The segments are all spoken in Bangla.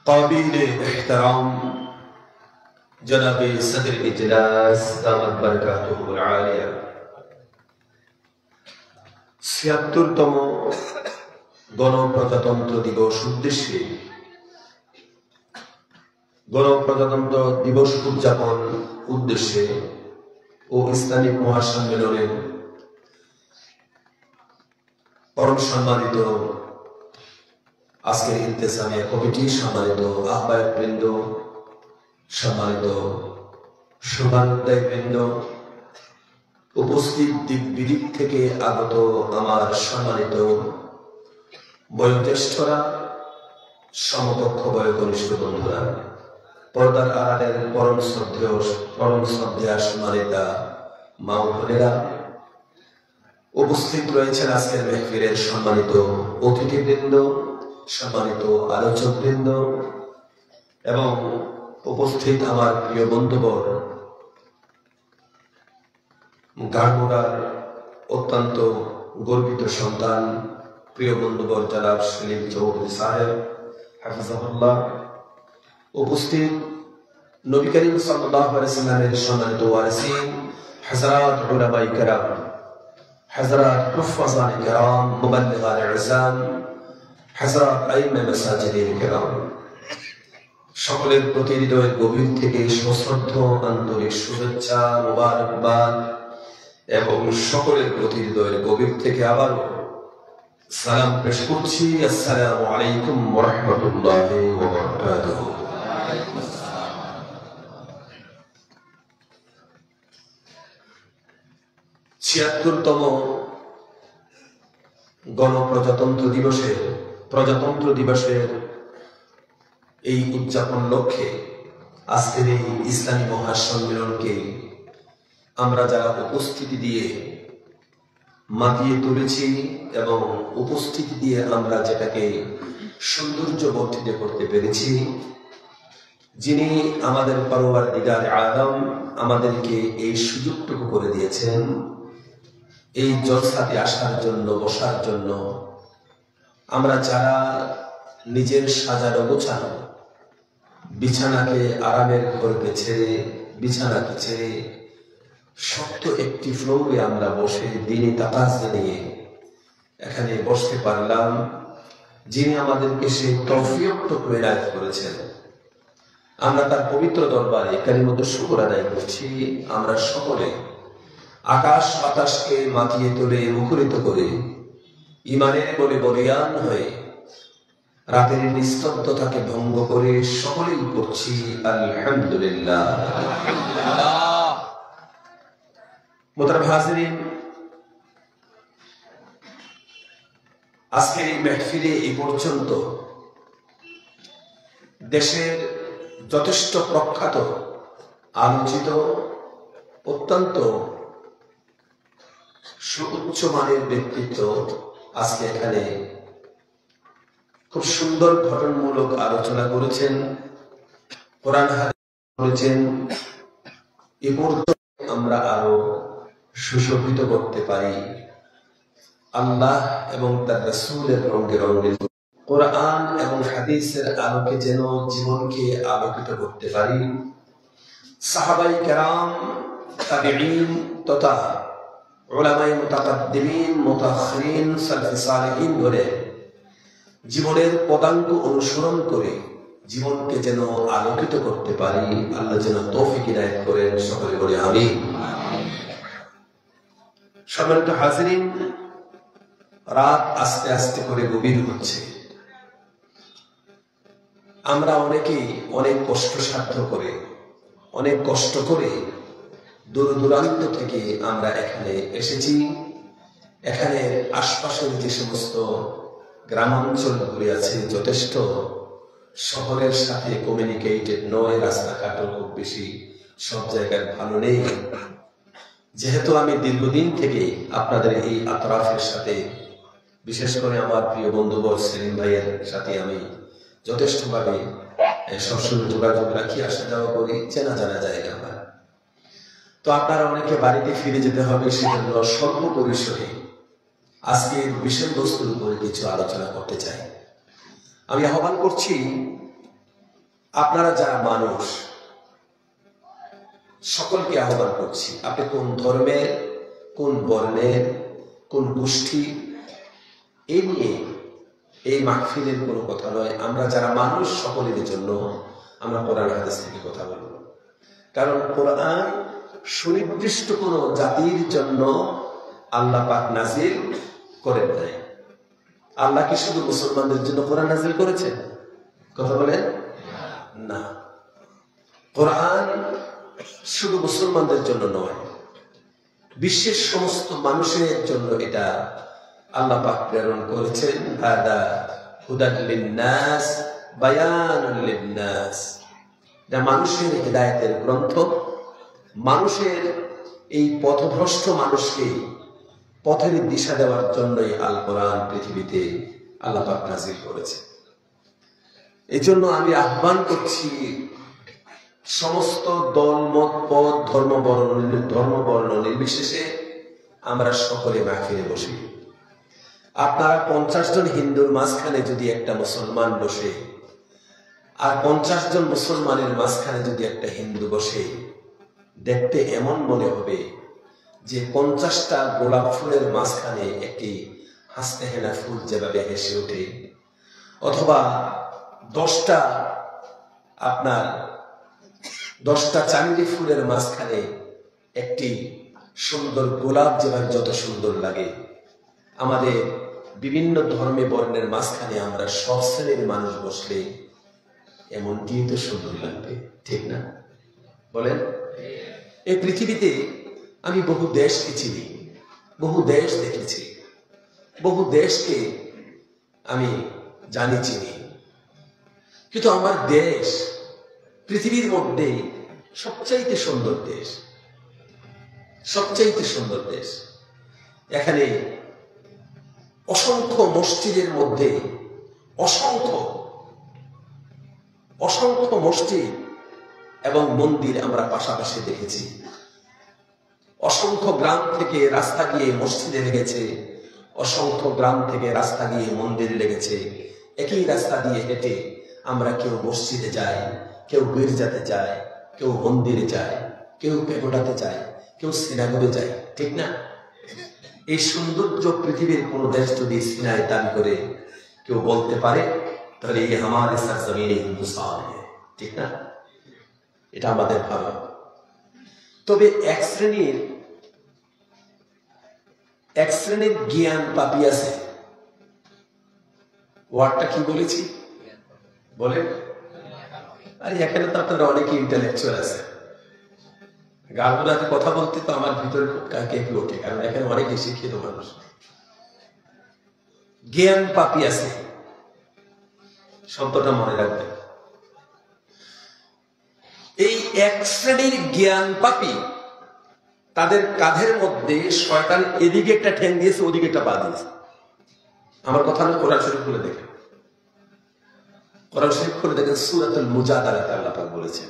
काबिल एहतराम जनाब सदर इजलास दामत बरकातुहुल आलिया ৭৬তম গণপ্রজাতন্ত্র দিবস উদ্দেশ্যে গণপ্রজাতন্ত্র দিবস উদযাপন উদ্দেশ্যে ও ইসলামিক মহাসম্মেলনের পরম সম্মানিত আজকের ইন্তেজামিয়া কমিটি, সম্মানিত আহ্বায়ক বৃন্দ, সম্মানিত শুভানুধ্যায়ী বৃন্দ, উপস্থিত দিক বিদিক থেকে আগত আমার সম্মানিত বয়োজ্যেষ্ঠরা, সমকক্ষ বয়োকনিষ্ঠ বন্ধুরা, পর্দার আড়ালের পরম শ্রদ্ধেয়া সম্মানিতা মা ও বোনেরা, উপস্থিত রয়েছেন আজকের মেহফিলের সম্মানিত অতিথিবৃন্দ, সম্মানিত আলোচকবৃন্দ এবং উপস্থিত আমার প্রিয় বন্ধুবর, গাড়মোড়ার অত্যন্ত গর্বিত সন্তান, প্রিয় বন্ধুবর জনাব সেলিম চৌধুরী সাহেব হাফিজাহুল্লাহ, উপস্থিত নবী করিম সাল্লাল্লাহু আলাইহি ওয়াসাল্লামের সম্মানিত ওয়ারিসিন হযরত উলামায়ে কেরাম, হযরত হুফাজানে কেরাম, মুবাল্লিগানে ইজাম, হযরত আইম্মে মাসাজিদিন কেরাম, সকলের প্রতি হৃদয়ের গভীর থেকে সশ্রদ্ধ আন্তরিক শুভেচ্ছা, মোবারকবাদ এবং সকলের প্রতি হৃদয়ের গভীর থেকে আবারও সালাম পেশ করছি। আসসালামু আলাইকুম ওয়া রাহমাতুল্লাহি ওয়া বারাকাতুহু। ছিয়াত্তরতম প্রজাতন্ত্র দিবসের এই উদযাপন লক্ষ্যে আজকের এই ইসলামী মহাসম্মেলনকে আমরা যারা উপস্থিতি দিয়ে মাতিয়ে তুলেছি এবং উপস্থিতি দিয়ে আমরা যেটাকে সৌন্দর্য বর্ধিত করতে পেরেছি, যিনি আমাদের পরওয়ারদিগার আলম আমাদেরকে এই সুযোগটুকু করে দিয়েছেন এই জলসাতে আসার জন্য, বসার জন্য, আমরা যারা নিজের সাজানো গোছানো বিছানাকে আরামের ঘরকে ছেড়ে, বিছানাকে ছেড়ে শক্ত একটি ফ্লোরে আমরা বসে দিনে তাকাজে নিয়ে এখানে বসতে পারলাম, যিনি আমাদেরকে সেই তৌফিকটুকু এনায়েত করেছেন, আমরা তার পবিত্র দরবারে কালিমাত শুকর আদায় করছি। আমরা সকলে আকাশ বাতাসকে মাতিয়ে তুলে মুখরিত করে ইমানের বলে বলিয়ান হয়ে রাতের নিস্তব্ধতাকে ভঙ্গ করে সকলেই করছি আলহামদুলিল্লাহ। মোহতারাম হাজিরিন, আজকের এই মেহফিলে এই পর্যন্ত দেশের যথেষ্ট প্রখ্যাত, আলোচিত, অত্যন্ত সুউচ্চ মানের ব্যক্তিত্ব আজকে এখানে খুব সুন্দর ঘটনামূলক আলোচনা করেছেন, কোরআন হাদিস করেছেন। এই পর্যন্ত আমরা আরো সুশোভিত করতে পারি আল্লাহ এবং তার রাসূলের রঙে রঙিন কোরআন এবং হাদিসের আলোকে যেন জীবনকে আলোকিত করতে পারি। সাহাবায়ে কেরাম, তাবিঈন তথা উলামায়ে মুতাকাদ্দিমিন, মুতাআখিরিন, সালফে সালেহিন ধরে জীবনের পদাঙ্ক অনুসরণ করে জীবনকে যেন আলোকিত করতে পারি। আল্লাহ যেন তৌফিক ইনায়েত করেন, সকলে বলি আমিন। সম্মানিত হাজিরিন, রাত আস্তে আস্তে করে গভীর হচ্ছে। আমরা অনেকেই অনেক কষ্টসাধ্য করে, অনেক কষ্ট করে দূর দূরান্ত থেকে আমরা এখানে এসেছি। এখানে আশপাশের যে সমস্ত গ্রামাঞ্চলগুলি আছে যথেষ্ট শহরের সাথে কমিউনিকেটেড নয়, রাস্তাঘাটও খুব বেশি সব জায়গায় ভালো নেই। যেহেতু আমি দীর্ঘদিন থেকে আপনাদের এই আতরাফের সাথে, বিশেষ করে আমার প্রিয় বন্ধুবর সেলিম ভাইয়ের সাথে আমি যথেষ্টভাবে সবসময় যোগাযোগ রাখি, আসা যাওয়া করি, চেনা জানা জায়গা আমার। তো আপনারা অনেকে বাড়িতে ফিরে যেতে হবে, সেজন্য স্বল্প পরিসরে আজকের বিষয়বস্তুর উপরে কিছু আলোচনা করতে চাই। আমি আহ্বান করছি আপনারা যারা মানুষ সকলকে আহ্বান করছি, আপনি কোন ধর্মের, কোন বর্ণের, কোন গোষ্ঠী, এই নিয়ে এই মাহফিলের কোনো কথা নয়। আমরা যারা মানুষ সকলের জন্য আমরা কোরআন হাদিস থেকে কথা বলব। কারণ কোরআন সুনির্দিষ্ট কোন জাতির জন্য আল্লাহ পাক নাজিল করেন নাই। আল্লাহ কি শুধু মুসলমানদের জন্য কোরআন নাজিল করেছেন? কথা বলেন না। কোরআন শুধু মুসলমানদের জন্য নয়, বিশ্বের সমস্ত মানুষের জন্য এটা আল্লাহ পাক প্রেরণ করেছেন। হাদা হুদাল লিন্নাস বায়ানুল লিন্নাস, এটা মানুষের হিদায়াতের গ্রন্থ। মানুষের এই পথভ্রষ্ট মানুষকে পথের দিশা দেওয়ার জন্যই আল কোরআন পৃথিবীতে আল্লাহ পাক নাজিল করেছে। এই জন্য আমি আহ্বান করছি সমস্ত দল, মত, পথ, ধর্মবর্ণ নির্বিশেষে আমরা সকলে মাহফিলে বসি। আপনারা 50 জন হিন্দুর মাঝখানে যদি একটা মুসলমান বসে, আর 50 জন মুসলমানের মাঝখানে যদি একটা হিন্দু বসে, দেখতে এমন মনে হবে যে 50টা গোলাপ ফুলের মাঝখানে একটি হাসতে হেনা ফুল যেভাবে হেসে ওঠে, অথবা 10টা চামেলি ফুলের মাঝখানে একটি সুন্দর গোলাপ যেভাবে যত সুন্দর লাগে, আমাদের বিভিন্ন ধর্মে বর্ণের মাঝখানে আমরা সব শ্রেণীর মানুষ বসলে এমনটি তো সুন্দর লাগবে, ঠিক না? বলেন। এই পৃথিবীতে আমি বহু দেশকে চিনি, বহু দেশ দেখেছি, বহু দেশকে আমি জানি, চিনি, কিন্তু আমার দেশ পৃথিবীর মধ্যে সবচাইতে সুন্দর দেশ, সবচাইতে সুন্দর দেশ। এখানে অসংখ্য মসজিদের মধ্যে অসংখ্য মসজিদ এবং মন্দির আমরা পাশাপাশি দেখেছি। অসংখ্য গ্রাম থেকে রাস্তা গিয়ে মসজিদে লেগেছে, অসংখ্য গ্রাম থেকে রাস্তা গিয়ে মন্দিরে লেগেছে। একই রাস্তা দিয়ে হেঁটে আমরা কেউ মসজিদে যাই, কেউ গির্জাতে যায়, কেউ মন্দিরে যায়, কেউ পেগোডাতে যায়, কেউ সিনাগোগে যায়, ঠিক না? এই সৌন্দর্য পৃথিবীর কোন দেশ যদি সিনাই দাবি করে কেউ বলতে পারে, তাহলে এই হামারে সরজমিনে হিন্দুস্তান, ঠিক না? এটা আমাদের ভালো। তবে এক শ্রেণীর জ্ঞান পাপি আছে। ওয়ার্ডটা কি বলেছি বলে? আরে এখানে তো আপনারা অনেকে ইন্টেলেকচুয়াল আছে। গালগুলাতে কথা বলতে তো আমার ভিতরে খুব কেঁপে ওঠে, কারণ এখানে অনেকে শিক্ষিত মানুষ। জ্ঞান পাপি আছে, শব্দটা মনে রাখবেন। এই এক শ্রেণীর জ্ঞান পাপি, তাদের কাঁধের মধ্যে শয়তান এদিকে একটা ঠ্যাং দিয়েছে, ওদিকে একটা পা দিয়েছে। আমার কথা না, কোরআন শরীফ খুলে দেখেন, কোরআন শরীফ খুলে দেখেন, সূরাতুল মুজাদালাতে আল্লাহ পাক বলেছেন,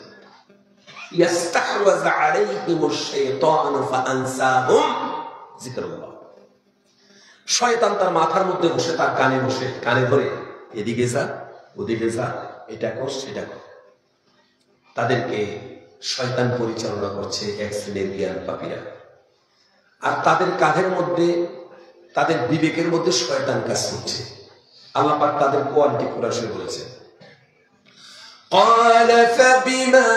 ইস্তাহওয়াযা আলাইহিমুশ শাইতানু ফাআনসাহুম যিকরাল্লাহ। শয়তান তার মাথার মধ্যে বসে, তার কানে বসে, কানে ধরে এদিকে যা, ওদিকে যা, এটা কর, সেটা কর। তাদেরকে শয়তান পরিচালনা করছে এক শ্রেণীর জ্ঞান পাপীরা। আর তাদের কাঁধের মধ্যে, তাদের বিবেকের মধ্যে শয়তান কাজ করছে। আল্লাহ পাক তাদের কোয়ালিটি কোরআনে বলেছেন, قال فبما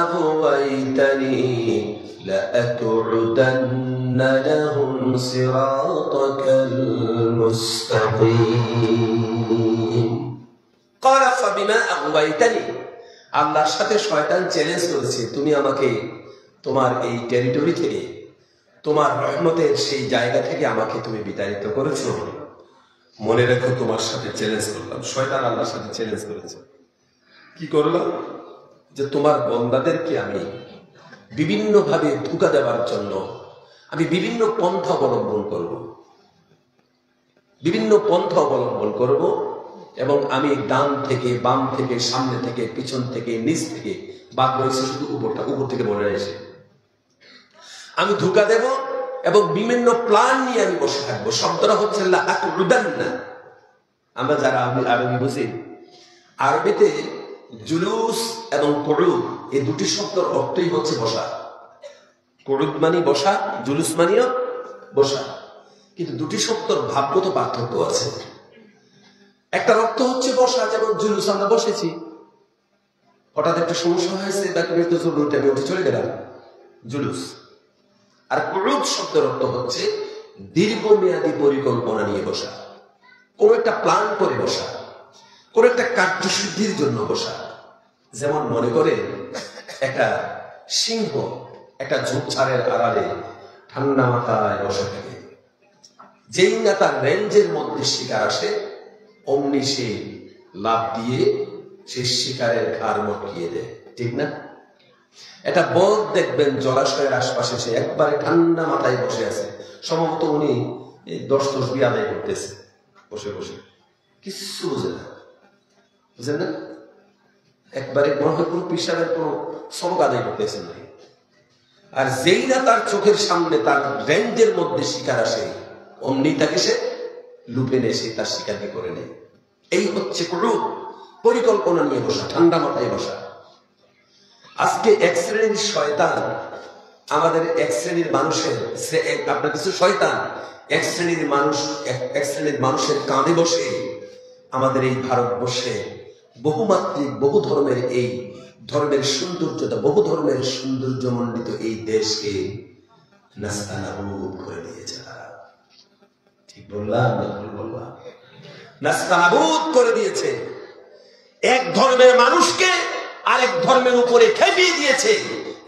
أغويتني لأقعدن لهم صراطك المستقيم قال فبما أغويتني। আল্লাহর সাথে শয়তান চ্যালেঞ্জ করেছে, তুমি আমাকে তোমার এই টেরিটরি থেকে, তোমার রহমতের সেই জায়গা থেকে আমাকে তুমি বিতাড়িত করেছো। মনে রেখো, তোমার সাথে চ্যালেঞ্জ করলাম। শয়তান আল্লাহর সাথে চ্যালেঞ্জ করেছে, কি করলাম? যে তোমার বান্দাদেরকে আমি বিভিন্ন ভাবে ধোঁকা দেওয়ার জন্য আমি বিভিন্ন পন্থা অবলম্বন করব, এবং আমি ডান থেকে, বাম থেকে, সামনে থেকে, পিছন থেকে, নিচ থেকে, বাদ রয়েছে শুধু উপর থেকে বলে এসে আমি ধোঁকা দেব, এবং বিভিন্ন প্ল্যান নিয়ে আমি বসে থাকবো। শব্দটা হচ্ছে না। আমরা যারা আরবি বুঝি, আরবিতে জুলুস এবং কুউদ এই দুটি শব্দের অর্থই হচ্ছে বসা। কুউদ মানে বসা, জুলুস মানেও বসা, কিন্তু দুটি শব্দের ভাবগত পার্থক্য আছে। একটা অর্থ হচ্ছে বসা, যেমন জুলুস আমরা বসেছি, হঠাৎ একটা সমস্যা হয়েছে, তাকে আমি উঠে চলে গেলাম, জুলুস। আর কুউদ শব্দের অর্থ হচ্ছে দীর্ঘমেয়াদী পরিকল্পনা নিয়ে বসা, কোন একটা প্ল্যান করে বসা, কোন একটা কার্যসিদ্ধির জন্য বসা। যেমন মনে করে একটা সিংহ একটা ঝোপঝাড়ের আড়ালে ঠান্ডা মাথায় বসে থাকে, যেই না তার রেঞ্জের মধ্যে শিকার আসে অমনি সে লাফ দিয়ে সে শিকারের ঘাড় মটকিয়ে দেয়, ঠিক না? এটা বধ দেখবেন জলাশয়ের আশপাশে সে একবারে ঠান্ডা মাথায় বসে আছে, সম্ভবত উনি 10 বিয়ে আদায় করতেছে বসে বসে, কিছু বুঝে না, বুঝেন না? একবারে মনে হয় কোনো পিসাবের কোনো সবক আদায় করতেছেন না। আর যেই না তার চোখের সামনে তার রেঞ্জের মধ্যে শিকার আসে অমনি তাকে সে লুপে নেয়, সে তার শিকারকে করে নেয়। এই হচ্ছে কুউদ, পরিকল্পনা নিয়ে বসা, ঠান্ডা মাথায় বসা। আজকে এক শ্রেণীর শয়তান আমাদের এক শ্রেণীর মানুষের, আপনার কিছু শয়তান এক শ্রেণীর মানুষের কাঁধে বসে আমাদের এই ভারতবর্ষে বহুমাত্রিক বহু ধর্মের এই ধর্মের সৌন্দর্যতা, বহু ধর্মের সৌন্দর্যমণ্ডিত এই দেশকে নাস্তানাবুদ করে দিয়েছে তারা। ঠিক বললাম না ভুল বললাম? নাস্তানাবুদ করে দিয়েছে। এক ধর্মের মানুষকে আরেক ধর্মের উপরে খেপিয়ে দিয়েছে,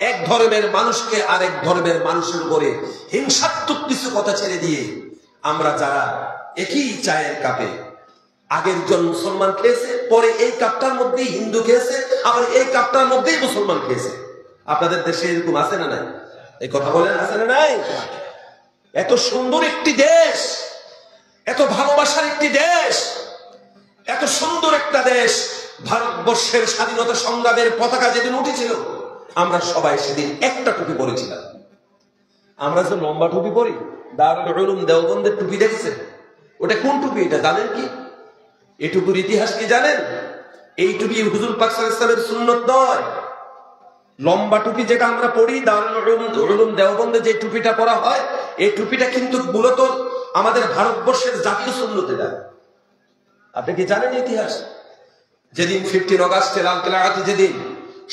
এক ধর্মের মানুষকে আরেক ধর্মের মানুষের উপরে হিংসাত্মক কিছু কথা ছেড়ে দিয়ে আমরা যারা একই চায়ের কাপে আগের জন মুসলমান খেয়েছে, পরে এই কাপটার মধ্যেই হিন্দু খেয়েছে, আবার এই কাপটার মধ্যেই মুসলমান খেয়েছে। আপনাদের দেশে এরকম আছে না নাই? এই কথা বলেন, আছে না নাই? এত সুন্দর একটি দেশ, এত ভালোবাসার একটি দেশ, এত সুন্দর একটা দেশ, ভারতবর্ষের স্বাধীনতা সংগ্রামের পতাকা যেদিন উঠেছিল আমরা সবাই সেদিন একটা টুপি পরেছিলাম। আমরা যে লম্বা টুপি পরি, দারুল উলুম দেওবন্দের টুপি দেখছেন? ওটা কোন টুপি এটা জানেন কি? এই টুপির ইতিহাস কি জানেন? এই টুপি হুজুর পাক সাল্লাল্লাহু আলাইহি ওয়াসাল্লামের সুন্নাত নয়। লম্বা টুপি যেটা আমরা পরি দারুল উলুম দেওবন্দে যে টুপিটা পরা হয়, এই টুপিটা কিন্তু মূলত আমাদের ভারতবর্ষের জাতীয় সুন্নতে দেয়। আপনি কি জানেন ইতিহাস? যেদিন 15 আগস্টে লালকেল্লাতে যেদিন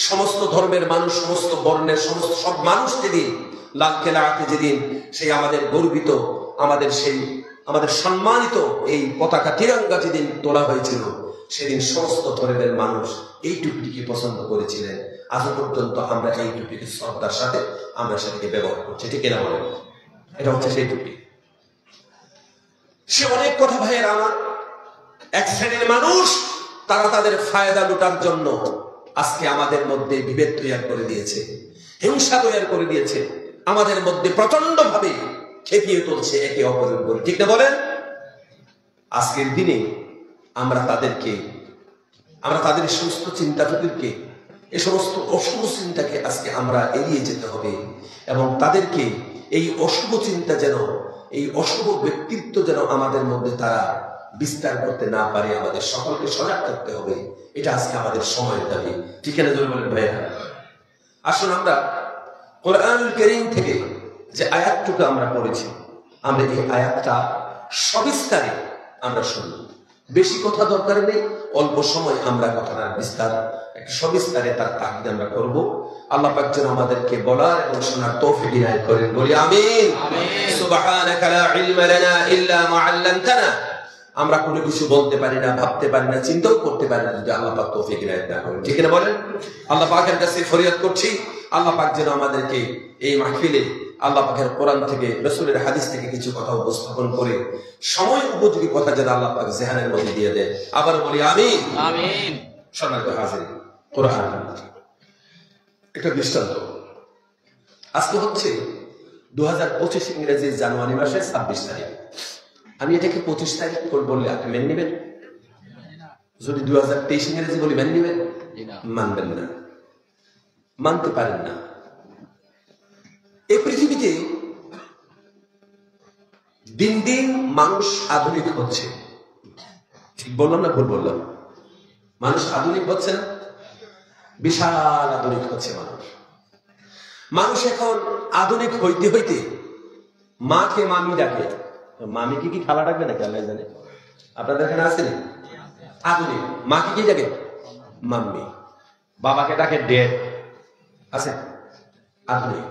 সমস্ত ধর্মের মানুষ, সমস্ত বর্ণের সমস্ত সব মানুষ যেদিন লালকেল্লাতে যেদিন সেই আমাদের গর্বিত, আমাদের সম্মানিত এই পতাকা তিরঙ্গা যেদিন তোলা হয়েছিল, সেদিন সমস্ত ধর্মের মানুষ এই টুপিটিকে পছন্দ করেছিলেন। আজ পর্যন্ত আমরা এই টুপিকে শ্রদ্ধার সাথে আমরা সেটাকে ব্যবহার করছি, ঠিক না বলেন? এটা হচ্ছে সেই টুপি। সে অনেক কথা ভাইয়ের আমার, এক শ্রেণীর মানুষ তারা তাদের ফায়দা লুটার জন্য আজকে আমাদের মধ্যে বিভেদ তৈরি করে দিয়েছে, হিংসা তৈরি করে দিয়েছে, আমাদের মধ্যে প্রচন্ড ভাবে খেপিয়ে তুলছে একে অপরের উপর, ঠিক না বলেন? আজকের দিনে আমরা তাদের সমস্ত চিন্তা ফিকিরকে, এই সমস্ত অশুভ চিন্তাকে আজকে আমরা এড়িয়ে যেতে হবে এবং তাদেরকে এই অশুভ চিন্তা যেন, এই অশুভ ব্যক্তিত্ব যেন আমাদের মধ্যে তারা বিস্তার করতে না পারে, আমাদের সকলকে সজাগ করতে হবে। এটা আজকে আমাদের সময়ের দাবি, ঠিক না বলেন ভাইয়া? আসুন আমরা কোরআনুল কারীম থেকে যে আয়াতটুকু আমরা পড়েছি, আমরা এই আয়াতটা সবিস্তারে আমরা শুনব। বেশি কথা দরকার নেই, অল্প সময় আমরা কথার বিস্তার সবিস্তারে তার তাকিদ আমরা করব। আল্লাহ পাক যেন আমাদেরকে বলার এবং শোনার তৌফিক ইনায়াত করেন, বলি আমিন। সুবহানাকা লা ইলমা লানা ইল্লা মা আল্লামতানা। আমরা কোনো কিছু বলতে পারি না, ভাবতে পারি না, চিন্তাও করতে পারি না যদি আল্লাহ পাক তৌফিক ইনায়াত না করেন, ঠিক না বলেন? আল্লাহ পাকের কাছে ফরিয়াদ করছি, আল্লাহ পাক যেন আমাদেরকে এই মাহফিলে আল্লাহ পাকের কোরআন থেকে, রাসূলের হাদিস থেকে কিছু কথা উপস্থাপন করে সময় উপযোগী কথা যেন আল্লাহ পাক জেহানের মধ্যে দিয়ে দেয়। আবার বলি আমিন। আমিন। সম্মানিত হাজির, কোরআন একটা দৃষ্টান্ত। আজকে হচ্ছে 2025 ইংরেজি জানুয়ারি মাসের 26 তারিখ। আমি এটাকে 25 তারিখ বললে আপনি মেনে নেবেন? যদি 2023 ইংরেজি বলি মেনে নেবেন? মানবেন না, মানতে পারেন না। এই পৃথিবীতে দিন দিন মানুষ আধুনিক হচ্ছে, ঠিক বললাম না ভুল বললাম? মানুষ আধুনিক হচ্ছে না? বিশাল আধুনিক হচ্ছে মানুষ। মানুষ এখন আধুনিক হইতে হইতে মাকে মামি ডাকে। মামি কি খালা ডাকবে নাকি আল্লাহ জানে। আপনাদের এখানে আছে না আধুনিক? মাকে কি ডাকে? মাম্মি। বাবাকে ডাকে ড্যাড। আছে আধুনিক।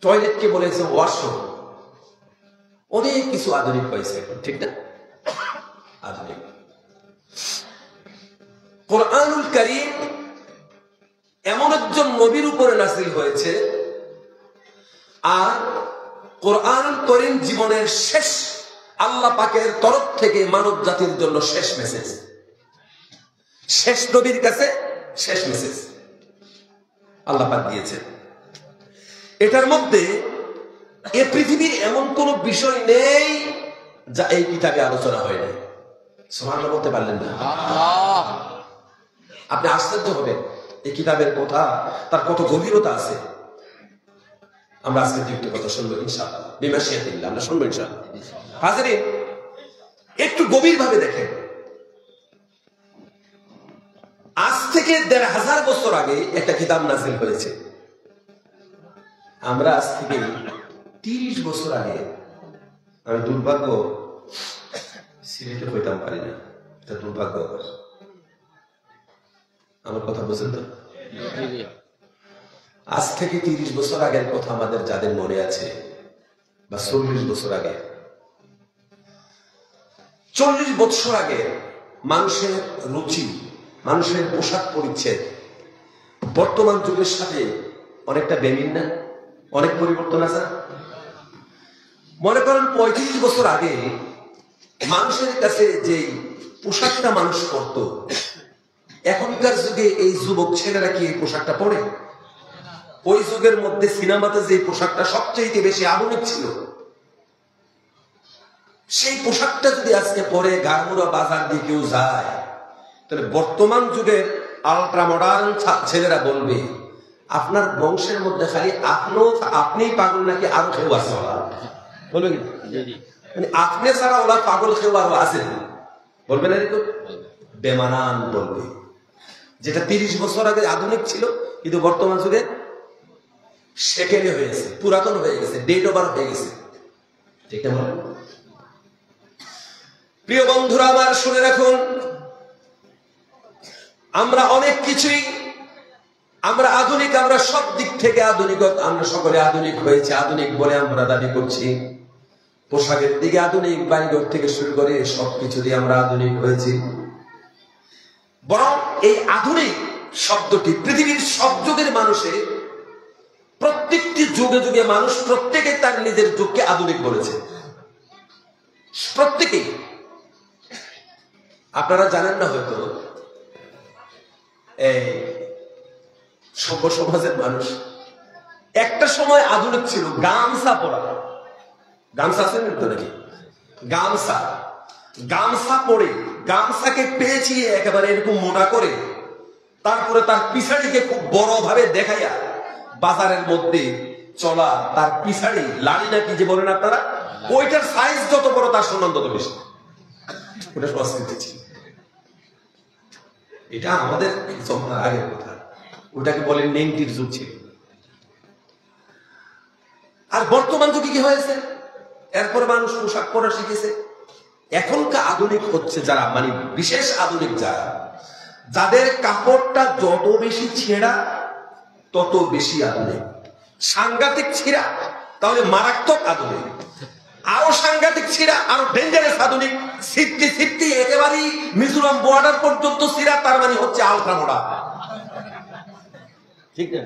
টয়লেটকে বলেছে ওয়াশরুম। অনেক কিছু আধুনিক হয়েছে এখন, ঠিক না? আধুনিক। কোরআনুল কারীম এমন একজন নবীর উপরে নাযিল হয়েছে, আর কোরআনুল কারীম জীবনের শেষ, আল্লাহ পাকের তরফ থেকে মানব জাতির জন্য শেষ মেসেজ, শেষ নবীর কাছে শেষ মেসেজ আল্লাহ পাক দিয়েছেন। এটার মধ্যে এ পৃথিবীর এমন কোন বিষয় নেই যা এই কিতাবে আলোচনা হয় নাই। সুবহানাল্লাহ বলতে পারলেন না? আপনি আশ্চর্য হবেন এই কিতাবের কথা, তার কত গভীরতা আছে। আমরা আজকে একটু কথা শুনবো ইনশাআল্লাহ, বিমাশিয়াতিল্লাহ আমরা শুনবো ইনশাআল্লাহ। হাজিরিন, একটু গভীর ভাবে দেখেন। আজ থেকে ১৫০০ বছর আগে একটা কিতাব নাযিল হয়েছে। আমরা আজ থেকে ৩০ বছর আগে, আমি দুর্ভাগ্য সিলেটে হইতাম পারি না, এটা দুর্ভাগ্য। আমার কথা বুঝেন তো? আজ থেকে ৩০ বছর আগের কথা আমাদের যাদের মনে আছে, বা ৪০ বছর আগে, ৪০ বছর আগে মানুষের রুচি, মানুষের পোশাক পরিচ্ছদ বর্তমান যুগের সাথে অনেকটা বেমিল না? অনেক পরিবর্তন আছে। মনে করেন ৩৫ বছর আগে মানুষের কাছে যে পোশাকটা মানুষ পরত, এখনকার যুগে এই যুবক ছেলেরা কি এই পোশাকটা পরে? ওই যুগের মধ্যে সিনেমাতে যে পোশাকটা সবচেয়ে বেশি আধুনিক ছিল, সেই পোশাকটা যদি আজকে পরে গারমুড়া বাজার দিয়ে কেউ যায়, তাহলে বর্তমান যুগের আলট্রা মডার্ন ছেলেরা বলবে আপনার বংশের মধ্যে খালি আপনি পাগল নাকি আরো কেউ আছে? বলবে কি? মানে আপনি ছাড়া ওরা পাগল কেউ আরো আছে? বলবে না? বেমানান বলবে। যেটা ৩০ বছর আগে আধুনিক ছিল, কিন্তু বর্তমান যুগে সেকেলে হয়ে গেছে, পুরাতন হয়ে গেছে, ডেট ওভার হয়ে গেছে। ঠিক না? প্রিয় বন্ধুরা আমার, শুনে রাখুন, আমরা অনেক কিছুই, আমরা আধুনিক, আমরা সব দিক থেকে আধুনিক, আমরা সকলে আধুনিক হয়েছে, আধুনিক বলে আমরা দাবি করছি। পোশাকের দিকে আধুনিক, বাড়িঘর থেকে শুরু করে সবকিছু দিয়ে আমরা আধুনিক হয়েছি। বরং এই আধুনিক শব্দটি পৃথিবীর সব যুগের মানুষের, প্রত্যেকটি যুগে যুগে মানুষ প্রত্যেকে তার নিজের যুগকে আধুনিক বলেছে, প্রত্যেকেই। আপনারা জানেন না হয়তো, এই সভ্য সমাজের মানুষ একটা সময় আধুনিক ছিল গামছা পরা। গামছা আছে তো নাকি? গামছা, গামছা পরে, গামছাকে পেঁচিয়ে একেবারে এরকম মোটা করে, তারপরে তার পিছাড়িকে খুব বড় ভাবে দেখাইয়া বাজারের মধ্যে চলা, তার পিছাড়ি লাড়ি নাকি যে বলেন আপনারা, ওইটার সাইজ যত বড় তার সম্মান তত বেশি। ওটা সংস্কৃতি ছিল। এটা আমাদের আগের কথা। ওটাকে বলেন নেংটির যুগ ছিল। আর বর্তমান যুগে কি হয়েছে? এরপরে মানুষ পোশাক পরা শিখেছে। এখনকার আধুনিক হচ্ছে যারা, মানে বিশেষ আধুনিক যারা, যাদের কাপড়টা যত বেশি ছেঁড়া তত বেশি আধুনিক। সাংঘাতিক ছিঁড়া তাহলে মারাত্মক আধুনিক, আরো সাংঘাতিক ছিঁড়া আরো ডেঞ্জারাস আধুনিক। সিফটি সিফটি একেবারেই মিজোরাম বর্ডার পর্যন্ত ছিঁড়া, তার মানে হচ্ছে আলট্রা মডার্ন। ঠিক না?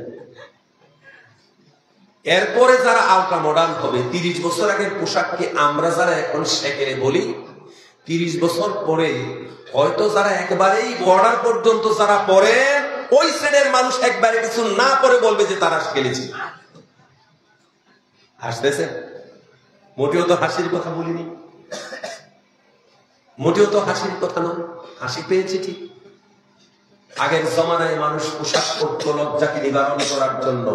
এরপরে যারা আলট্রা মডার্ন হবে, ৩০ বছর আগের পোশাককে আমরা যারা এখন সেকেলে বলি, ৩০ বছর পরে হয়তো যারা একেবারেই বর্ডার পর্যন্ত যারা পরে, ওই শ্রেণীর মানুষ একবারে কিছু না পরে বলবে যে তারা খেলেছে। হাসতেছে? মোটেও তো হাসির কথা বলিনি, মোটেও তো হাসির কথা নয়। হাসি পেয়েছি ঠিক। আগের জমানায় মানুষ পোশাক পরত লজ্জাকে নিবারণ করার জন্য,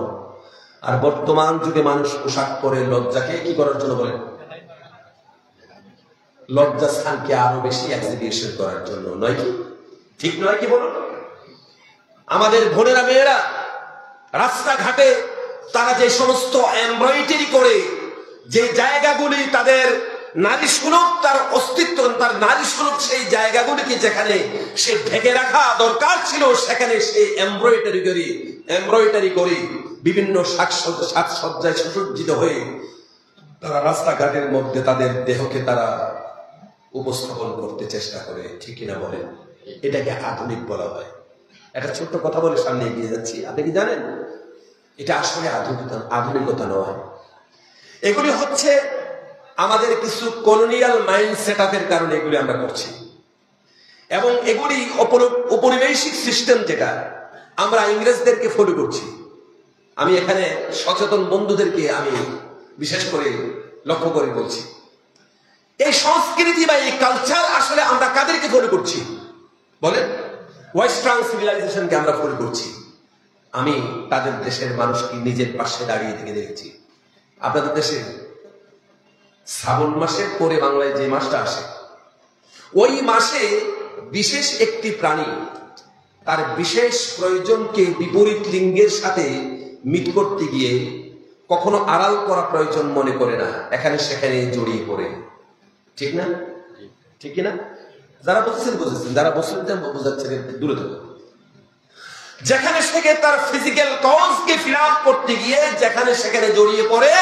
আর বর্তমান যুগে মানুষ পোশাক পরে লজ্জাকে কি করার জন্য বলেন? লজ্জা স্থানকে আরো বেশি এক্সিবিশন করার জন্য, নয় কি? ঠিক নয় কি বলুন? আমাদের বোনেরা মেয়েরা রাস্তাঘাটে তারা যে সমস্ত এমব্রয়ডারি করে, যে জায়গাগুলি তাদের নারী সুলভ, তার অস্তিত্ব, তার নারী সুলভ সেই জায়গাগুলিকে যেখানে সে ঢেকে রাখা দরকার ছিল, সেখানে সে এমব্রয়ডারি করে বিভিন্ন সাজসজ্জায় সুসজ্জিত হয়ে তারা রাস্তাঘাটের মধ্যে তাদের দেহকে তারা উপস্থাপন করতে চেষ্টা করে। ঠিক কিনা বলেন? এটাকে আধুনিক বলা হয়। একটা ছোট্ট কথা বলে সামনে এগিয়ে যাচ্ছি। আপনি কি জানেন এটা আসলে আধুনিকতা নয়। এগুলি হচ্ছে আমাদের কিছু কলোনিয়াল মাইন্ড সেটআপের কারণে এগুলি আমরা করছি, এবং এগুলি ঔপনিবেশিক সিস্টেম, যেটা আমরা ইংরেজদেরকে ফলো করছি। আমি এখানে সচেতন বন্ধুদেরকে আমি বিশেষ করে লক্ষ্য করে বলছি, এই সংস্কৃতি বা এই কালচার আসলে আমরা কাদেরকে ফলো করছি বলেন? ওয়েস্টার্ন সিভিলাইজেশনকে আমরা ফলো করছি। আমি তাদের দেশের মানুষকে নিজের পাশে দাঁড়িয়ে থেকে দেখেছি। আপনাদের দেশে শ্রাবণ মাসের পরে বাংলায় যে মাসটা আসে, ওই মাসে বিশেষ একটি প্রাণী তার বিশেষ প্রয়োজনকে বিপরীত লিঙ্গের সাথে মিট করতে গিয়ে কখনো আড়াল করা প্রয়োজন মনে করে না, এখানে সেখানে জড়িয়ে পড়ে। ঠিক না? ঠিক না? যারা বুঝছেন বুঝেছেন, যারা বুঝছেন বোঝাচ্ছেন দূরে থাকুন। যেখানে সেখানে তার ফিজিক্যাল কজকে ফিল আপ করতে গিয়ে যেখানে সেখানে জড়িয়ে পড়ে।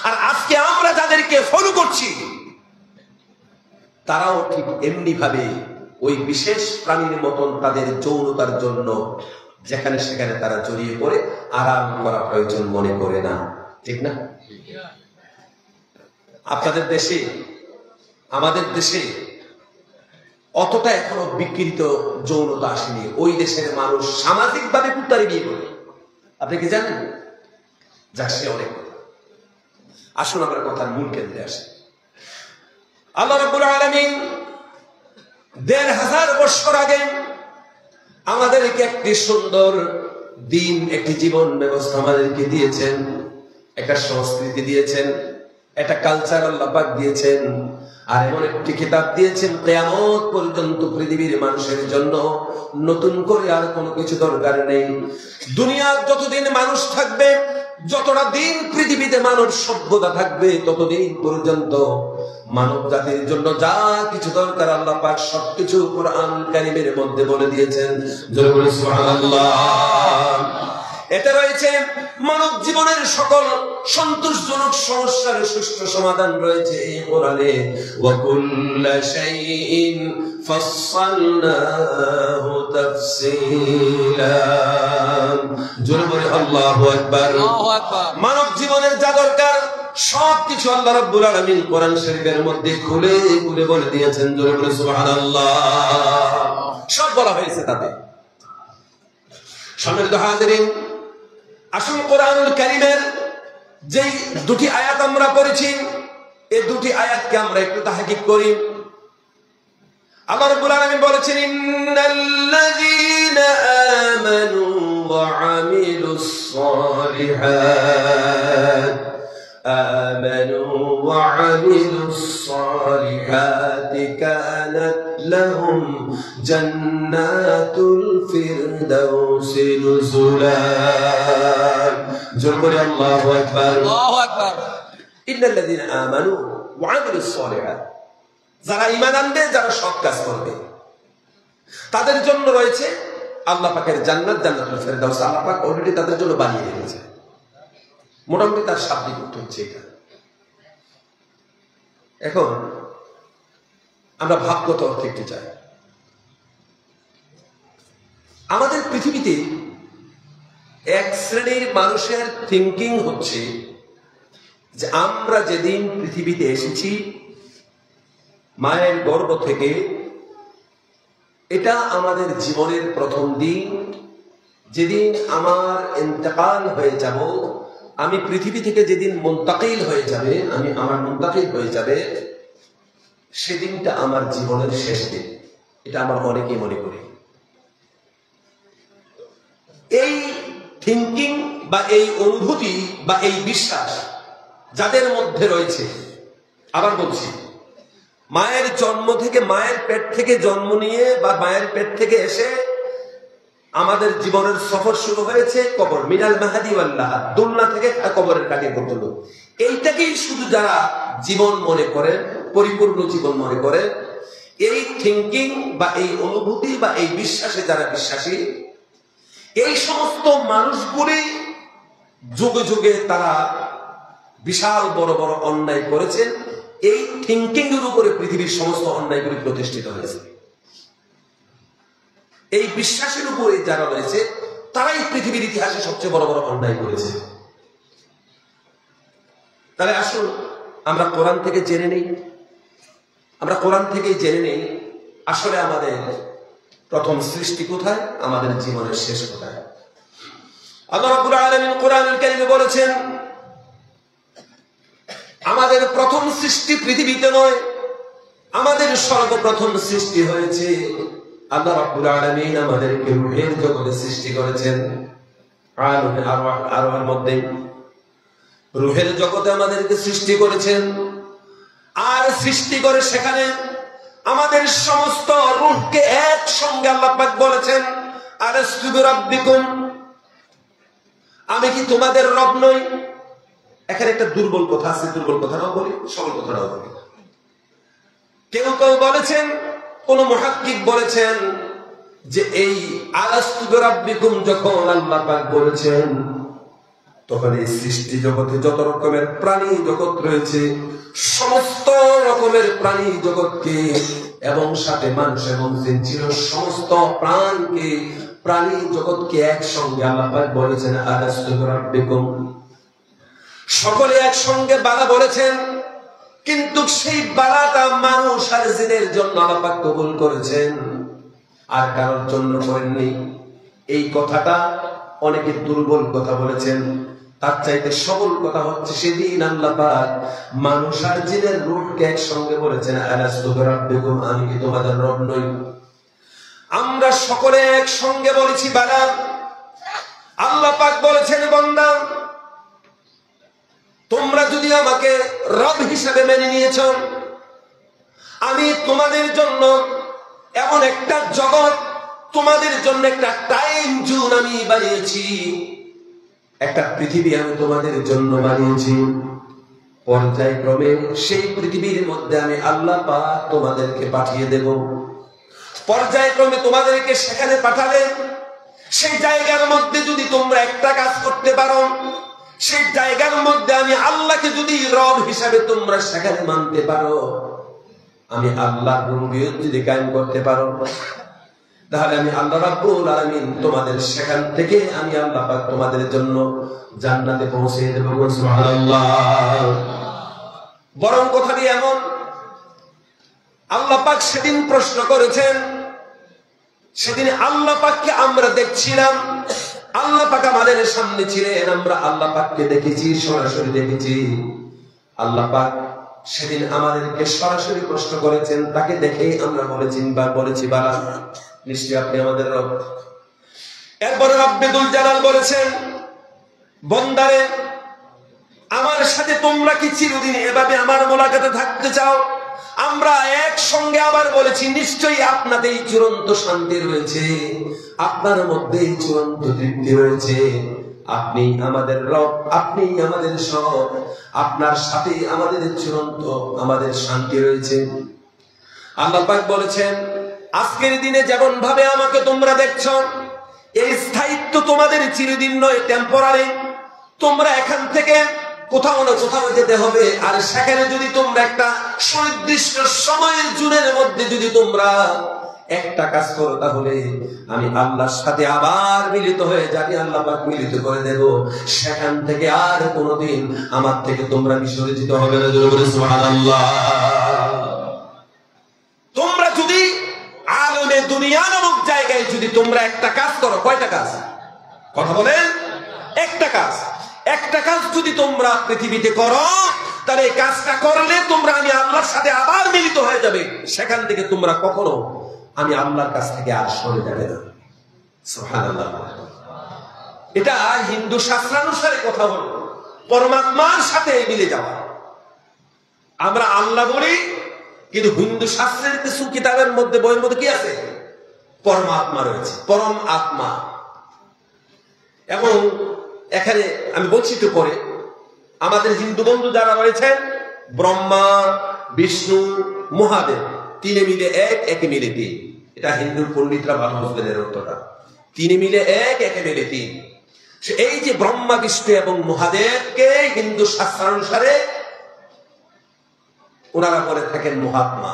আর আজকে আমরা যাদেরকে ফলো করছি তারাও ঠিক এমনি ভাবে ওই বিশেষ প্রাণীর মতন তাদের যৌনতার জন্য যেখানে সেখানে তারা জড়িয়ে পড়ে, আরাম করা প্রয়োজন মনে করে না। ঠিক না? আপনাদের দেশে, আমাদের দেশে অতটা এখনো বিকৃত যৌনতা আসেনি। ওই দেশের মানুষ সামাজিক ভাবে কুত্তারে বিয়ে করে। আপনি কি জানেন? যাক, সে অনেক কথা। আসুন আমরা কথার মূল কেন্দ্রে আসি। আল্লাহ রাব্বুল আলামিন ১৫০০ বছর আগে আমাদেরকে একটি সুন্দর দিন, একটি জীবন ব্যবস্থা আমাদেরকে দিয়েছেন, একটা সংস্কৃতি দিয়েছেন, একটা কালচার আল্লাহ পাক দিয়েছেন, আর এমন একটি কিতাব দিয়েছেন কিয়ামত পর্যন্ত পৃথিবীর মানুষের জন্য নতুন করে আর কোনো কিছু দরকার নেই। দুনিয়ার যতদিন মানুষ থাকবে, যতটা দিন পৃথিবীতে মানব সভ্যতা থাকবে, ততদিন পর্যন্ত মানব জাতির জন্য যা কিছু দরকার আল্লাহ পাক সবকিছু কোরআন কারীমের মধ্যে বলে দিয়েছেন। জোরে বলে সুবহানাল্লাহ। এতে রয়েছে মানব জীবনের সকল সন্তোষজনক সমস্যার সুষ্ঠু সমাধান রয়েছে এই কোরআনে। ওয়া কুল্লা শাইইন ফাসসালনাহু তাফসীলা। জোরে বলে আল্লাহু আকবার। মানব জীবনের যা দরকার সবকিছু আল্লাহ রাব্বুল আলামিন কোরআন শরীফের মধ্যে খুলে খুলে বলে দিয়েছেন। জোরে বলে সুবহানাল্লাহ। সব বলা হয়েছে তাতে। সম্মানিত হাজিরিন, আসুন কোরআনুল কারীমের যেই দুটি আয়াত আমরা পড়েছি, এই দুটি আয়াতকে আমরা একটু তাহকিক করি। আল্লাহ রাব্বুল আলামিন বলেছেন, ইন্নাল্লাযীনা আমানু ওয়া আমিলুস সালিহাত آمنوا وعملوا الصالحات كانت لهم جنات الفردوس نزلا. جل الله أكبر. الله أكبر. إن الذين آمنوا وعملوا الصالحات, যারা ঈমান আনবে, যারা সৎ কাজ করবে, তাদের জন্য রয়েছে আল্লাহ পাকের জান্নাত, জান্নাতুল ফেরদাউস। আল্লাহ পাক অলরেডি তাদের জন্য বানিয়ে রেখেছে। মোটামুটি তার শাব্দিক অর্থ হচ্ছে এটা। এখন আমরা ভাবগত অর্থে একটু চাই। আমাদের পৃথিবীতে এক শ্রেণীর মানুষের থিঙ্কিং হচ্ছে যে আমরা যেদিন পৃথিবীতে এসেছি মায়ের গর্ভ থেকে, এটা আমাদের জীবনের প্রথম দিন। যেদিন আমার ইন্তেকাল হয়ে যাব, আমি পৃথিবী থেকে যেদিন মুন্তাকিল হয়ে যাবে, আমার মুন্তাকিল হয়ে যাবে, সেদিনটা আমার জীবনের শেষ দিন। এটা আমরা অনেকেই মনে করি। এই থিঙ্কিং বা এই অনুভূতি বা এই বিশ্বাস যাদের মধ্যে রয়েছে, আবার বলছি, মায়ের জন্ম থেকে, মায়ের পেট থেকে জন্ম নিয়ে বা মায়ের পেট থেকে এসে আমাদের জীবনের সফর শুরু হয়েছে কবর, মিনাল মাহাদি ওয়াল লাহাদ, দুনিয়া থেকে কবরের কাছে পর্যন্ত। এইটাকেই শুধু যারা জীবন মনে করেন, পরিপূর্ণ জীবন মনে করেন, এই থিঙ্কিং বা এই অনুভূতি বা এই বিশ্বাসে যারা বিশ্বাসী, এই সমস্ত মানুষগুলি যুগে যুগে তারা বিশাল বড় বড় অন্যায় করেছেন। এই থিঙ্কিং এর উপরে পৃথিবীর সমস্ত অন্যায়গুলি প্রতিষ্ঠিত হয়েছে। এই বিশ্বাসের উপরে যারা রয়েছে তারাই পৃথিবীর ইতিহাসে সবচেয়ে বড় বড় অন্যায় করেছে। তাহলে আসুন আমরা কোরআন থেকে জেনে নেই, আমরা কোরআন থেকেই জেনে নেই আসলে আমাদের প্রথম সৃষ্টি কোথায়, আমাদের জীবনের শেষ কোথায়। আল্লাহ রাব্বুল আলামিন কোরআনুল কারীমে বলেছেন আমাদের প্রথম সৃষ্টি পৃথিবীতে নয়, আমাদের সর্বপ্রথম সৃষ্টি হয়েছে আল্লাহ রাব্বুল আলামিন আমাদেরকে রূহের জগতে সৃষ্টি করেছেন। আলামে আরওয়াহের মধ্যে রূহের জগতে আমাদেরকে সৃষ্টি করেছেন। আর সৃষ্টি করে সেখানে আমাদের সমস্ত রূহকে একসঙ্গে আল্লাহ পাক বলেছেন আলাস্তু বিরাব্বিকুম, আমি কি তোমাদের রব নই? এখানে একটা দুর্বল কথা আছে, দুর্বল কথাটাও বলি, সবল কথাটাও বলি। কেউ কেউ বলেছেন, কোন মুহাক্কিক বলেছেন যে এই আলাস্তু বিরাব্বিকুম যখন আল্লাহ পাক বলেছেন তখন এই সৃষ্টি জগতে যত রকমের প্রাণী জগৎ রয়েছে সমস্ত রকমের প্রাণী জগৎকে এবং সাথে মানুষ এবং জিন ছিল সমস্ত প্রাণকে, প্রাণী জগৎকে একসঙ্গে আল্লাহ পাক বলেছেন আলাস্তু বিরাব্বিকুম, সকলে একসঙ্গে বালা বলেছেন। কিন্তু সেই বালাটা মানুষ আর জিনের জন্য আল্লাহ পাক কবুল করেছেন, আর কারোর জন্য করেননি। এই কথাটা অনেকে দুর্বল কথা বলেছেন, তার চাইতে সবল কথা হচ্ছে সেদিন আল্লাহ পাক মানুষ আর জিনের রূহকে একসঙ্গে বলেছেন আলাস্তু বিরাব্বিকুম, আমি কি তোমাদের রব নই? আমরা সকলে একসঙ্গে বলেছি বালা। আল্লাহ পাক বলেছেন বান্দা তোমরা যদি আমাকে রব হিসেবে মেনে নিয়েছ, আমি তোমাদের জন্য এমন একটা জগৎ, তোমাদের জন্য একটা টাইম জোন আমি বানিয়েছি, একটা পৃথিবী আমি তোমাদের জন্য বানিয়েছি। পর্যায়ক্রমে সেই পৃথিবীর মধ্যে আমি আল্লাহ পাক তোমাদেরকে পাঠিয়ে দেব। পর্যায়ক্রমে তোমাদেরকে সেখানে পাঠালে সেই জায়গার মধ্যে যদি তোমরা একটা কাজ করতে পারো, সেই জায়গার মধ্যে আমি আল্লাহকে যদি রব হিসাবে তোমরা সেখানে মানতে পারো, আমি আল্লাহর রুবুবিয়ত যদি কায়েম করতে পারো, তাহলে আমি আল্লাহ রাব্বুল আলামিন তোমাদের সেখান থেকে আমি আল্লাহ পাক তোমাদের জন্য জান্নাতে পৌঁছে দেব। সুবহানাল্লাহ। বরং কথাটি এমন, আল্লাহ পাক সেদিন প্রশ্ন করেছেন, সেদিন আল্লাহ পাককে আমরা দেখছিলাম, আল্লাহ পাক আমাদের সামনে ছিলেন, আমরা আল্লাহ পাককে দেখেছি, সরাসরি দেখেছি। আল্লাহ পাক সেদিন আমাদেরকে সরাসরি প্রশ্ন করেছেন, তাকে দেখেই আমরা বলেছি বালা নিশ্চয়ই আপনি আমাদের রব। এরপরে রব্বুল জালাল বলেছেন বন্দারে আমার সাথে তোমরা কি চিরদিন এভাবে আমার মোলাকাতে থাকতে চাও? আমরা একসঙ্গে আবার বলেছি নিশ্চয়ই আপনাতেই চূড়ান্ত শান্তি রয়েছে, আপনার মধ্যেই চূড়ান্ত তৃপ্তি রয়েছে, আপনি আমাদের রব, আপনি আমাদের সব, আপনার সাথে আমাদের চূড়ান্ত আমাদের শান্তি রয়েছে। আল্লাহ পাক বলেছেন আজকের দিনে যেমন ভাবে আমাকে তোমরা দেখছো, এই স্থায়িত্ব তোমাদের চিরদিন নয়, টেম্পোরারি। তোমরা এখান থেকে কোথাও না কোথাও যেতে হবে, আর সেখানে যদি তোমরা একটা সুনির্দিষ্ট সময়ের জুনের মধ্যে যদি তোমরা একটা কাজ করো, তাহলে আমি আল্লাহর সাথে আবার মিলিত হয়ে যাবে, আল্লাহ পাক মিলিত করে দেব। সেখান থেকে আর কোনোদিন আমার থেকে তোমরা বিসর্জিত হবে না। সুবহানাল্লাহ। তোমরা যদি আলমে দুনিয়া নামক জায়গায় যদি তোমরা একটা কাজ করো, কয়টা কাজ? কথা বলেন। একটা কাজ, একটা কাজ যদি তোমরা পৃথিবীতে করো, তাহলে এই কাজটা করলে তোমরা আমি আল্লাহর সাথে আবার মিলিত হয়ে যাবে। সেখান থেকে তোমরা কখনো আমি আল্লাহর কাছ থেকে আর সরে যাবে না। সুবহানাল্লাহ। এটা হিন্দু শাস্ত্রানুসারে কথা হলো, পরমাত্মার সাথে মিলে যাওয়া। আমরা আল্লাহ বলি, কিন্তু হিন্দু শাস্ত্রের কিছু কিতাবের মধ্যে, বইয়ের মধ্যে কি আছে? পরমাত্মা রয়েছে, পরম আত্মা। এবং এখানে আমি বলছি একটু পরে, আমাদের হিন্দু বন্ধু যারা রয়েছেন, ব্রহ্মা, বিষ্ণু, মহাদেব, তিনে মিলে এক, একে মিলে তিন। এটা হিন্দুর পণ্ডিতরা ভালো বুঝবেন এর অর্থটা। তিনে মিলে এক, একে মিলে তিন। এই যে ব্রহ্মা, বিষ্ণু এবং মহাদেবকে হিন্দু শাস্ত্রানুসারে ওনারা বলে থাকেন মহাত্মা।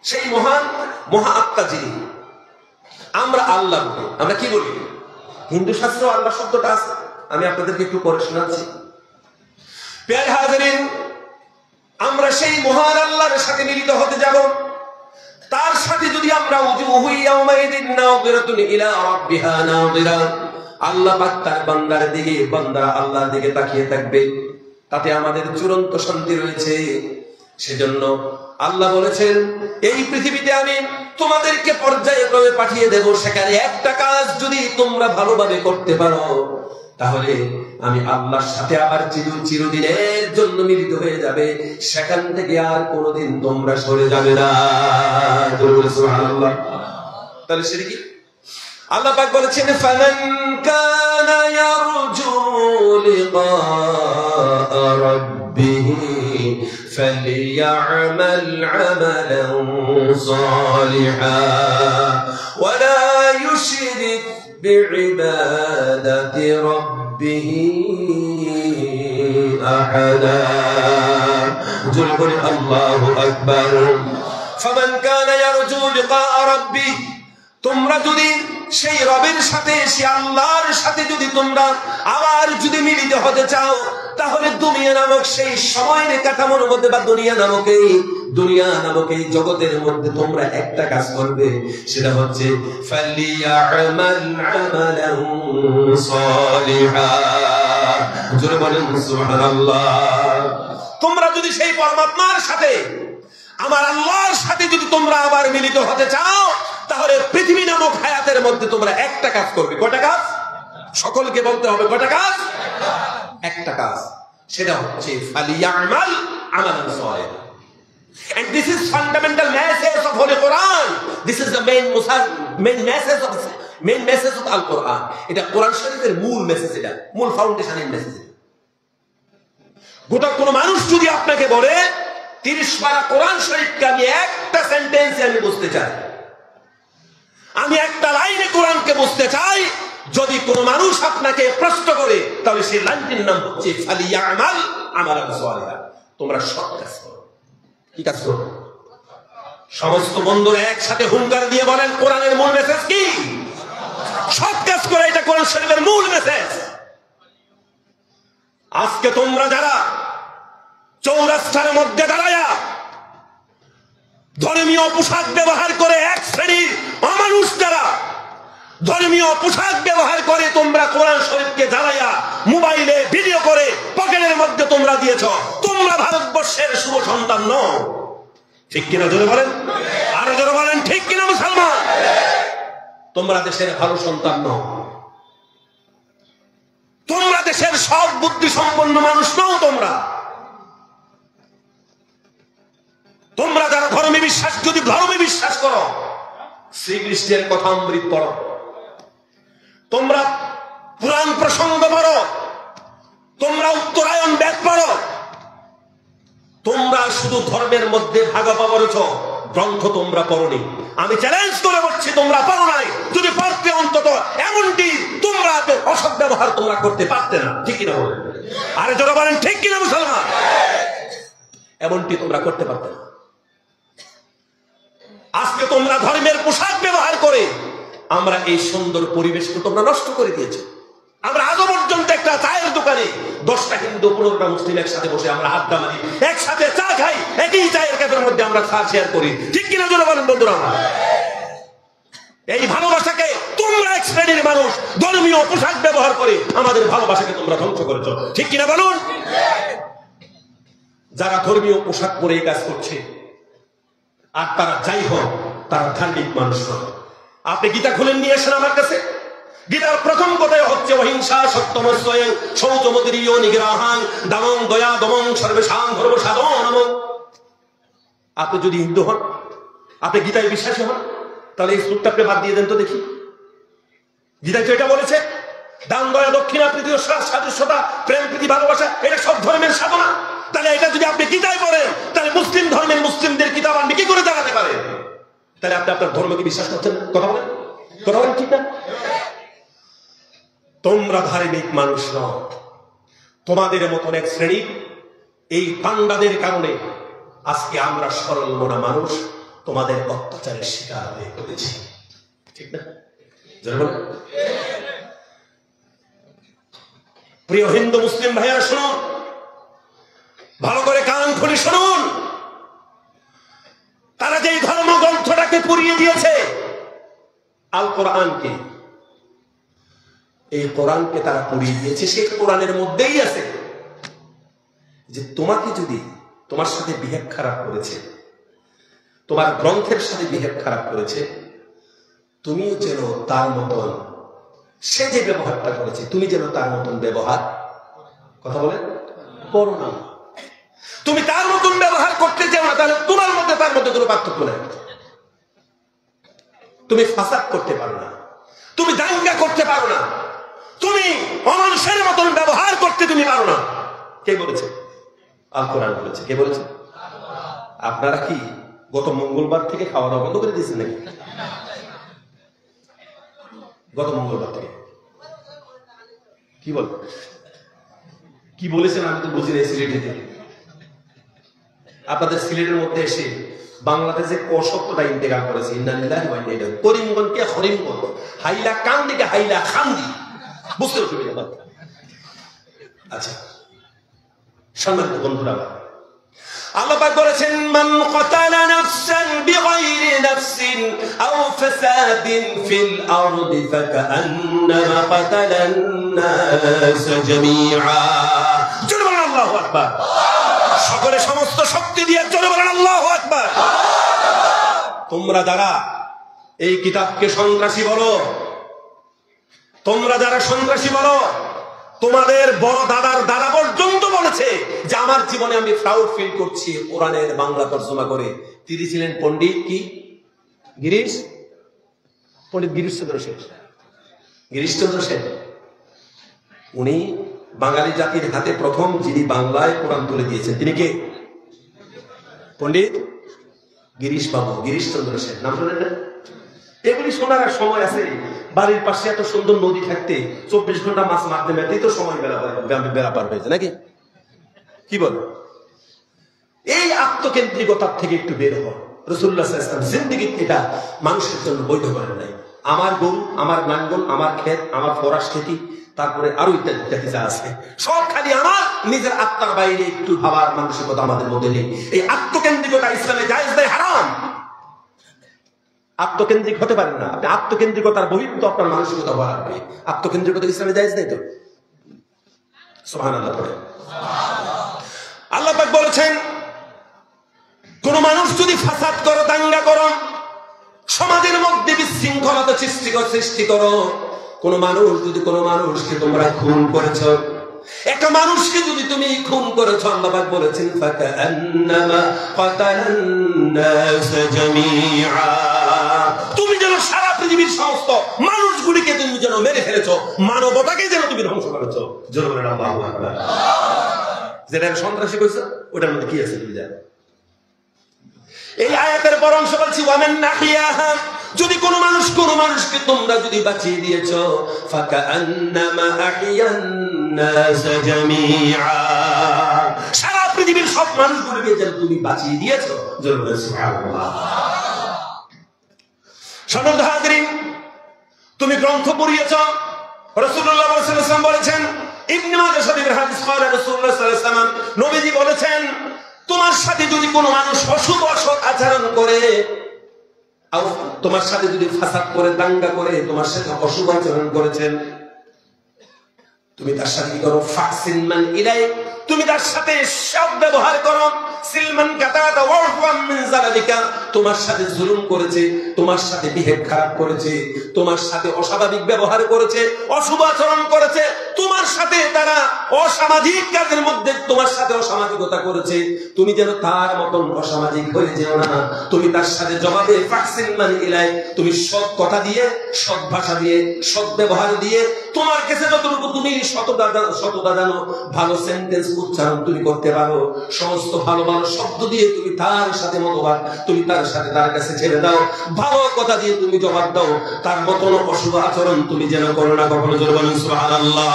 সেই মহান মহা আত্মা যিনি, আমরা আল্লাহ বলি। আমরা কি বলি? হিন্দু শাস্ত্র আল্লাহ শব্দটা আছে, আমি আপনাদেরকে একটু পরে শোনাচ্ছি। প্রিয় হাজিরিন, আমরা সেই মহান আল্লাহর সাথে মিলিত হতে যাব। তার সাথে যদি আমরা আল্লাহ পাক তার বান্দার দিকে, বান্দা আল্লাহর দিকে তাকিয়ে থাকবে, তাতে আমাদের চূড়ান্ত শান্তি রয়েছে। সেজন্য আল্লাহ বলেছেন, এই পৃথিবীতে আমি তোমাদেরকে পর্যায়ক্রমে পাঠিয়ে দেব, সেখানে একটা কাজ যদি তোমরা ভালোভাবে করতে পারো, তাহলে আমি আল্লাহর সাথে আবার চিরদিনের জন্য মিলিত হয়ে যাবে, সেখান থেকে আর কোনোদিন তোমরা সরে যাবে না। সুবহানাল্লাহ। তাহলে সেটা কি? আল্লাহ পাক বলেছেন, ফামান কানা ইয়ারজু লিকা রাব্বিহি ফালিয়া'মাল 'আমালান সালিহান ওয়া লা ইউশরিক বি'ইবাদাতি রাব্বিহি আহাদা। জোরে বলি আল্লাহু আকবার। ফামান কানা ইয়ারজু লিকা রাব্বিহি, তোমরা যদি সেই রবের সাথে, সেই আল্লাহর সাথে যদি তোমরা আবার যদি মিলিত হতে চাও, তাহলে দুনিয়া নামক সেই সময়ের কাঠামোর মধ্যে বা দুনিয়া নামক এই জগতের মধ্যে তোমরা একটা কাজ করবে, সেটা হচ্ছে ফালিয়া'মাল 'আমালান সালিহান। জোরে বলেন সুবহানাল্লাহ। তোমরা যদি সেই পরমাত্মার সাথে, আমার আল্লাহর সাথে যদি তোমরা আবার মিলিত হতে চাও, তাহলে পৃথিবী নামক হায়াতের মধ্যে তোমরা একটা কাজ করবে। কয়টা কাজ? সকলকে বলতে হবে কয়টা কাজ? একটা কাজ। সেটা হচ্ছে ফালিয়া'মাল 'আমালান সালিহান। And this is fundamental message of Holy Quran. This is the main message of Al-Quran. এটা কোরআন শরীফের মূল মেসেজ, এটা মূল ফাউন্ডেশনের মেসেজ। গোটা কোন মানুষ যদি আপনাকে বলে 30 পারা কোরআন শরীফকে আমি একটা সেন্টেন্সে আমি বুঝতে চাই, আমি একটা লাইনে কোরআনকে বুঝতে চাই, যদি কোন মানুষ আপনাকে প্রশ্ন করে, তাহলে সেই লাইনটির নাম হচ্ছে ফালিয়া'মাল 'আমালান সালিহান। তোমরা সৎ কাজ করো। কি কাজ করো? সমস্ত বন্ধুরা একসাথে হুঙ্কার দিয়ে বলেন, কোরআনের মূল মেসেজ কি? সৎ কাজ করে। এটা কোরআন শরীফের মূল মেসেজ। আজকে তোমরা যারা চৌরাস্তার মধ্যে দাঁড়ায়া ধর্মীয় পোশাক ব্যবহার করে, এক শ্রেণীর অমানুষ যারা ধর্মীয় পোশাক ব্যবহার করে তোমরা কোরআন শরীফকে জ্বালাইয়া মোবাইলে ভিডিও করে পকেটের মধ্যে তোমরা দিয়েছ, তোমরা ভারতবর্ষের শুভ সন্তান নও। ঠিক কিনা জোরে বলেন? আরো জোরে বলেন, ঠিক কিনা মুসলমান? তোমরা দেশের ভালো সন্তান নও, তোমরা দেশের সৎ বুদ্ধি সম্পন্ন মানুষ নও। তোমরা যারা ধর্মে বিশ্বাস, যদি ধর্মে বিশ্বাস করো, শ্রীকৃষ্ণের কথা অমৃত পড়ো, তোমরা পুরাণ প্রসঙ্গ পড়ো, তোমরা উত্তরায়ণ বেদ পড়ো, তোমরা শুধু ধর্মের মধ্যে ভাগাপা করেছ, গ্রন্থ তোমরা পড়োনি। আমি চ্যালেঞ্জ করে বলছি, তোমরা পড়ো নাই। যদি পড়তে অন্তত এমনটি তোমরা অসৎ ব্যবহার তোমরা করতে পারতে না। ঠিক কিনা বলেন? আরে জোরে বলেন, ঠিক কিনা মুসলমান? এমনটি তোমরা করতে পারতে না। আজকে তোমরা ধর্মের পোশাক ব্যবহার করে আমরা এই সুন্দর পরিবেশকে তোমরা নষ্ট করে দিয়েছো। আমরা আজও পর্যন্ত একটা চায়ের দোকানে 10টা হিন্দু 15টা মুসলিম একসাথে বসে আমরা আড্ডা মারি, একসাথে চা খাই, একই চায়ের কাপের মধ্যে আমরা চা শেয়ার করি। ঠিক কিনা জোরে বলেন বন্ধুরা? এই ভালোবাসাকে তোমরা এক শ্রেণীর মানুষ ধর্মীয় পোশাক ব্যবহার করে আমাদের ভালোবাসাকে তোমরা ধ্বংস করেছো। ঠিক কিনা বলুন? যারা ধর্মীয় পোশাক পরে এই কাজ করছে, আর তারা যাই হোক, তারা ধার্মিক মানুষ নয়। আপনি গীতা খুলেন নিয়ে এসেন আমার কাছে। গীতার প্রথম কথাই হচ্ছে অহিংসা সত্যমস্বয়ং শৌচমতিরিয় নিগ্রহাং দামং দয়া দমং সর্বেষাং ধর্মসাধনম। আপনি যদি হিন্দু হন, আপনি গীতায় বিশ্বাসী হন, তাহলে এই সুরটাকে বাদ দিয়ে দেন তো দেখি। গীতায় তো এটা বলেছে, দান, দয়া, দক্ষিণা, তৃতীয় সাদৃশ্যতা, প্রেম, প্রীতি, ভালোবাসা, এটা সব ধর্মের সাধনা। তাহলে এটা যদি আপনি গীতায় পড়েন, তাহলে মুসলিম ধর্মের মুসলিমদের কিতাব আপনি কি করে জানাতে পারেন? তাহলে আপনি আপনার ধর্মকে বিশ্বাস করছেন? কথা বলেন, কথা বলেন, ঠিক না? তোমরা ধার্মিক মানুষ নও, তোমাদের মতন এক শ্রেণী এই পান্ডাদের কারণে আজকে আমরা সরল মনা মানুষ তোমাদের অত্যাচারের শিকার হয়ে পড়েছি, ঠিক না? প্রিয় হিন্দু মুসলিম ভাইয়ারা শুনুন, ভালো করে কান খুলে শুনুন। তারা যে ধর্মগ্রন্থটাকে পুড়িয়ে দিয়েছে, আল কোরআনকে, এই কোরআনকে তারা পুড়িয়ে দিয়েছে। সেই কোরআনের মধ্যেই আছে যে তোমাকে যদি তোমার সাথে বিহেভ খারাপ করেছে, তোমার গ্রন্থের সাথে বিহেভ খারাপ করেছে, তুমি যেন তার মতন, সে যে ব্যবহারটা করেছে তুমি যেন তার মতন ব্যবহার, কথা বলেন, করো না। তুমি তার মতন ব্যবহার করতে চাও না, তাহলে তোমার মধ্যে তার মধ্যে কোনো পার্থক্য নেই। তুমি ফাসাদ করতে পারো না, তুমি দাঙ্গা করতে পারো না, তুমি অমানুষের মতন ব্যবহার করতে তুমি পারো না। কে বলেছে? আল কোরআন বলেছে। কে বলেছে? আপনারা কি গত মঙ্গলবার থেকে খাওয়া দাওয়া বন্ধ করে দিয়েছেন নাকি? গত মঙ্গলবার থেকে কি বল, কি বলেছেন আমি তো বুঝি নাই। সিলেটে থেকে আপনাদের সিলেটের মধ্যে এসে বাংলাদেশে কশব্দটা ইন্তেকাল করেছে। করিমগঞ্জকে হরিমগঞ্জ, হাইলা কান দিকে হাইলা খান্দি, বুঝতে অসুবিধা। আচ্ছা, সম্মানিত বন্ধুরা, আল্লাহ পাক বলেছেন, মান কাতালা নাফসান বিগাইরি নাফসিন আও ফাসাদিন ফিল আরদি ফাকান্নামা কাতালান নাস জামিআ। জোরে বলেন আল্লাহু আকবার। সকলে সমস্ত শক্তি দিয়ে জোরে বলেন আল্লাহু আকবার। তোমরা যারা এই কিতাবকে সন্ত্রাসী বলো, তোমরা যারা সন্ত্রাসী বলো, তোমাদের বড় দাদার দাদা পর্যন্ত বলেছে যে আমার জীবনে আমি প্রাউড ফিল করছি কোরআনের বাংলা তর্জমা করে। তিনি ছিলেন পণ্ডিত কি গিরিশ, পণ্ডিত গিরিশচন্দ্র সেন। গিরিশচন্দ্র সেন উনি বাঙালি জাতির হাতে প্রথম যিনি বাংলায় কোরআন তুলে দিয়েছেন, তিনি কে? পণ্ডিত গিরিশ বাবু, গিরিশচন্দ্র সেন। নাম শোনেন না? এগুলি শোনার আর সময় আছে? বাড়ির পাশে এত সুন্দর নদী থাকতে 24 ঘন্টা মাছ মারতে মারতেই তো সময় বেলা পার হয়েছে নাকি? কি বল? এই আত্মকেন্দ্রিকতার থেকে একটু বের হও। রাসূলুল্লাহ সাল্লাল্লাহু আলাইহি ওয়াসাল্লাম জিন্দেগি এটা মানুষের জন্য বৈধ করেন নাই। আমার গরু, আমার নাঙ্গল, আমার ক্ষেত, আমার ফরাস খেতি, তারপরে আরো ইত্যাদি ইত্যাদি যা আছে সব খালি আমার নিজের আত্মার বাইরে একটু ভাবার মানসিকতা আমাদের মধ্যে নেই। এই আত্মকেন্দ্রিকতা ইসলামে জায়েজ নাই, হারাম। আত্মকেন্দ্রিক হতে পারেন না আপনি। আত্মকেন্দ্রিকতার বহির্ভূত আপনার মানসিকতা বাড়বে। আত্মকেন্দ্রিকতা ইসলামে জায়েজ নাই তো। সুবহানাল্লাহ পড়ে। আল্লাহ পাক বলেছেন, কোন মানুষ যদি ফাসাদ করো, দাঙ্গা করো, সমাজের মধ্যে বিশৃঙ্খলতা সৃষ্টি করো, কোন মানুষ যদি কোন মানুষকে তোমরা খুন করেছো, একটা মানুষকে যদি তুমি খুন করেছো, আল্লাহ পাক বলেছেন ফাকান্নামা কাতালান নাস জামিআ, তুমি যেন সারা পৃথিবীর সমস্ত মানুষগুলিকে তুমি যেন মেরে ফেলেছো, মানবতাকে যেন তুমি ধ্বংস করেছো। জোরে বলেন আল্লাহু আকবার। যেটা সন্ত্রাসী কইছো ওটার মধ্যে কি আছে তুমি জানো? এই আয়াতের পর অংশ বলছি ওয়ামান নাহিয়াহা, যদি কোন মানুষকে তোমরা যদি বাঁচিয়ে দিয়েছো, ফাকান্নামা আহিয়ান নাস জামিআ, সারা পৃথিবীর সব মানুষগুলোকে যেন তুমি বাঁচিয়ে দিয়েছো। জোরে বলেন সুবহানাল্লাহ। সম্মানিত হাজিরিন, তুমি গ্রন্থ পড়িয়েছো, রাসূলুল্লাহ সাল্লাল্লাহু আলাইহি ওয়াসাল্লাম বলেছেন, ইবনে মাজাহ শরীফের হাদিস, ক্বালা রাসূলুল্লাহ সাল্লাল্লাহু আলাইহি ওয়াসাল্লাম, নবীজি বলেছেন, তোমার সাথে যদি কোনো মানুষ অশুভ অসৎ আচরণ করে, তোমার সাথে যদি ফাসাদ করে, দাঙ্গা করে, তোমার সাথে অশুভ আচরণ করেছেন, তুমি তার সাথে কি করো? ফাহসিন মান ইলাইক, তুমি তার সাথে সব ব্যবহার করো। সিলমান কাতাতা ওয়াফাম মিন যালিকা, তোমার সাথে জুলুম করেছে, তোমার সাথে বিহেভ খারাপ করেছে, তোমার সাথে অস্বাভাবিক ব্যবহার করেছে, অশুভ আচরণ করেছে, তোমার সাথে তারা অসামাজিক কাজের মধ্যে তোমার সাথে অসামাজিকতা করেছে, তুমি যেন তার মতন অসামাজিক হয়ে যেও না। তুমি তার সাথে জবাবে ফাহসিন মানে ইলাই, তুমি সৎ কথা দিয়ে, সৎ ভাষা দিয়ে, সৎ ব্যবহার দিয়ে, তোমার কাছে যতটুকু তুমি সততা জানো, ভালো সেন্টেন্স উচ্চারণ তুমি করতে পারো, সমস্ত ভালো ভালো শব্দ দিয়ে তুমি তার সাথে মতবাদ, তুমি তার সাথে তার কাছে ছেড়ে দাও, ভালো কথা দিয়ে তুমি জবাব দাও, তার মতন অশুভ আচরণ তুমি যেন করো না কখনো। জোরে বলেন সুবহানাল্লাহ।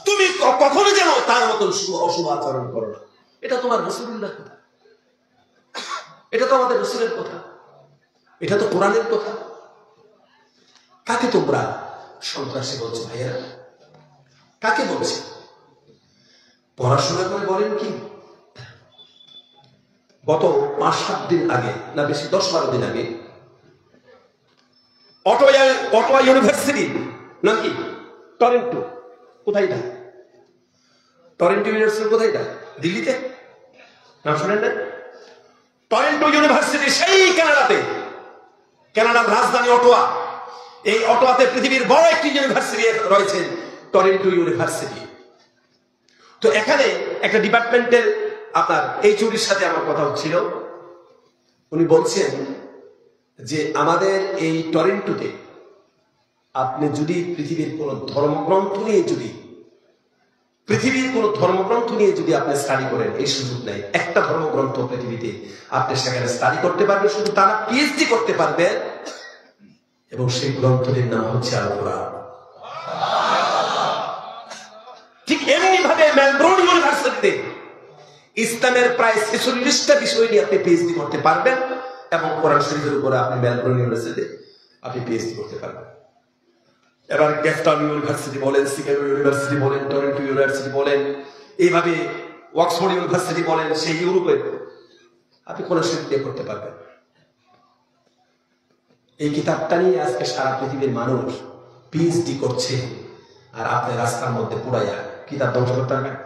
তুমি কখনো যেন তার মতন অশুভ আচরণ করো না। এটা তোমার রাসূলুল্লাহর কথা, এটা তো আমাদের রাসূলের কথা, এটা তো কোরআনের কথা। কাকে তোমরা সন্ত্রাসী বলছো ভাইয়েরা? কাকে বলছে? পড়াশোনা করে বলেন কি? গত 5-7 দিন আগে, না বেশি 10-12 দিন আগে, অটোয়া ইউনিভার্সিটি নাকি টরেন্টো, কোথায় এটা? টরেন্টো ইউনিভার্সিটি কোথায় এটা? দিল্লিতে? নাম শোনেন না? টরেন্টো ইউনিভার্সিটি সেই কানাডাতে, কানাডার রাজধানী অটোয়া। এই অটোয়াতে পৃথিবীর বড় একটি ইউনিভার্সিটি রয়েছে, টরেন্টো ইউনিভার্সিটি। তো এখানে একটা ডিপার্টমেন্টের আপনার এইচওডির সাথে আমার কথা হচ্ছিল। উনি বলছেন যে আমাদের এই টরেন্টোতে আপনি যদি পৃথিবীর কোন ধর্মগ্রন্থ নিয়ে যদি আপনি স্টাডি করেন, এই সুযোগ নেই। একটা ধর্মগ্রন্থ পৃথিবীতে আপনি সেখানে স্টাডি করতে পারবেন, শুধু তারা পিএইচডি করতে পারবেন, এবং সেই গ্রন্থটির নাম হচ্ছে আল কোরআন। ঠিক এমনি ভাবে মেলবোর্ন ইউনিভার্সিটিতে ইসলামের প্রায় 46টা বিষয় নিয়ে আপনি পিএইচডি করতে পারবেন, এবং কোরআন শরীফের উপরে আপনি মেলবোর্ন ইউনিভার্সিটিতে আপনি পিএইচডি করতে পারবেন। এবার গেফটাউন ইউনিভার্সিটি বলেন, শিকাগো ইউনিভার্সিটি বলেন, টরেন্টো ইউনিভার্সিটি বলেন, এইভাবে অক্সফোর্ড ইউনিভার্সিটি বলেন, সেই ইউরোপে আপনি কোরআন শরীফ দিয়ে করতে পারবেন। এই কিতাবটা নিয়ে আজকে সারা পৃথিবীর মানুষ পিএইচডি করছে, আর আপনি রাস্তার মধ্যে পুরাইয়া কিতাব ধ্বংস করতে পারবেন?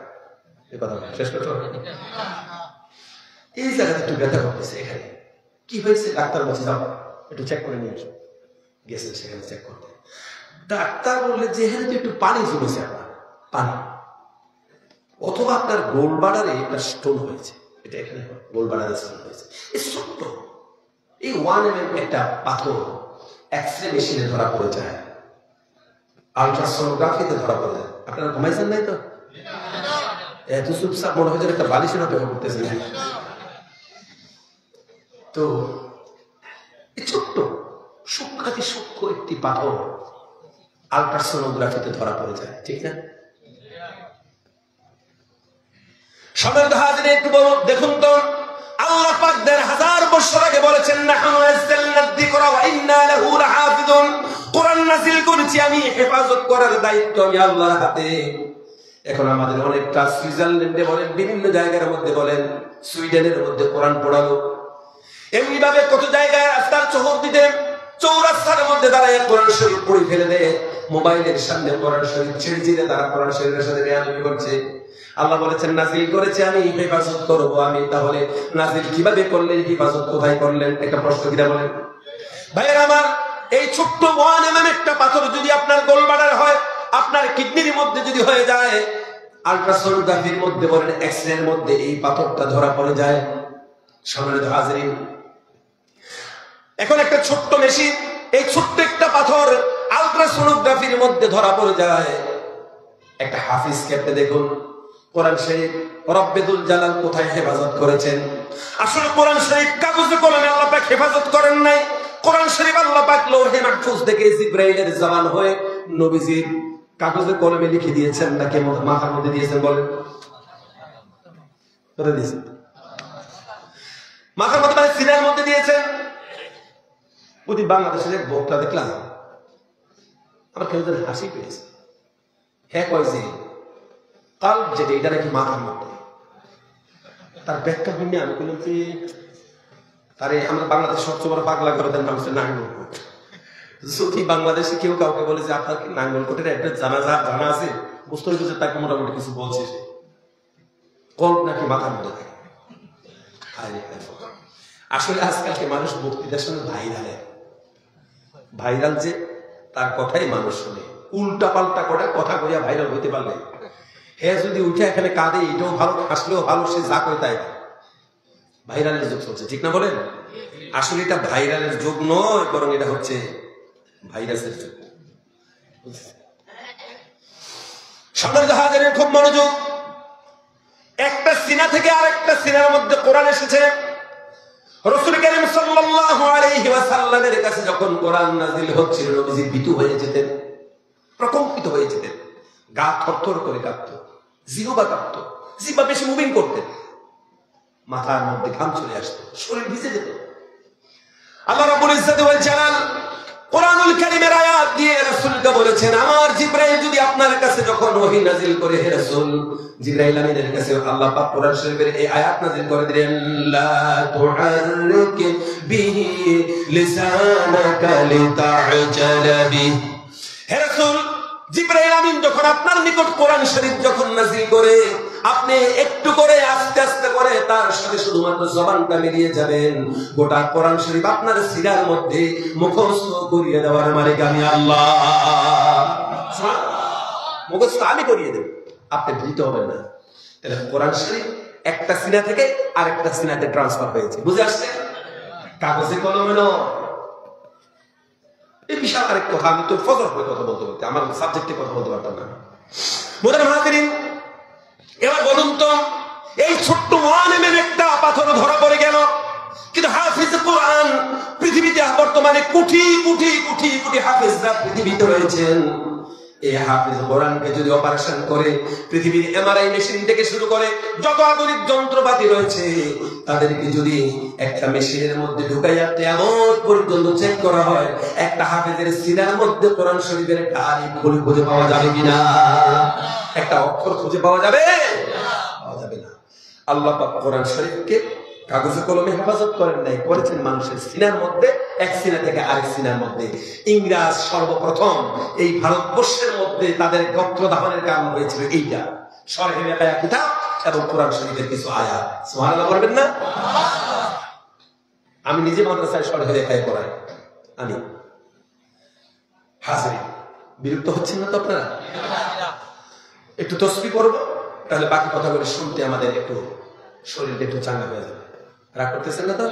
এই কথা শেষ করতে হবে। এই জায়গাতে একটু ব্যথা করতেছে। এখানে কি হয়েছে? ডাক্তার বলছে যাও একটু চেক করে নিয়ে আসো। গেছে সেখানে চেক করতে, ডাক্তার বললে যে এখানে তো একটু পানি জমেছে, আপনার পানি, অথবা আপনার গোলবাডারে একটা স্টোন হয়েছে। এটা এখানে গোলবাডারে স্টোন হয়েছে। এই ছোট্ট এই 1 mm একটা পাথর এক্সরে মেশিনে ধরা পড়ে যায়, আলট্রাসোনোগ্রাফিতে ধরা পড়ে যায়। আপনারা ঘুমাইছেন নাই তো? এত চুপচাপ মনে হয় একটা বালিশের অপেক্ষা করতেছে। তো ছোট্ট সূক্ষ্ম একটি পাথর আলট্রাসোনোগ্রাফিতে ধরা পড়ে যায়, ঠিক না? সম্মানিত হাজির, একটু দেখুন তো, আল্লাহ পাক 1000 বছর আগে বলেছেন নাহনু নাযালনাদ যিকরা ওয়া ইন্না লাহু লাহাফিজুন, কোরআন নাযিল করেছি আমি, হেফাজত করার দায়িত্ব আমি আল্লাহর হাতে। এখন আমাদের অনেকটা সুইজারল্যান্ডে বলেন, বিভিন্ন জায়গার মধ্যে বলেন, সুইডেনের মধ্যে কোরআন পড়ালো। এমনি ভাবে কত জায়গায় রাস্তার চৌহদ্দিতে, চৌরাস্তার মধ্যে দাঁড়ায় কোরআন শরীফ পড়ে ফেলে দেয়, মোবাইলের সামনে কোরআন শরীফ ছিঁড়ে তারা কোরআন শরীফের সাথে বেয়াদবি করছে। আল্লাহ বলেছেন নাযিল করেছে আমি, হেফাজত করব আমি। তাহলে নাযিল কিভাবে করলেন, হেফাজত কোথায় করলেন? একটা প্রশ্ন কিনা বলেন ভাইয়ের আমার। এই ছোট্ট 1 mm একটা পাথর যদি আপনার গোলবাডার হয়, আপনার কিডনির মধ্যে যদি হয়ে যায়, আলট্রাসোনোগ্রাফির মধ্যে বলেন, এক্সরের মধ্যে এই পাথরটা ধরা পড়ে যায়। সম্মানিত হাজিরিন, এখন একটা ছোট্ট মেশিন, এই ছোট্ট একটা পাথর আলট্রাসোনোগ্রাফির মধ্যে ধরা পড়ে যায়। একটা হাফিজকে আপনি দেখুন, কোরআন শরীফ রব্বুল জালাল কোথায় হেফাজত করেছেন? আসলে কোরআন শরীফ কাগজে কলমে আল্লাহ পাক হেফাজত করেন নাই। কোরআন শরীফ আল্লাহ পাক লৌহে মাহফুজ থেকে জিবরাইলের জবান হয়ে নবীজির কাগজে কলমে লিখে দিয়েছেন, নাকি মাথার মধ্যে দিয়েছেন? বলেন, করে দিয়েছেন? মাথার মধ্যে মানে সিনার মধ্যে দিয়েছেন। ওই বাংলাদেশের এক বক্তা দেখলাম, আমার কেউ হাসি পেয়েছে। হ্যাঁ কয় যে কাল যেটা এটা নাকি মাথার মধ্যে, তার ব্যাখ্যা শুনে আমি বললাম যে তারে আমরা বাংলাদেশ সবচেয়ে বড় পাগলা করে দেন নাম হচ্ছে নাঙ্গলকোট। যদি বাংলাদেশে কেউ কাউকে বলে যে আপনার কি নাঙ্গলকোটের একটা জানা আছে, বুঝতে হইতে যে তাকে মোটামুটি কিছু বলছে, সে কল্প নাকি মাথার মধ্যে থাকে। আসলে আজকালকে মানুষ বক্তৃতার সঙ্গে ভাইরাল যে তার কথাই মানুষ শুনে, উল্টা পাল্টা কথা কইয়া ভাইরাল হইতে পারলে হ্যাঁ যদি উঠে এখানে কাঁদে এটাও ভালো, হাসলেও ভালো, সে যা করে তাই ভাইরালের যুগ চলছে, ঠিক না বলেন? আসলে এটা ভাইরালের যুগ নয়, বরং এটা হচ্ছে ভাইরাসের যুগ। সম্মানিত হাজিরিন, খুব মনোযোগ। একটা সিনা থেকে আরেকটা সিনার মধ্যে কোরআন এসেছে। রাসূল কারীম সাল্লাল্লাহু আলাইহি ওয়াসাল্লামের কাছে যখন কোরআন নাযিল হচ্ছিল, নবীজি ভীতু হয়ে যেতেন, প্রকম্পিত হয়ে যেতেন, গা থরথর করে কাঁপত, জিহ্বা কাঁপত, জিহ্বা বেশি মুভিং করতেন, মাথার মধ্যে ঘাম চলে আসতো, শরীর ভিজে যেত। আল্লাহ রাব্বুল ইজ্জত ওয়াল জালাল কোরআনুল কারীমের আয়াত দিয়ে রাসূলকে বলেছেন, আমার জিবরাইল যদি আপনার কাছে যখন ওহী নাযিল করে, হে রাসূল, জিবরাইল আমিনের কাছে আল্লাহ পাক কোরআন শরীফের এই আয়াত নাযিল করে দিলেন, লা তুহাররিক বিহি লিসানাকা লিতা'জালা বিহি। হে রাসূল, জিবরাইল আমিন যখন আপনার নিকট কোরআন শরীফ যখন নাযিল করে, আপনি একটু করে আস্তে আস্তে করে তার সাথে শুধুমাত্র জবানটা মিলিয়ে যাবেন, গোটা কোরআন শরীফ আপনার সিনার মধ্যে মুখস্থ করিয়ে দেওয়ার মালিক আমি আল্লাহ। মুখস্থ আমি করিয়ে দেব, আপনি ভীত হবেন না। তাহলে কোরআন শরীফ একটা সিনা থেকে আরেকটা সিনাতে ট্রান্সফার হয়েছে, বুঝে আসছে? কাগজে কলমে নয়। এই বিশাল আরেক কথা, আমি তো ফজর হয়ে কথা বলতে বলতে আমার সাবজেক্টে কথা বলতে পারতাম না। মুহতারাম হাজিরিন, এবার বলুন তো, এই ছোট্ট ওয়ানেমের একটা পাথর ধরা পড়ে গেল, কিন্তু হাফিজ কোরআন পৃথিবীতে বর্তমানে কোটি কোটি কোটি কোটি হাফিজরা পৃথিবীতে রয়েছেন। এই হাফিজ কোরআনকে যদি অপারেশন করে, পৃথিবীর এমআরআই মেশিন থেকে শুরু করে যত আধুনিক যন্ত্রপাতি রয়েছে, তাদেরকে যদি একটা মেশিনের মধ্যে ঢুকাইয়া কিয়ামত পর্যন্ত চেক করা হয়, একটা হাফিজের সিনার মধ্যে কোরআন শরীফের একটা আলিফ খুঁজে পাওয়া যাবে কিনা? একটা অক্ষর খুঁজে পাওয়া যাবে? পাওয়া যাবে না। আল্লাহ পাক কোরআন শরীফকে কাগজে কলমে হেফাজত করেন নাই, করেছেন মানুষের সিনার মধ্যে, এক সিনা থেকে আরেক সিনার মধ্যে। ইংরেজ সর্বপ্রথম এই ভারতবর্ষের মধ্যে তাদের গোত্র দাহনের কারণ হয়েছিল এইটা, শরহে আয়া কিতাব এবং কোরআন শরীফের কিছু আয়াত। সুবহানাল্লাহ বলবেন না? আমি নিজে মাদ্রাসায় শরহে আয়া পড়াই, আমি হাজির। বিরক্ত হচ্ছেন না তো আপনারা? একটু তসবিহ পড়ব, তাহলে বাকি কথাগুলো শুনতে আমাদের একটু শরীরটা একটু চাঙ্গা হয়ে যাবে। রাগ করতেছেন না তো?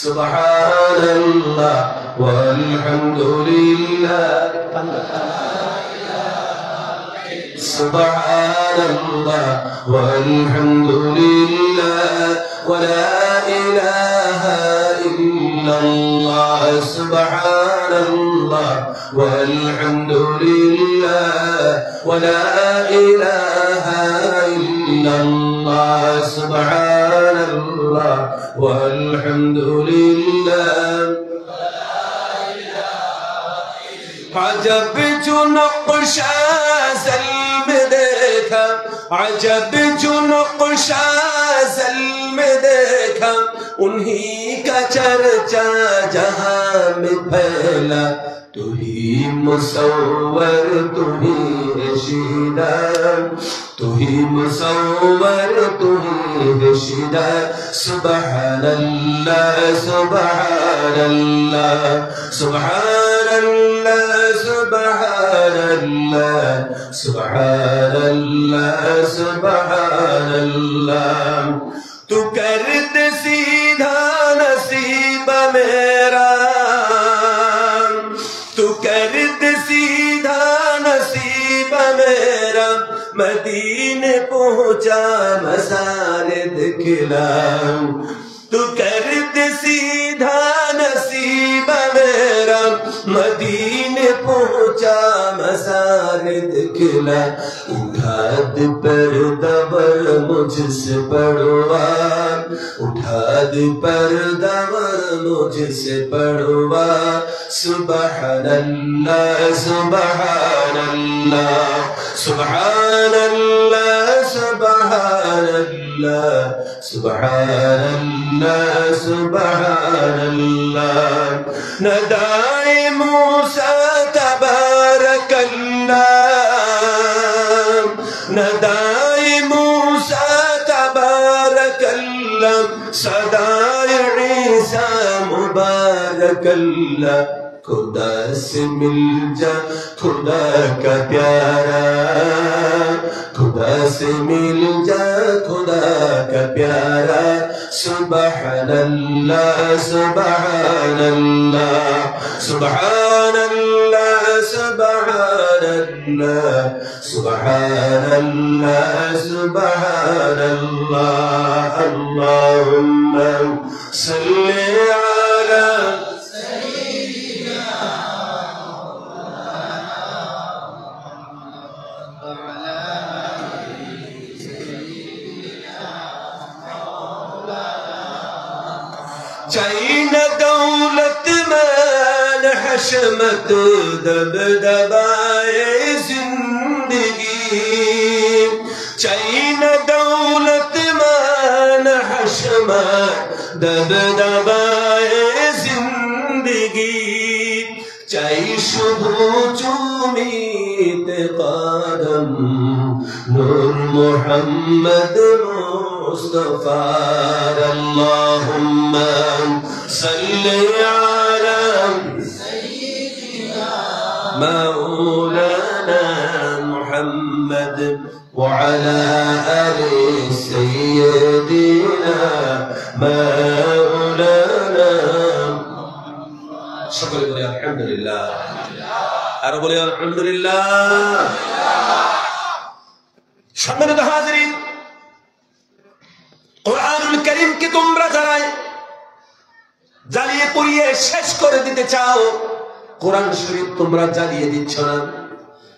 সুবহানাল্লাহ ওয়ালহামদুলিল্লাহ, সুবহানাল্লাহ ওয়ালহামদুলিল্লাহ ওয়া লা ইলাহা ইল্লাল্লাহ, সুবহানাল্লাহ ওয়ালহামদুলিল্লাহ ওয়া লা ইলাহা ইল্লাল্লাহ, সুবহানাল্লাহ ওয়ালহামদুলিল্লাহ। আজব जो नक्शा ज़ल्म देखा, अजब जो नक्शा ज़ल्म देखा, उन्हीं का चर्चा जहां में फैला। तू ही मुसव्वर, तू ही रशीदा, तू ही मुसव्वर, तू ही रशीदा। सुबहानल्लाह सुबहानल्लाह सुबहानल्लाह सुबहानल्लाह सुबहानल्लाह सुबहानल्लाह। तू कर दे सीधा नसीब मेरा, तू कर दे सीधा नसीब मेरा। मदीने पहुंचा मसाले दिखला, तू कर दे सीधा नसीब मेरा। मदीने पहुंचा मसाले दिखला। उठा दे पर्दा वर मुझसे पड़वा, उठा दे पर्दा वर मुझसे पड़वा। सुबहानल्लाह सुबहानल्लाह सुबहानल्लाह सुबहानल्लाह सुबहानल्लाह सुबहानल्लाह। नदाए मूसा तबारकल्लाह, नदाए मूसा तबारकल्लाह। सदाए कल्ला खुदा से मिल जा खुदा का प्यारा खुदा से मिल जा खुदा का प्यारा सुबहानल्लाह सुबहानल्लाह सुबहानल्लाह सुबहानल्लाह सुबहानल्लाह सुबहानल्लाह अल्लाहुम्मा सल्ली अला चाइना दौलत मान हशमत दबदबाए जिंदगी चाइना दौलत मान हशमत दबदबाए जिंदगी चाइ शुभ चूमीत कदम नूर मोहम्मद मुस्तफा अल्लाहुम्मा सल्ली अला सय्यिदिना मौलाना मुहम्मद व अला आलि सय्यिदिना मौलाना সকলে বলি আলহামদুলিল্লাহ আর বলি আলহামদুলিল্লাহ সম্মানিত হাজিরিন কুরআনুল কারীমকে তোমরা যারা জ্বালিয়ে পুড়িয়ে শেষ করে দিতে চাও কোরআন শরীফ তোমরা জ্বালিয়ে দিচ্ছ না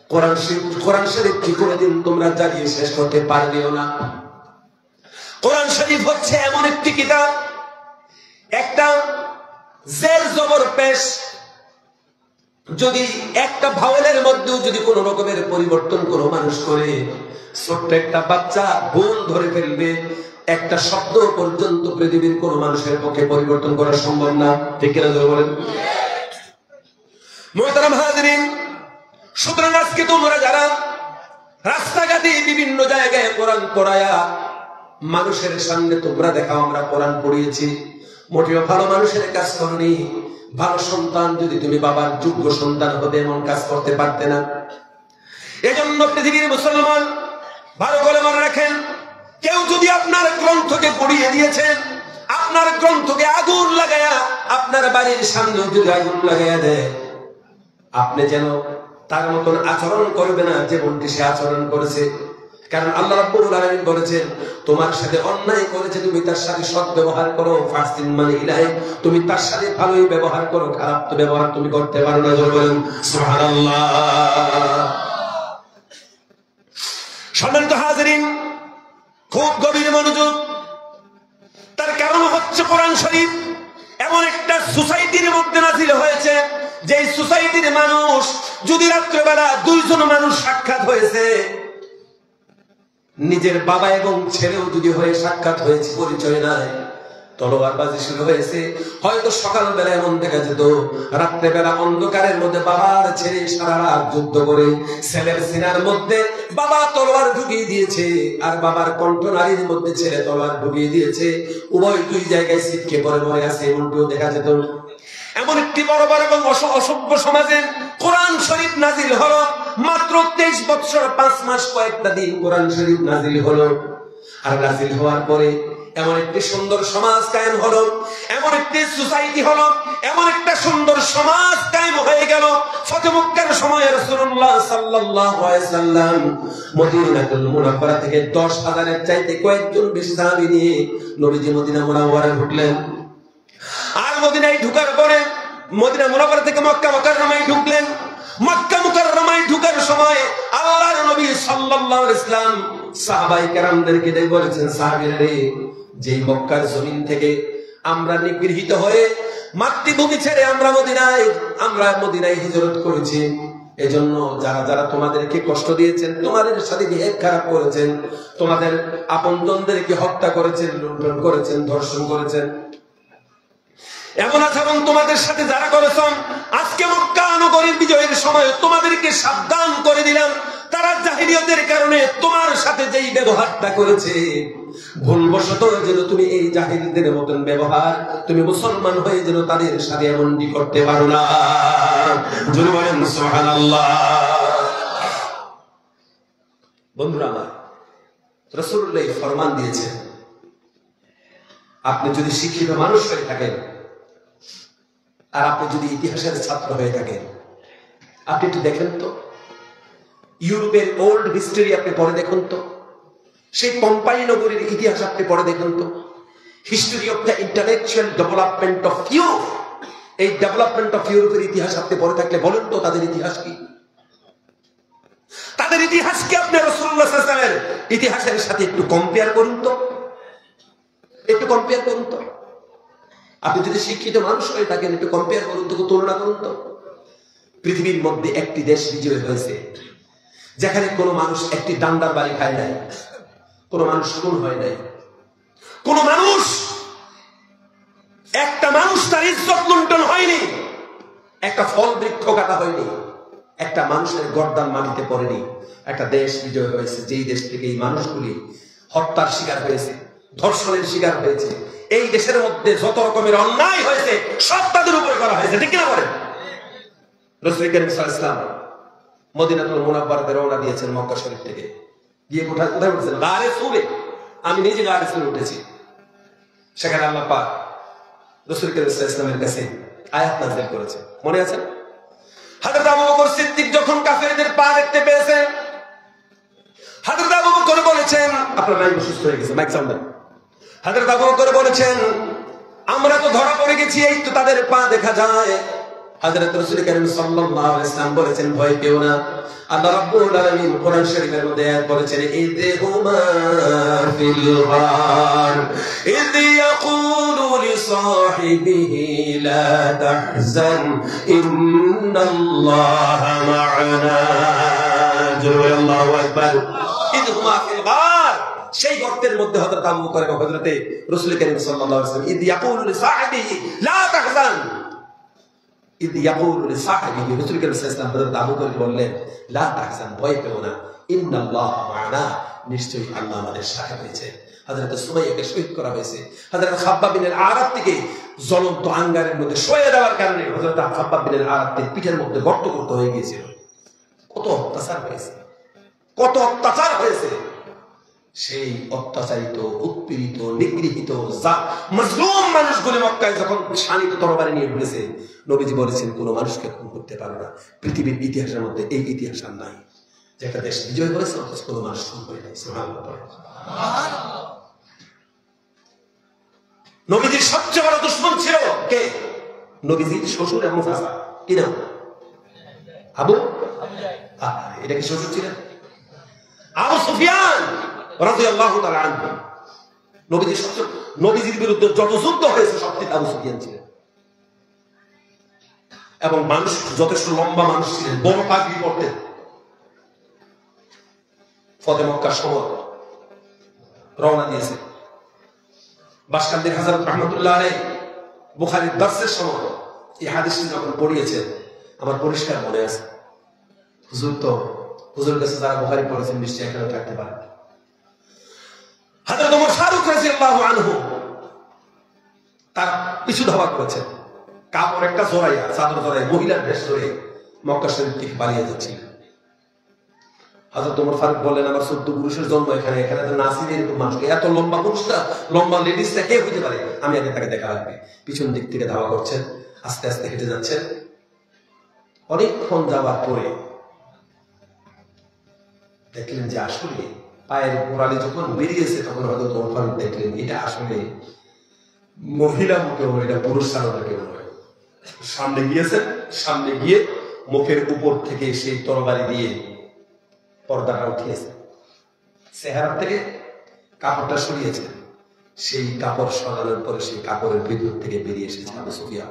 কোরআন শরীফ কি কোনদিন তোমরা জ্বালিয়ে শেষ করতে পারবেও না কোরআন শরীফ হচ্ছে এমন একটি কিতাব একটা জের জবর পেশ যদি একটা ভাওয়েলের মধ্যেও যদি কোনো রকমের পরিবর্তন কোনো মানুষ করে ছোট্ট একটা বাচ্চা ভুল ধরে ফেলবে একটা শব্দ পর্যন্ত পৃথিবীর কোন মানুষের পক্ষে পরিবর্তন করা সম্ভব না ঠিক কিনা জোরে বলেন মুহতারাম হাজিরিন সুতরাং আজকে তোমরা যারা রাস্তাঘাটে বিভিন্ন জায়গায় কোরআন পড়ায়া মানুষের সামনে তোমরা দেখাও আমরা কোরআন পড়িয়েছি মোটেও ভালো মানুষের কাজ করনি ভালো সন্তান যদি তুমি বাবার যোগ্য সন্তান হতে এমন কাজ করতে পারতে না এজন্য পৃথিবীর মুসলমান ভালো করে মনে রাখেন কেউ যদি আপনার গ্রন্থকে পড়িয়ে দিয়েছেন আপনার গ্রন্থকে আগুন লাগায়া আপনার বাড়ির সামনে যদি আগুন লাগায়া দেয় আপনি যেন তার মতন আচরণ করবে না যেমনটি সে আচরণ করেছে কারণ আল্লাহ রাব্বুল আলামিন বলেছেন তোমার সাথে অন্যায় করেছে তুমি তার সাথে সৎ ব্যবহার করো ফাসিন মানে ইলাহি তুমি তার সাথে ভালোই ব্যবহার করো খারাপ তো ব্যবহার তুমি করতে পারো না জোরে বলেন সুবহানাল্লাহ সম্মানিত হাজিরিন খুব গভীর মনোযোগ তার কারণ হচ্ছে কোরআন শরীফ এমন একটা সোসাইটির মধ্যে নাযিল হয়েছে যে সোসাইটির মানুষ যদি রাত্রিবেলা দুইজন মানুষ সাক্ষাৎ হয়েছে নিজের বাবা এবং ছেলেও যদি হয়ে সাক্ষাৎ হয়েছে পরিচয় নাই তলোয়ারবাজি শুরু হয়েছে হয়তো সকালবেলা এমন দেখা যেত রাত্রেবেলা অন্ধকারের মধ্যে বাবার ছেলে সারা রাত যুদ্ধ করে ছেলের সিনার মধ্যে বাবা তলোয়ার ঢুকিয়ে দিয়েছে আর বাবার কণ্ঠনালীর মধ্যে ছেলে তলোয়ার ঢুকিয়ে দিয়েছে উভয় দুই জায়গায় ছিটকে পড়ে মরে আছে এমনটিও দেখা যেত এমন একটি বড় বড় এবং অসভ্য সমাজে কোরআন শরীফ নাজিল হলো মাত্র 23 বছর 5 মাস কয়েকটা দিন কোরআন শরীফ নাজিল হলো আর নাজিল হওয়ার পরে এমন একটি সুন্দর সমাজ কায়েম হলো এমন একটি সোসাইটি হলো এমন একটা সুন্দর সমাজ কায়েম হয়ে গেল ফতহ মক্কার সময় রাসূলুল্লাহ সাল্লাল্লাহু আলাইহি সাল্লাম মদিনাতুল মুনাওয়ারা থেকে 10,000 এর চাইতে কয়েকজন বেশি সাহাবী নিয়ে নবীজি মদিনা মুনাওয়ারায় ঢুকলেন আর মদিনায় ঢোকার পরে মদিনা মুনাওয়ারা থেকে মক্কা মুকাররমায় ঢুকলেন মক্কা মুকাররমায় ঢোকার সময় আল্লাহর নবী সাল্লাল্লাহু আলাইহি ওয়াসাল্লাম সাহাবায়ে কেরামদেরকে ডেকে বলেছেন সাহাবীরা রে যেই মক্কার জমিন থেকে আমরা নিগৃহীত হয়ে মাতৃভূমি ছেড়ে আমরা মদিনায় হিজরত করেছি এজন্য যারা যারা তোমাদেরকে কষ্ট দিয়েছেন তোমাদের সাথে বিহেভ খারাপ করেছেন তোমাদের আপনজনদেরকে হত্যা করেছেন লুণ্ঠন করেছেন ধর্ষণ করেছেন এমন আচরণ তোমাদের সাথে যারা করেছেন আজকে মক্কা নগরীর বিজয়ের সময় তোমাদেরকে সাবধান করে দিলাম তারা জাহিলিয়তের কারণে তোমার সাথে যেই ব্যবহারটা করেছে, ভুলবশত যেন তুমি এই জাহিলদের মতন ব্যবহার তুমি মুসলমান হয়ে যেন তাদের সাথে এমনটি করতে পারো না। জোরে বলেন সুবহানাল্লাহ। বন্ধুরা আমার, রাসূলুল্লাহ ফরমান দিয়েছেন, আপনি যদি শিক্ষিত মানুষ হয়ে থাকেন আর আপনি যদি ইতিহাসের ছাত্র হয়ে থাকেন, আপনি একটু দেখেন তো ইউরোপের ওল্ড হিস্টরি আপনি পড়ে দেখুন তো, সেই পম্পাই নগরীর ইতিহাস আপনি পড়ে দেখুন তো, history of the intellectual development of Europe, এই ডেভেলপমেন্ট অফ ইউরোপের ইতিহাস আপনি পড়ে থাকলে বলুন তো তাদের ইতিহাস কি? তাদের ইতিহাসকে আপনি রাসূলুল্লাহ সাল্লাল্লাহু আলাইহি ওয়াসাল্লামের ইতিহাসের সাথে একটু কম্পেয়ার করুন তো, একটু কম্পেয়ার করুন তো। আপনি যদি শিক্ষিত মানুষ হয়ে থাকেন একটু কম্পেয়ার করুন তো, তুলনা করুন তো। পৃথিবীর মধ্যে একটি দেশ বিজয় হয়েছে যেখানে কোনো মানুষ একটি ডান্ডার বাড়ি খায় নাই, কোনো মানুষ খুন হয় নাই, কোন মানুষ একটা মানুষ তার ইজ্জত লুণ্ঠন হয়নি, একটা ফল বৃক্ষ কাটা হয়নি, একটা মানুষের গর্দান মাটিতে পড়েনি। একটা দেশ বিজয় হয়েছে যেই দেশ থেকে এই মানুষগুলি হত্যার শিকার হয়েছে, ধর্ষণের শিকার হয়েছে। এই দেশের মধ্যে যত রকমের অন্যায় হয়েছে সব তাদের উপরে করা হয়েছে, ঠিক কিনা বলেন? রাসূল করিম সাল্লাল্লাহু আলাইহি ওয়াসাল্লাম মদিনাতুল মুনাওয়ারাতে রওনা দিয়েছেন মক্কা শরীফ থেকে। গিয়ে কোথায় উঠেছেন? গারে সুরে। আমি নিজে গারে সুরে উঠেছি। সেখানে আল্লাহ পাক রাসূল করিম সাল্লাল্লাহু আলাইহি ওয়াসাল্লামের কাছে আয়াত নাযিল করেছে, মনে আছে? হযরত আবু বকর সিদ্দিক যখন কাফেরদের পা দেখতে পেয়েছেন, হযরত আবু বকর বলেছেন, আপনার মাইক অসুস্থ হয়ে গেছে, মাইক সাউন্ড দেন। হযরত আবু বকর বলেছেন, আমরা তো ধরা পড়ে গেছি, এই তো তাদের পা দেখা যায়। হযরত রাসূল করিম সাল্লাল্লাহু আলাইহি ওয়াসাল্লাম বলেছেন, ভয় পেও না। আল্লাহ রাব্বুল আলামিন কোরআন শরীফের মধ্যে আয়াত বলেছেন, ইযহুমা ফিল গার ইয ইয়াকুলু লিসাহিবিহি লা তাহজান ইন্নাল্লাহা মা'ানা। জোরে আল্লাহু আকবার। ইযহুমা ফিল গার, সেই গর্তের মধ্যে হযরত আবু বকর এবং হযরতে রাসূল করিম সাল্লাল্লাহু আলাইহি ওয়াসাল্লাম ইয ইয়াকুলু লিসাহিবিহি লা তাহজান, ইয ইয়াকুলু লিসাহিবিহি, রাসূল করিম সাল্লাল্লাহু আলাইহি ওয়াসাল্লাম হযরত আবু বকরকে বললেন, লা তাহজান, ভয় পেও না, ইন্নাল্লাহা মা'ানা, নিশ্চয়ই আল্লাহ আমাদের সাথে রয়েছে। হযরত সুমাইয়াকে শহীদ করা হয়েছে। হযরত খাব্বাব বিন আল-আরাত থেকে জ্বলন্ত আঙ্গারের মধ্যে শোয়ে দেওয়ার কারণে হযরত খাব্বাব বিন আল-আরাতের পিঠের মধ্যে গর্ত করতে হয়ে গিয়েছিল। কত অত্যাচার হয়েছে, কত অত্যাচার হয়েছে। সেই অত্যাচারিত, উৎপীড়িত, নিগৃহীত, মাজলুম মানুষগুলি মক্কায় যখন শানিত তরবারি নিয়ে ঘুরেছে, নবীজি বলেছেন কোন মানুষকে খুন করতে পারো না। পৃথিবীর ইতিহাসের মধ্যে এই ইতিহাস আর নাই যে একটা দেশ বিজয় হয়েছে অথচ কোনো মানুষ খুন করে নাই। সুবহানাল্লাহ। নবীজির সবচেয়ে বড় দুশমন ছিল কে? নবীজির শ্বশুর এবং চাচা। কি নাম? আবু জাহেল। এটা কি শ্বশুর ছিলেন? আবু সুফিয়ান রাদিয়াল্লাহু তাআলা আনহু। নবীজির বিরুদ্ধে যত যুদ্ধ হয়েছে সবচেয়ে আবু সুফিয়ান ছিলেন। এবং মানুষ যথেষ্ট লম্বা মানুষ ছিলেন, বড় পাগড়ি পরতেন। ফতে মক্কার সময় রওনা দিয়েছে। বাসকান্দির হযরত রাহমাতুল্লাহ আলাইহি বুখারীর দার্সের সময় এই হাদিসটি যখন পড়িয়েছেন, আমার পরিষ্কার মনে আছে। হুজুর কাছে যারা বুখারী পড়েছেন নিশ্চয়ই এখানে থাকতে পারে। হযরত ওমর ফারুক রাদিয়াল্লাহু আনহু তার পিছু ধাওয়া করেছেন। কাপড় একটা জড়াইয়া, চাদর জড়াই, মহিলার বেশ ধরে মক্কা শরীফ থেকে পালিয়ে যাচ্ছিলেন। হযরত ওমর ফারুক বললেন, আমার 14 পুরুষের জন্ম এখানে, এখানে তো নাসির এরকম মানুষ, এত লম্বা পুরুষটা, লম্বা লেডিসটা কে হইতে পারে? আমি আগে তাকে দেখা লাগবে। পিছন দিক থেকে ধাওয়া করছেন, আস্তে আস্তে হেঁটে যাচ্ছেন। অনেকক্ষণ যাওয়ার পরে দেখলেন যে আসলে পায়ের গোড়ালি যখন বেরিয়েছে, তখন হযরত ওমর ফারুক দেখলেন এটা আসলে মহিলা মুখেও, এটা পুরুষ ছাড়া কেউ নয়। সামনে গিয়েছেন, সামনে গিয়ে মুখের উপর থেকে সেই তরবারি দিয়ে পর্দাটা উঠিয়েছে, চেহারা থেকে কাপড়টা সরিয়েছে। সেই কাপড় সরানোর পরে সেই কাপড়ের ভিতর থেকে বেরিয়ে এসেছে আবু সুফিয়ান।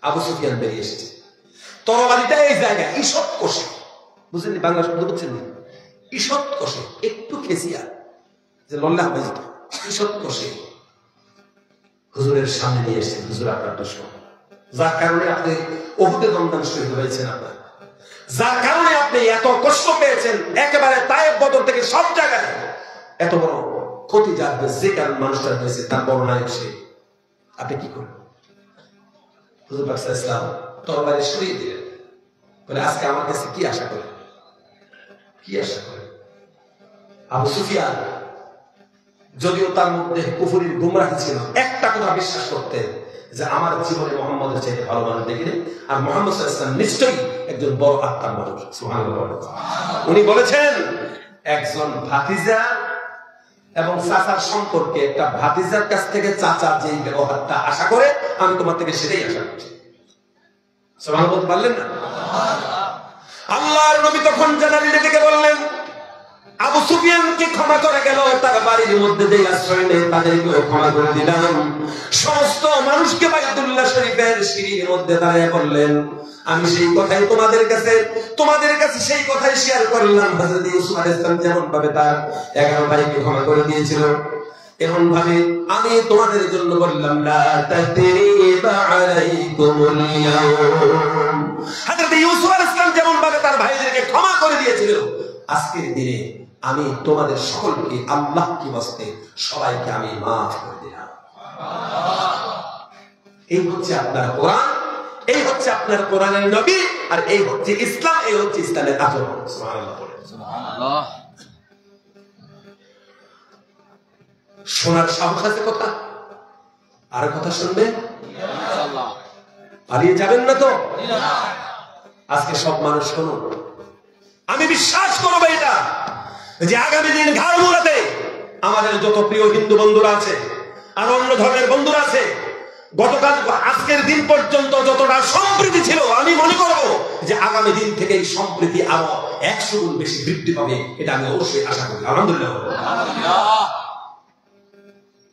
আবু সুফিয়ান বেরিয়ে এসেছে। তরবারিটা এই জায়গায় ঈষৎ কষে, বুঝলেন? বাংলা শব্দ বুঝছেন? ঈষৎ কষে, একটু খেসিয়া, যে লল্লা হয়ে যেত, ঈষৎ কষে হুজুরের সামনে নিয়ে এসেছেন। হুজুর আপনার দুশমন, যার কারণে আপনি উহুদে দমদান শহীদ হয়েছেন, আপনার যার কারণে আপনি এত কষ্ট পেয়েছেন, একেবারে তায়েফ বদর থেকে সব জায়গায় এত বড় ক্ষতি যাবে, যে কারণ মানুষটা হয়েছে তার বড় নায়ক সে, আপনি কি করবেন? হুজুর পাক সাল্লাল্লাহু আলাইহি ওয়াসাল্লাম তরবারি সরিয়ে দিলেন, বলে আজকে আমার কাছে কি আশা করে, কি আশা করে? আবু সুফিয়ান যদিও তার মধ্যে কুফরির গুমরাহি ছিল, একটা কথা বিশ্বাস করতেন যে আমার জীবনে মুহাম্মদের চাইতে ভালো মানুষ দেখিনি, আর মুহাম্মদ সাল্লাল্লাহু আলাইহি ওয়াসাল্লাম নিশ্চয়ই একজন বড় আত্মার মানুষ। সুবহানাল্লাহ। উনি বলেছেন একজন ভাতিজা এবং চাচার সম্পর্কে, একটা ভাতিজার কাছ থেকে চাচা যেই ব্যবহারটা আশা করে, আমি তোমার থেকে সেটাই আশা করছি। সুবহানাল্লাহ বলতে পারলেন না? আল্লাহর নবী তখন জানালিনে থেকে বললেন, আবু সুফিয়ানকে ক্ষমা করে গেল, তার বাড়ির মধ্যে যে আশ্রয় নেই তাদেরকেও ক্ষমা করে দিলাম। সমস্ত মানুষকে বাইতুল্লাহ শরীফের সিঁড়ির মধ্যে দাঁড়িয়ে বললেন, আমি সেই কথাই তোমাদের কাছে সেই কথাই শেয়ার করলাম। হযরত ইউসুফ আলাইহিস সালাম যেমন ভাবে তার 11 ভাইকে ক্ষমা করে দিয়েছিল, এমন ভাবে আমি তোমাদের জন্য বললাম, লা তাতরিবা আলাইকুমুল ইয়াওম। হযরত ইউসুফ আলাইহিস সালাম যেমন ভাবে তার ভাইদেরকে ক্ষমা করে দিয়েছিল, আজকের দিনে আমি তোমাদের সকলকে আল্লাহ কি ওয়াস্তে সবাইকে আমি মাফ করে দিলাম। এই হচ্ছে আপনার কোরআন, এই হচ্ছে আপনার কোরআনের নবী, আর এই হচ্ছে ইসলাম, এই হচ্ছে ইসলামের আচরণ। সুবহানাল্লাহ পড়ে। সুবহানাল্লাহ। শোনার সাহস আছে কথা? আর কথা শুনবে? ইনশাআল্লাহ। পালিয়ে যাবেন না তো? না। আজকে সব মানুষ শুনুন, আমি বিশ্বাস করব এটা যে আগামী দিন ঘাড় মোড়াতে আমাদের যত প্রিয় হিন্দু বন্ধুরা আছে আর অন্য ধর্মের বন্ধুরা আছে, গতকাল আজকের দিন পর্যন্ত যতটা সম্প্রীতি ছিল, আমি মনে করব যে আগামী দিন থেকে এই সম্প্রীতি আরো 100 গুণ বেশি বৃদ্ধি পাবে, এটা আমি অবশ্যই আশা করি। আলহামদুলিল্লাহ।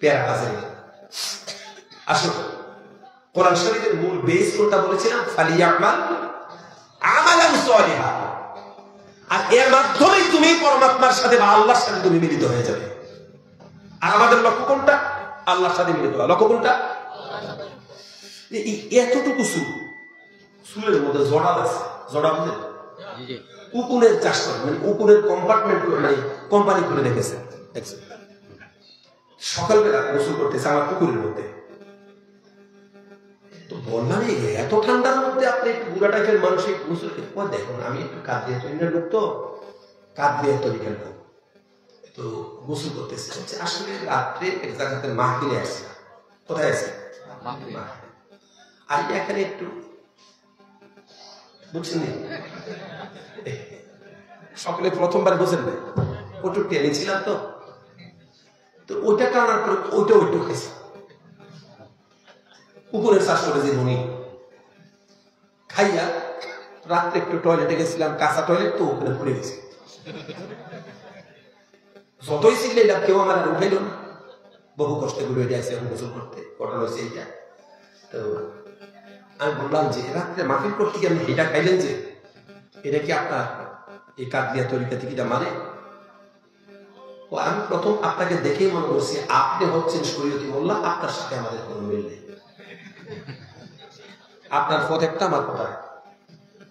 প্যারা আছে। আসুন, কোরআন শরীফের মূল বেস কোনটা বলেছিলাম? ফালিয়ামাল আমালান সালিহা। আর এর মাধ্যমেই তুমি পরমাত্মার সাথে বা আল্লাহর সাথে তুমি মিলিত হয়ে যাবে। আর আমাদের লক্ষ্য কোনটা? আল্লাহর সাথে মিলিত হওয়া। লক্ষ্য কোনটা? এতটুকু চুলের মধ্যে জড়া আছে, জড়া বুঝে উকুনের চাষ করে, মানে উকুনের কম্পার্টমেন্ট করে, মানে কোম্পানি করে রেখেছে। সকালবেলা গোসল করতেছে আমার পুকুরের মধ্যে, তো বললাম এত ঠান্ডার মধ্যে আপনি একটু বুড়া টাইপের মানুষের গোসল দেখুন, আমি একটু কাঁদ দিয়ে তৈরি লোক, তো কাঁদ দিয়ে তৈরি খেলব, তো গোসল করতেছে। আসলে রাত্রে এক জায়গাতে মাহফিলে আসছে। কোথায় আছে? আর এখানে একটু বুঝছেন, সকলে প্রথমবার বুঝেন না, ওটু টেনেছিলাম, তো ওইটা টানার পরে ওইটা ওইটু খেয়েছে। পুকুরের চাষ করে যে উনি খাইয়া রাত্রে একটু টয়লেটে গেছিলাম, কাঁচা টয়লেট, তো ওখানে পড়ে গেছে। যতই চিল্লাইলাম কেউ আমার আর উঠাইল না। বহু কষ্টে ঘুরে গেছে এখন গোসল করতে, ঘটনা হয়েছে এইটা। তো আমি বললাম যে রাত্রে মাহফিল করতে গিয়ে আপনি এটা খাইলেন, যে এটা কি আপনার এই কাকদিয়া তরিকা থেকে মানে? ও আমি প্রথম আপনাকে দেখেই মনে করছি আপনি হচ্ছেন শরীয়তি মোল্লা, আপনার সাথে আমাদের কোনো মিল নেই। আপনার পথ একটা, আমার কথা।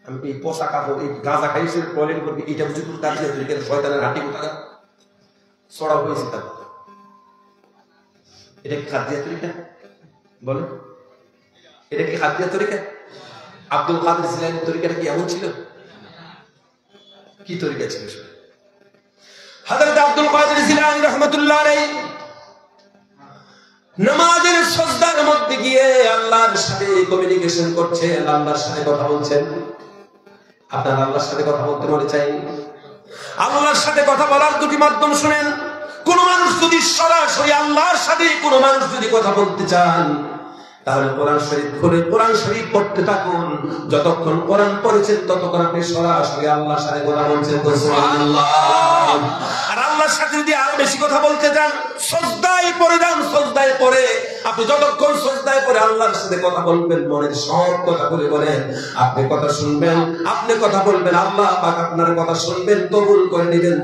আমি এই পোশাক কাপড়, এই গাঁজা খাইছে টয়লেট করবি, এটা বুঝি কোনো কাকদিয়া তরিকা? শয়তানের হাঁটি কোথাকা চড়া হয়েছে তার। এটা কি কাকদিয়া তরিকা? বলে এটা কি কাকদিয়া তরিকা? আব্দুল কাদের জিলানীর তরিকাটা কি এমন ছিল? কি তরিকা ছিল? হযরত আব্দুল কাদের জিলানী রাহমাতুল্লাহ আলাইহি নামাজের সাজদার মধ্যে গিয়ে আল্লাহর সাথে কমিউনিকেশন করছেন, আল্লাহর সাথে কথা বলছেন। আপনার আল্লাহর সাথে কথা বলতে মনে চাই? আল্লাহর সাথে কথা বলার দুটি মাধ্যম শুনেন। কোন মানুষ যদি সরাসরি আল্লাহর সাথে কোনো মানুষ যদি কথা বলতে চান, তাহলে কোরআন শরীফ খুলে কোরআন শরীফ পড়তে থাকুন। যতক্ষণ কোরআন পড়েছেন ততক্ষণ আপনি সরাসরি আল্লাহর সাথে কথা বলছেন। সুবহানাল্লাহ। আর আল্লাহর সাথে যদি আরো বেশি কথা বলতে চান, সিজদায় পড়ে যান। সিজদায় পড়ে আপনি যতক্ষণ সিজদায় পড়ে আল্লাহর সাথে কথা বলবেন, মনের সব কথা বলে বলেন, আপনি কথা শুনবেন, আপনি কথা বলবেন, আল্লাহ পাক আপনার কথা শুনবেন, কবুল করে নেবেন।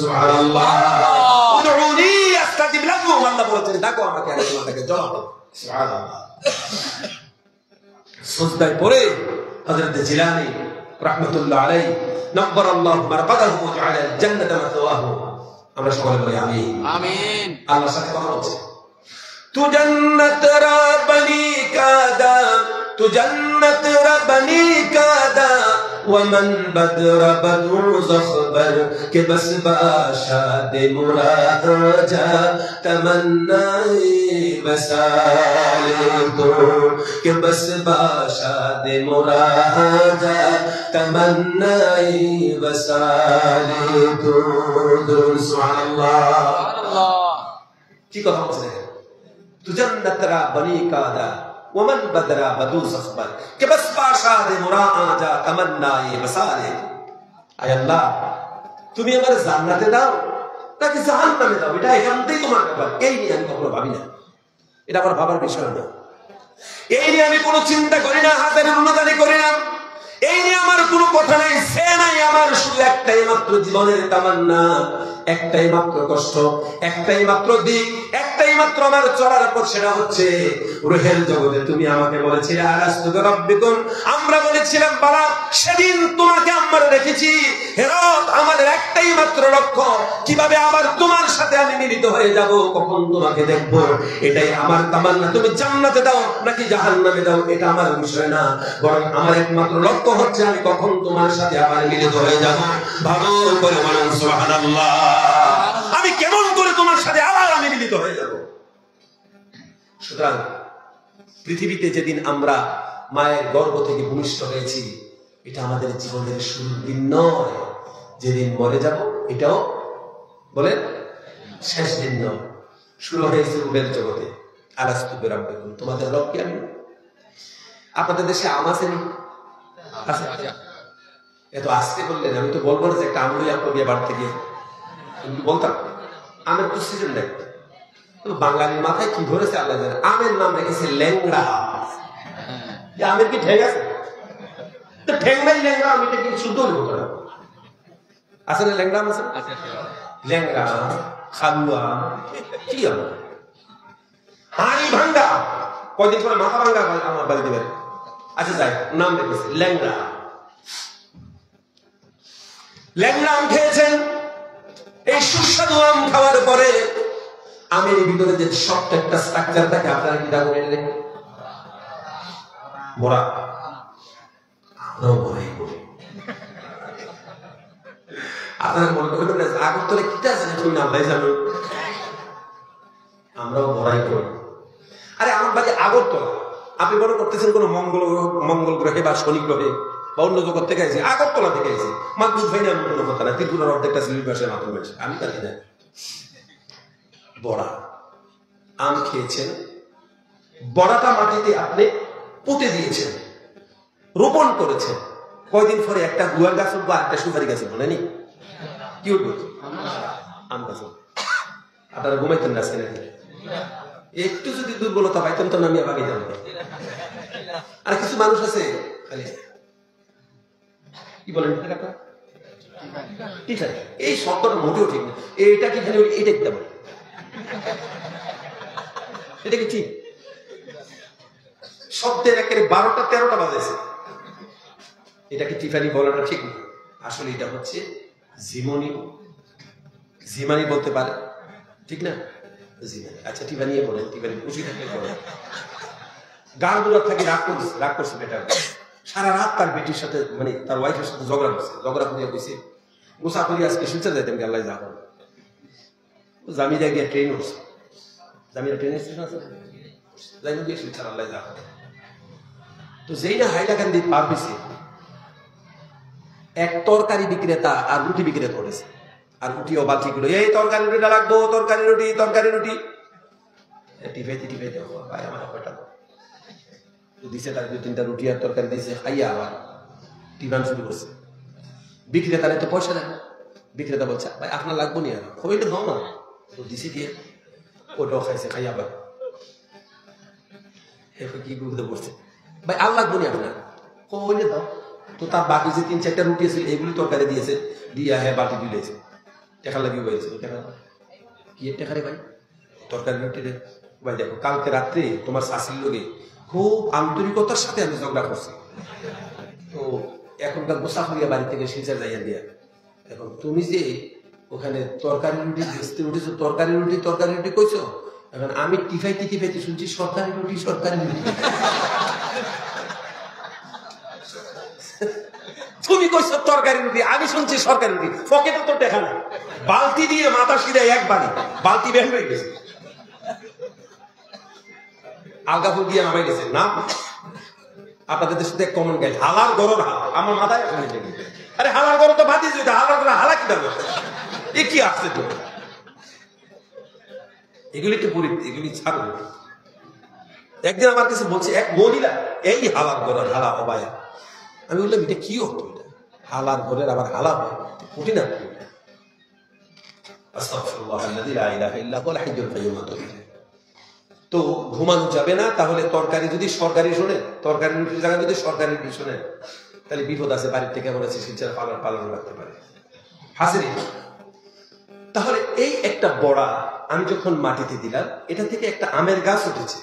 সুবহানাল্লাহ। উদউনি আস্তাজিব লাকুম, আল্লাহ বলেছেন ডাকো আমাকে, আমি তোমাকে জবাব দেব। সুবহানাল্লাহ। সিজদায় পড়ে হযরত জিলানী রাহমাতুল্লাহ আলাইহি নাব্বারাল্লাহু মারকাদাহু ওয়া জাআলা জান্নাতা মাথওয়াহু। আমরা সকলে বলি আমিন আমিন। আল্লাহর সাথে কথা বলছে, তু জান্নাত রাব্বানি কাদা, তু জান্নাত রাব্বানি কাদা ومن بدر بدر زخبر के बस बाशाद मुराजा तमन्नाए वसाले तो के बस बाशाद मुराजा तमन्नाए वसाले तो। सुभान अल्लाह। কি কথা বলছেন? तू जन्नत रा बनी कादा वमन बदरा बदू सखबर के बस बाशाद मुराजा तमन्नाए वसाले। आय अल्लाह, তুমি আমার জান্নাতে দাও নাকি জাহান্নামে দাও, এটা একান্তই তোমার ব্যাপার। এই নিয়ে আমি কখনো ভাবি না, এটা আমার ভাবার বিষয় না। এই নিয়ে আমি কোনো চিন্তা করি না, হাতের অনুদানি করি না। এই নিয়ে আমার কোনো কথা নাই, সে নাই। আমার শুধু একটাই মাত্র জীবনের তামান্না, একটাই মাত্র কষ্ট, একটাই মাত্র দিক, একটাই মাত্র আমার চলার পথ, সেটা হচ্ছে রুহের জগতে। তুমি আমাকে বলেছিলে আলাস্তু বিরাব্বিকুম, আমরা বলেছিলাম বালা, সেদিন তোমাকে আমরা রেখেছি। হে রব, আমাদের একটাই মাত্র লক্ষ্য, কিভাবে আবার তোমার সাথে আমি মিলিত হয়ে যাব, কখন তোমাকে দেখব, এটাই আমার তামান্না। তুমি জান্নাতে দাও নাকি জাহান্নামে দাও, এটা আমার বিষয় না, বরং আমার একমাত্র লক্ষ্য হচ্ছে আমি কখন তোমার সাথে আবার মিলিত হয়ে যাব। ভালো করে বলুন সুবহানাল্লাহ। আমি কেমন করে তোমার সাথে আবার আমি মিলিত হয়ে যাব। সুতরাং পৃথিবীতে যেদিন আমরা মায়ের গর্ভ থেকে ভূমিষ্ঠ হয়েছি, এটা আমাদের জীবনের শুরুর দিন নয়। যেদিন মরে যাব এটাও বলেন শেষ দিন নয়। শুরু হয়েছে রূহের জগতে। আলাস্তু বিরাব্বিকুম, তোমাদের রব কি আমি? আপনাদের দেশে আম আছে নি? এত আসতে বললেন, আমি তো বলবো না যে একটা আমরই আপনার বিয়ে বাড়তে গিয়ে বলতাম। আমের তো সিজন নেই, বাঙালির মাথায় কি ধরেছে আল্লাহ জানে। আমের নাম রেখেছে ল্যাংড়া। আমের কি ঠেক আছে? ঠেক নাই ল্যাংড়া, আমি কি শুদ্ধ বলবো না? আছে না ল্যাংড়া আম? আছে ল্যাংড়া, খালুয়া, কি আম? হাড়ি ভাঙ্গা, কয়দিন পরে মাথা ভাঙ্গা আমার বাড়ি দেবেন। আচ্ছা যাই, নাম রেখেছে ল্যাংড়া। ল্যাংড়া আম খেয়েছেন। এই সুস্বাদু আম খাওয়ার পরে আমের ভিতরে যে সফট একটা স্ট্রাকচার থাকে, আপনারা কি জানেন? এনে মোরা, আমরাও মোরাই করি। আপনারা মনে করবেন আগরতলা কিটা আছে তুমি না ভাই জানো, আমরাও মোরাই করি। আরে আমার বাড়ি আগরতলা, আপনি মনে করতেছেন কোন মঙ্গল গ্রহে বা শনি গ্রহে বা অন্য জগৎ থেকে আছে? আগরতলা থেকে আছে। মাহবুব ভাই নাম কোনো কথা না, ত্রিপুরার অর্ধেকটা সিলেট ভাষায় মাথা বলছে, আমি জানি না। বড়া আম খেয়েছেন, বড়াটা মাটিতে আপনি পুঁতে দিয়েছেন, রোপণ করেছেন। কয়দিন পরে একটা গুয়ার গাছ উঠবো, একটা সুপারি গাছ উঠবো, নাকি কি উঠবো? আম গাছ। আপনারা ঘুমাইতেন না আজকে নাকি? একটু যদি দুর্বলতা পাইতেন তো নামিয়ে ভাগে যাবো। আর কিছু মানুষ আছে খালি কি বলেন ঠিক আছে, এই শব্দটা মোটেও ঠিক না। এটা কি খালি এটা কি বলে, এটা কি ঠিক? শব্দের একেবারে 12টা 13টা বাজেছে। এটাকে টিফানি বলাটা ঠিক না। আসলে এটা হচ্ছে জিমনি, জিমানি বলতে পারে, ঠিক না? জিমানি। আচ্ছা টিফানি বলেন, টিফানি খুশি থাকলে বলেন। গান দূর থাকি রাগ করছে বেটা, সারা রাত তার বেটির সাথে মানে তার ওয়াইফের সাথে ঝগড়া করছে। ঝগড়া করিয়া কইছে গোসা করি আজকে শিলচর যাইতাম, আল্লাহ যাব। জামিরা গিয়ে ট্রেন উঠছে, জামিরা ট্রেনের স্টেশন আছে, যাই গিয়ে শিলচর আল্লাহ যাব। তো যেই না হাইলাকান্দি পার হয়েছে, এক তরকারি বিক্রেতা আর রুটি বিক্রেতা করেছে। আর রুটিও বালতি গুলো, এই তরকারি রুটিটা লাগবো, তরকারি রুটি, তরকারি রুটি। টিফাইতে টিফাইতে ভাই আমার কয়টা দিছে, তার 2-3টা রুটি আর তরকারি দিয়েছে, খাইয়া আবার টিফান শুরু করছে। বিক্রেতার তো পয়সা দেয় না। বিক্রেতা বলছে ভাই আপনার লাগবো নি, আর খবরটা দাও না। তো দিছে দিয়ে ওটাও খাইছে, খাইয়া আবার কি বুঝতে পড়ছে, ভাই আর লাগবো নি আপনার, কইলে দাও। তো তার বাকি যে 3-4টা রুটি আছে এগুলি তরকারি দিয়েছে, দিয়া হ্যাঁ বাটি দিয়েছে। টেকা লাগিয়ে বলেছে, টেকা কি টেকারে ভাই তরকারি রুটি রে ভাই। দেখো কালকে রাত্রে তোমার শাশুড়ির লোকে খুব আন্তরিকতার সাথে আমি ঝগড়া করছি। তো এখনকার মুসাফিরিয়া বাড়ি থেকে শিলচর যাইয়া দিয়া, এখন তুমি যে ওখানে তরকারি রুটি বেচতে উঠেছো, তরকারি রুটি কইছো, এখন আমি টিফাইতে শুনছি সরকারি রুটি। তুমি কইছো তরকারি রুটি, আমি শুনছি সরকারি রুটি। পকেটে তো দেখা না, বালতি দিয়ে মাথা সিধায় একবারই বালতি বের হয়ে গেছে, আলগাফুল দিয়ে নামাই গেছে। না, আপনাদের দেশে এক কমন গাইড, হালার গরর হাল আমার মাথায় এখন লেগে। আরে হালার গরর তো ভাতি যেটা, হালার গরর হালা কি দাবে, এ কি আসছে তো? এগুলি তো পরি, এগুলি ছাড়ো। একদিন আমার কাছে বলছে এক মহিলা, এই হালার গরর হালা অবায়া। আমি বললাম এটা কি হতো, এটা হালার ঘরের আবার হালা হয়, উঠি না। তো ঘুমানো যাবে না, তাহলে তরকারি যদি সরকারি শোনে, তরকারি রুটির জায়গায় যদি সরকারি রুটি শোনে, তাহলে বিপদ আছে। বাড়ির থেকে কেমন আছে শিলচর পালন রাখতে পারে হাসিরি। তাহলে এই একটা বড়া আমি যখন মাটিতে দিলাম, এটা থেকে একটা আমের গাছ উঠেছে,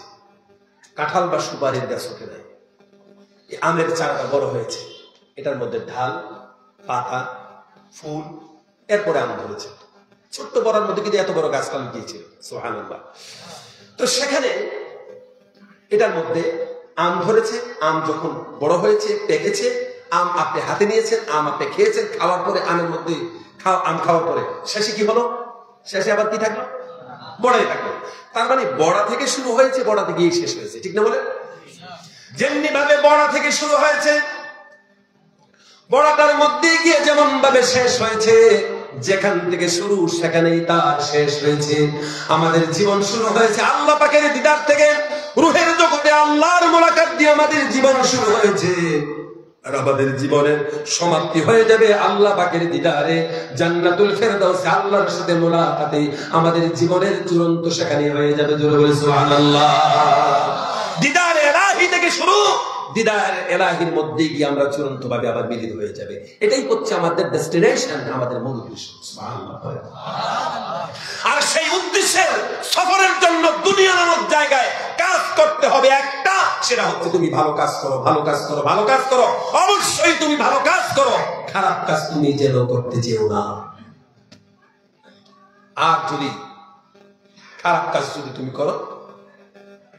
কাঁঠাল বা সুপারির গাছ ওঠে নাই। আমের চারাটা বড় হয়েছে, এটার মধ্যে ঢাল, পাতা, ফুল, এরপরে আম ধরেছে। ছোট্ট বড়ার মধ্যে কিন্তু এত বড় গাছটা লুকিয়েছিল, সুবহানাল্লাহ। তো সেখানে এটার মধ্যে আম ধরেছে। আম যখন বড় হয়েছে, পেকেছে, আম আপনি হাতে নিয়েছেন, আম আপনি খেয়েছেন। খাওয়ার পরে আমের মধ্যে আম খাওয়ার পরে শেষে কি হলো? শেষে আবার কি থাকলো? বড়াই থাকলো। তার মানে বড়া থেকে শুরু হয়েছে, বড়া থেকে শেষ হয়েছে, ঠিক না বলে? যেমনি ভাবে বড়া থেকে শুরু হয়েছে, বড়াটার মধ্যে গিয়ে যেমন ভাবে শেষ হয়েছে, যেখান থেকে শুরু সেখানেই তার শেষ হয়েছে। আমাদের জীবন শুরু হয়েছে আল্লাহ পাকের দিদার থেকে, রূহের জগতে আল্লাহর মোলাকাত দিয়ে আমাদের জীবন শুরু হয়েছে। আর আমাদের জীবনের সমাপ্তি হয়ে যাবে আল্লাহ পাকের দিদারে, জান্নাতুল ফেরদাউসে আল্লাহর সাথে মোলাকাতে আমাদের জীবনের চূড়ান্ত সেখানে হয়ে যাবে। জোরে বলে সুবহানাল্লাহ। দিদার ইলাহি থেকে শুরু, দিদার ইলাহির মধ্যে গিয়ে আমরা চূড়ান্ত ভাবে আবার মিলিত হয়ে যাবে। এটাই হচ্ছে আমাদের ডেস্টিনেশন, আমাদের মূল উদ্দেশ্য। সুবহানাল্লাহ। আর সেই উদ্দেশ্যের সফরের জন্য দুনিয়া নামক জায়গায় কাজ করতে হবে একটা, সেটা হচ্ছে তুমি ভালো কাজ করো, ভালো কাজ করো, ভালো কাজ করো। অবশ্যই তুমি ভালো কাজ করো, খারাপ কাজ তুমি যেন করতে যেও না। আর যদি খারাপ কাজ যদি তুমি করো,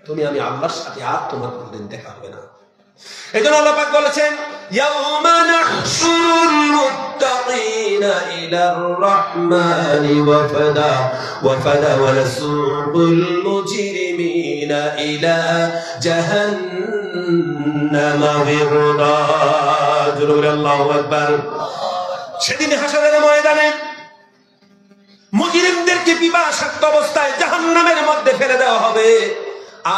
তুমি আমি আল্লাহর সাথে আর তোমার কোনদিন দেখা হবে না। এজন্য আল্লাহ পাক বলেছেন, ইয়াউমা নাহশুরুল মুত্তাকিনা ইলার রাহমানি ওয়াফদা ওয়াফদা ওয়া নাসুকুল মুজরিমিনা ইলা জাহান্নামা বিরদা। জোরে আল্লাহু আকবার। সেদিন হাসরের ময়দানে মুজরিমদেরকে পিপাসার্ত অবস্থায় জাহান্নামের মধ্যে ফেলে দেওয়া হবে।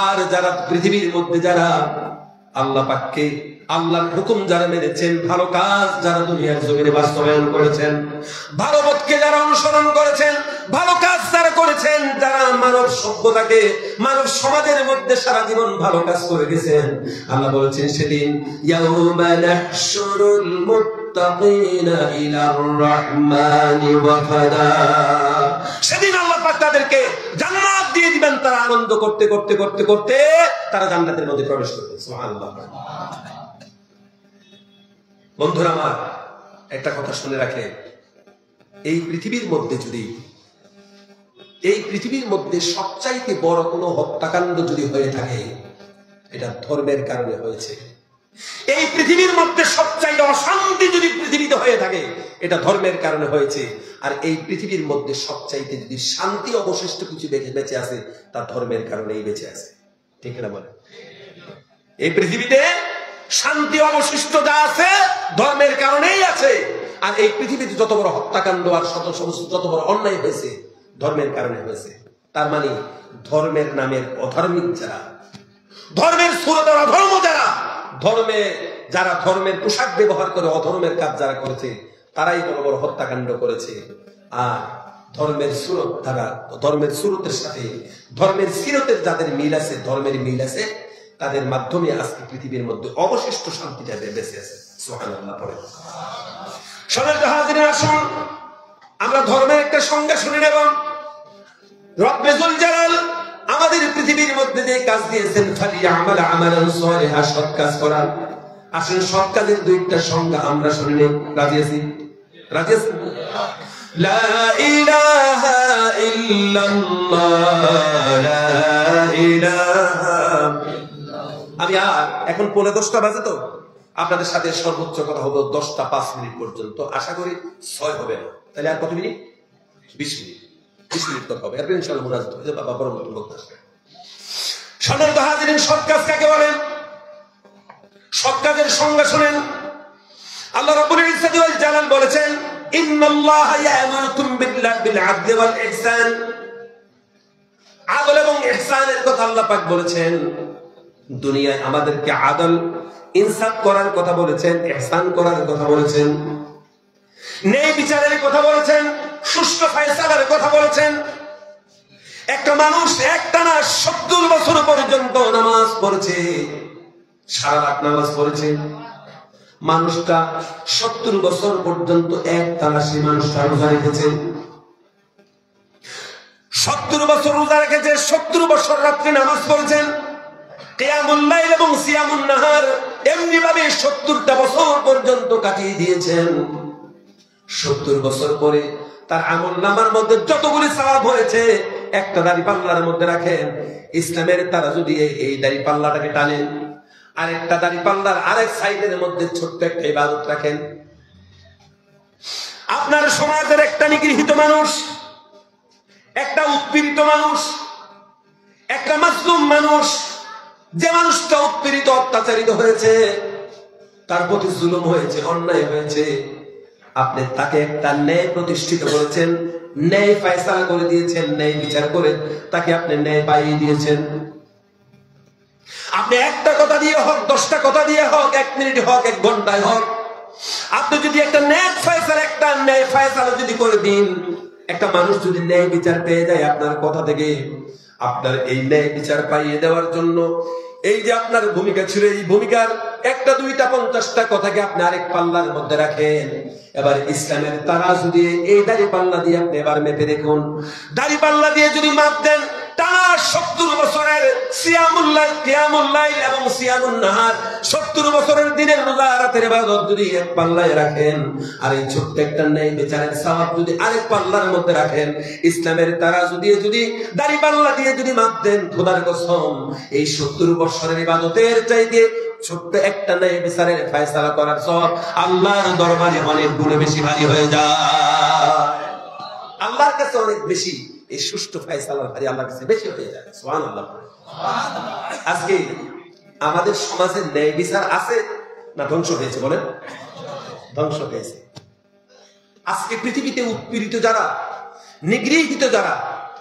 আর যারা পৃথিবীর মধ্যে যারা আল্লাহ পাককে, আল্লাহর হুকুম যারা মেনেছেন, ভালো কাজ যারা দুনিয়ার জমিনে বাস্তবায়ন করেছেন, ভালো পথকে যারা অনুসরণ করেছেন, ভালো কাজ যারা করেছেন, যারা মানব সভ্যতাকে, মানব সমাজের মধ্যে সারা জীবন ভালো কাজ করে গেছেন, আল্লাহ বলেছেন সেদিন ইয়াউমা নাহশুরুল মুত্তাকিনা ইলার রাহমানি ওয়াফদা। সেদিন আল্লাহ পাক তাদেরকে জান্নাত দিয়ে দিবেন। তারা আনন্দ করতে করতে করতে করতে তারা জান্নাতের মধ্যে প্রবেশ করবে। সুবহানাল্লাহ। বন্ধুরা আমার, একটা কথা শুনে রাখেন, এই পৃথিবীর মধ্যে যদি, এই পৃথিবীর মধ্যে সবচাইতে বড় কোনো হত্যাকাণ্ড যদি হয়ে থাকে, এটা ধর্মের কারণে হয়েছে। এই পৃথিবীর মধ্যে সবচাইতে অশান্তি যদি পৃথিবীতে হয়ে থাকে, এটা ধর্মের কারণে হয়েছে। আর এই পৃথিবীর মধ্যে সবচাইতে যদি শান্তি অবশিষ্ট কিছু বেঁচে আছে, তা ধর্মের কারণেই বেঁচে আছে, ঠিক না বলে? এই পৃথিবীতে শান্তি অবশিষ্ট যা আছে ধর্মের কারণেই আছে। আর এই পৃথিবীতে যত বড় হত্যাকাণ্ড আর যত বড় অন্যায় হয়েছে, ধর্মের কারণে হয়েছে। তার মানে ধর্মের নামের অধার্মিক যারা, ধর্মের সুরতার অধর্ম যারা, যারা ধর্মের পোশাক ব্যবহার করে অধর্মের কাজ যারা করেছে, তারাই বড় বড় হত্যাকাণ্ড করেছে। আর ধর্মের সুরত, তারা ধর্মের সুরতের সাথে ধর্মের সিরতের যাদের মিল আছে, ধর্মের মিল আছে, তাদের মাধ্যমে আজকে পৃথিবীর মধ্যে অবশিষ্ট শান্তিটা বেঁচে আছে। সুবহানাল্লাহ পড়ে। সম্মানিত হাজিরিন, আসুন আমরা ধর্মের একটা সংজ্ঞা শুনে নেব। রব্বে যুল জালাল আমাদের পৃথিবীর মধ্যে যে কাজ দিয়েছেন, ফালিয়ামাল আমালান সালিহা, সৎ কাজ করা। আসেন সৎ কাজের দুইটা সংজ্ঞা আমরা শুনে নেই। রাজি আছি? রাজি আছি? লা ইলাহা ইল্লাল্লাহ, লা ইলাহা। আমি এখন 10:45 বাজে, তো আপনাদের সাথে সর্বোচ্চ কথা হবে 10টা 5 মিনিট পর্যন্ত, আশা করি 6 হবে না। তাহলে আর কত মিনিট? 20 মিনিট। 20 মিনিট কথা হবে, এরপর ইনশাআল্লাহ মুনাজাত হবে। বাবা পরবর্তী বক্তা আসবে। সম্মানিত হাজিরিন, সৎ কাজ কাকে বলেন? সৎ কাজের সংজ্ঞা শুনেন। আল্লাহ রাব্বুল ইজ্জাত ওয়াল জালাল বলেছেন, ইন্নাল্লাহা ইয়া'মুরুকুম বিল আদলি ওয়াল ইহসান। আদল এবং ইহসানের কথা আল্লাহ পাক বলেছেন। দুনিয়ায় আমাদেরকে আদল ইনসাফ করার কথা বলেছেন, ইহসান করার কথা বলেছেন, ন্যায় বিচারের কথা বলেছেন, সুষ্ঠু ফয়সালার কথা বলেছেন। একটা মানুষ একটানা 70 বছর পর্যন্ত নামাজ পড়েছে, সারা রাত নামাজ পড়েছে। মানুষটা 70 বছর পর্যন্ত একটানা সেই মানুষটা রোজা রেখেছে, 70 বছর রোজা রেখেছে, 70 বছর রাত্রে নামাজ পড়েছেন। কিয়ামুল লাইল এবং সিয়ামুন নাহার এমনি ভাবে 70টা বছর পর্যন্ত কাটিয়ে দিয়েছেন। 70 বছর পরে তার আমলনামার মধ্যে যতগুলি সওয়াব হয়েছে, একটা দাড়ি পাল্লার মধ্যে রাখেন। ইসলামের তারা যদি এই দাড়ি পাল্লাটাকে টানেন, আর একটা দাড়ি পাল্লার আরেক সাইডের মধ্যে ছোট্ট একটা ইবাদত রাখেন। আপনার সমাজের একটা নিগৃহীত মানুষ, একটা উৎপীড়িত মানুষ, একটা মাজলুম মানুষ, যে মানুষটা উৎপীড়িত অত্যাচারিত হয়েছে, তার প্রতি জুলুম হয়েছে, অন্যায় হয়েছে, আপনি তাকে একটা ন্যায় প্রতিষ্ঠিত করেছেন, ন্যায় ফয়সালা করে দিয়েছেন, ন্যায় বিচার করে তাকে আপনি ন্যায় পাইয়ে দিয়েছেন। আপনি একটা কথা দিয়ে হোক, 10টা কথা দিয়ে হোক, 1 মিনিট হোক, 1 ঘন্টায় হোক, আপনি যদি একটা ন্যায় ফয়সালা, একটা ন্যায় ফয়সালা যদি করে দিন, একটা মানুষ যদি ন্যায় বিচার পেয়ে যায় আপনার কথা থেকে, আপনার এই ন্যায় বিচার পাইয়ে দেওয়ার জন্য এই যে আপনার ভূমিকা ছিল, এই ভূমিকার 1টা 2টা 50টা কথাকে আপনি আরেক পাল্লার মধ্যে রাখেন। এবার ইসলামের তারাজু দিয়ে এই দাড়ি পাল্লা দিয়ে আপনি এবার মেপে দেখুন। দাড়ি পাল্লা দিয়ে যদি মাপ দেন, টানা 70 বছরের সিয়ামুল লাইল, কিয়ামুল লাইল এবং সিয়ামুন নাহার, 70 বছরের দিনের রোজা রাতের ইবাদত যদি এক পাল্লায় রাখেন, আর এই ছোট্ট একটা ন্যায় বিচারের সওয়াব যদি আরেক পাল্লার মধ্যে রাখেন, ইসলামের তারাজু দিয়ে যদি দাড়ি পাল্লা দিয়ে যদি মাপ দেন, খোদার কসম এই 70 বছরের ইবাদতের চাইতে ছোট্ট একটা ন্যায় বিচারের ফয়সালা করার সওয়াব আল্লাহর দরবারে অনেক গুণে বেশি ভারী হয়ে যায়। আল্লাহর কাছে অনেক বেশি এই সুষ্ঠু ফয়সালার ভারী আল্লাহর কাছে বেশি হয়ে যায়। সুবহানাল্লাহ। আজকে আমাদের সমাজে ন্যায় বিচার আছে না ধ্বংস হয়েছে? বলেন, ধ্বংস হয়েছে। আজকে পৃথিবীতে উৎপীড়িত যারা, নিগৃহীত যারা,